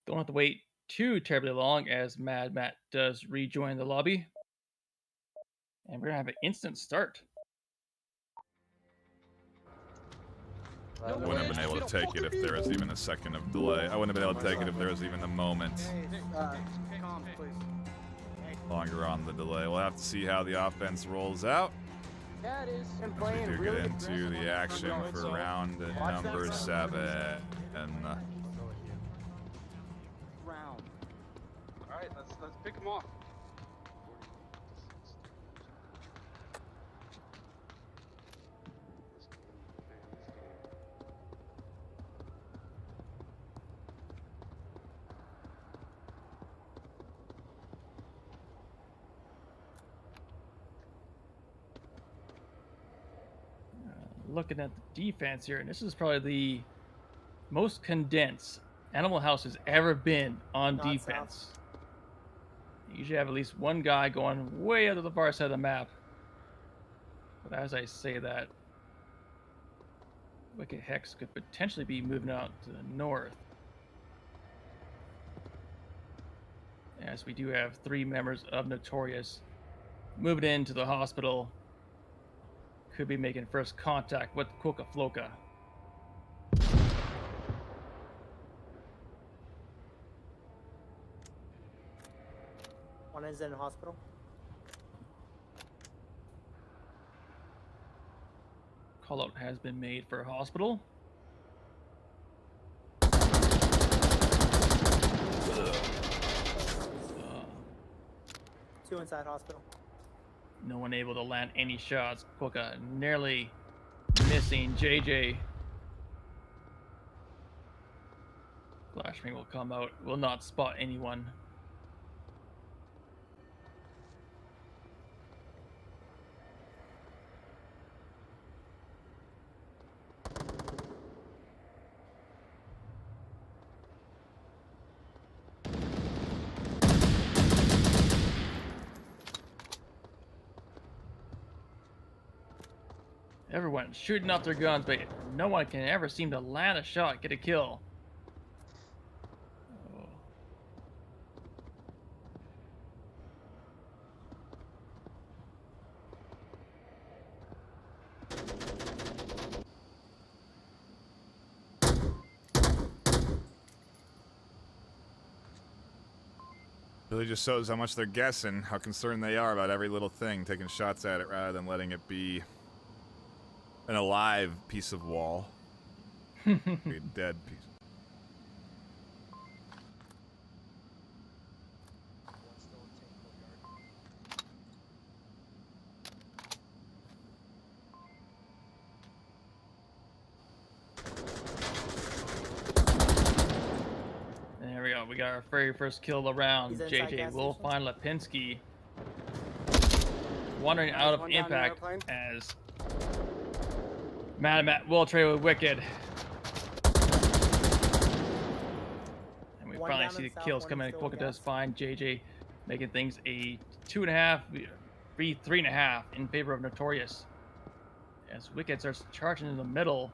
don't have to wait too terribly long, as Mad Matt does rejoin the lobby. And we're gonna have an instant start. I wouldn't have been able to take it if there was even a second of delay. I wouldn't have been able to take it if there was even a moment Calm, please. longer on the delay. We'll have to see how the offense rolls out. Yeah, it is. And We playing do get really into the action for round number 7. And Round. Alright, let's pick him off. Looking at the defense here, and this is probably the most condensed Animal House has ever been on Not defense. You usually have at least one guy going way out of the far side of the map. But as I say that, Wicked Hex could potentially be moving out to the north. As we do have 3 members of Notorious moving into the hospital. Could be making first contact with Coca Floca. One is in hospital. Call out has been made for hospital. 2 inside hospital. No one able to land any shots. Coca nearly missing JJ. Flashbang will come out. Will not spot anyone. Everyone shooting off their guns, but no one can ever seem to land a shot, get a kill. Oh. really just shows how much they're guessing, how concerned they are about every little thing, taking shots at it rather than letting it be an alive piece of wall. A dead piece. There we go. We got our very first kill of the round. He's inside JJ gas will station. find Lipinski wandering out of one down the impact airplane. as Matt will trade with Wicked. And we One finally down see in the south, kills one coming in. still in Quokka does gas. find JJ, making things a 2.5, 3.5 in favor of Notorious. As Wicked starts charging in the middle,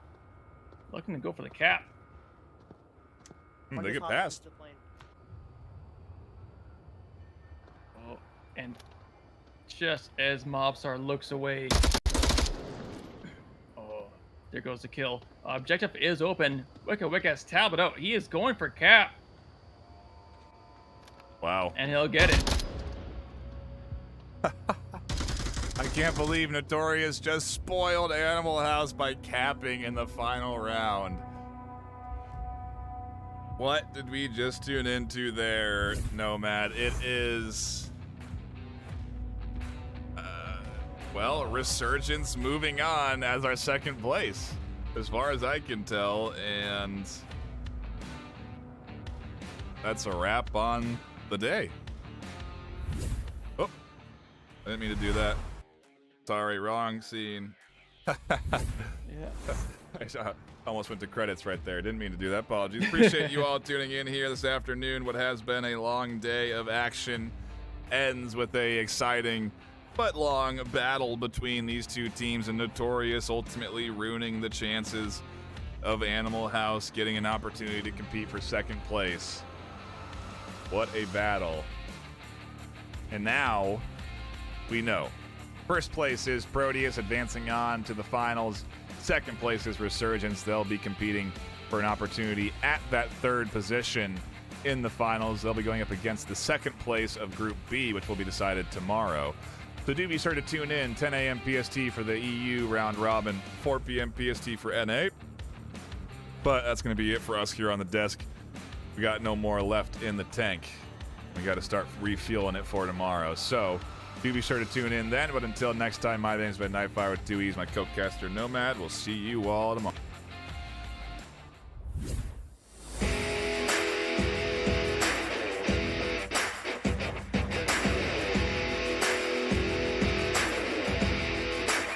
looking to go for the cap. One They just get hopped past. into the plane. Oh, and just as Mobstar looks away, oh, there goes the kill. Objective is open. Wicked has Talbot out. He is going for cap, Wow. and he'll get it. I can't believe Notorious just spoiled Animal House by capping in the final round. What did we just tune into there, Nomad? It is, well, Resurgence moving on as our second place, as far as I can tell, and that's a wrap on the day. Oh, I didn't mean to do that. Sorry, wrong scene. Yeah. I almost went to credits right there. Didn't mean to do that. Apologies. Appreciate you all tuning in here this afternoon. What has been a long day of action ends with a exciting but long battle between these two teams, and Notorious ultimately ruining the chances of Animal House getting an opportunity to compete for second place. What a battle. And now we know. First place is Proteus, advancing on to the finals. Second place is Resurgence. They'll be competing for an opportunity at that third position in the finals. They'll be going up against the second place of Group B, which will be decided tomorrow. So do be sure to tune in 10 a.m. PST for the EU round robin, 4 p.m. PST for NA. But that's going to be it for us here on the desk. We got no more left in the tank. We got to start refueling it for tomorrow. So do be sure to tune in then. But until next time, my name's been Nightfire with 2 E's, my co-caster Nomad. We'll see you all tomorrow.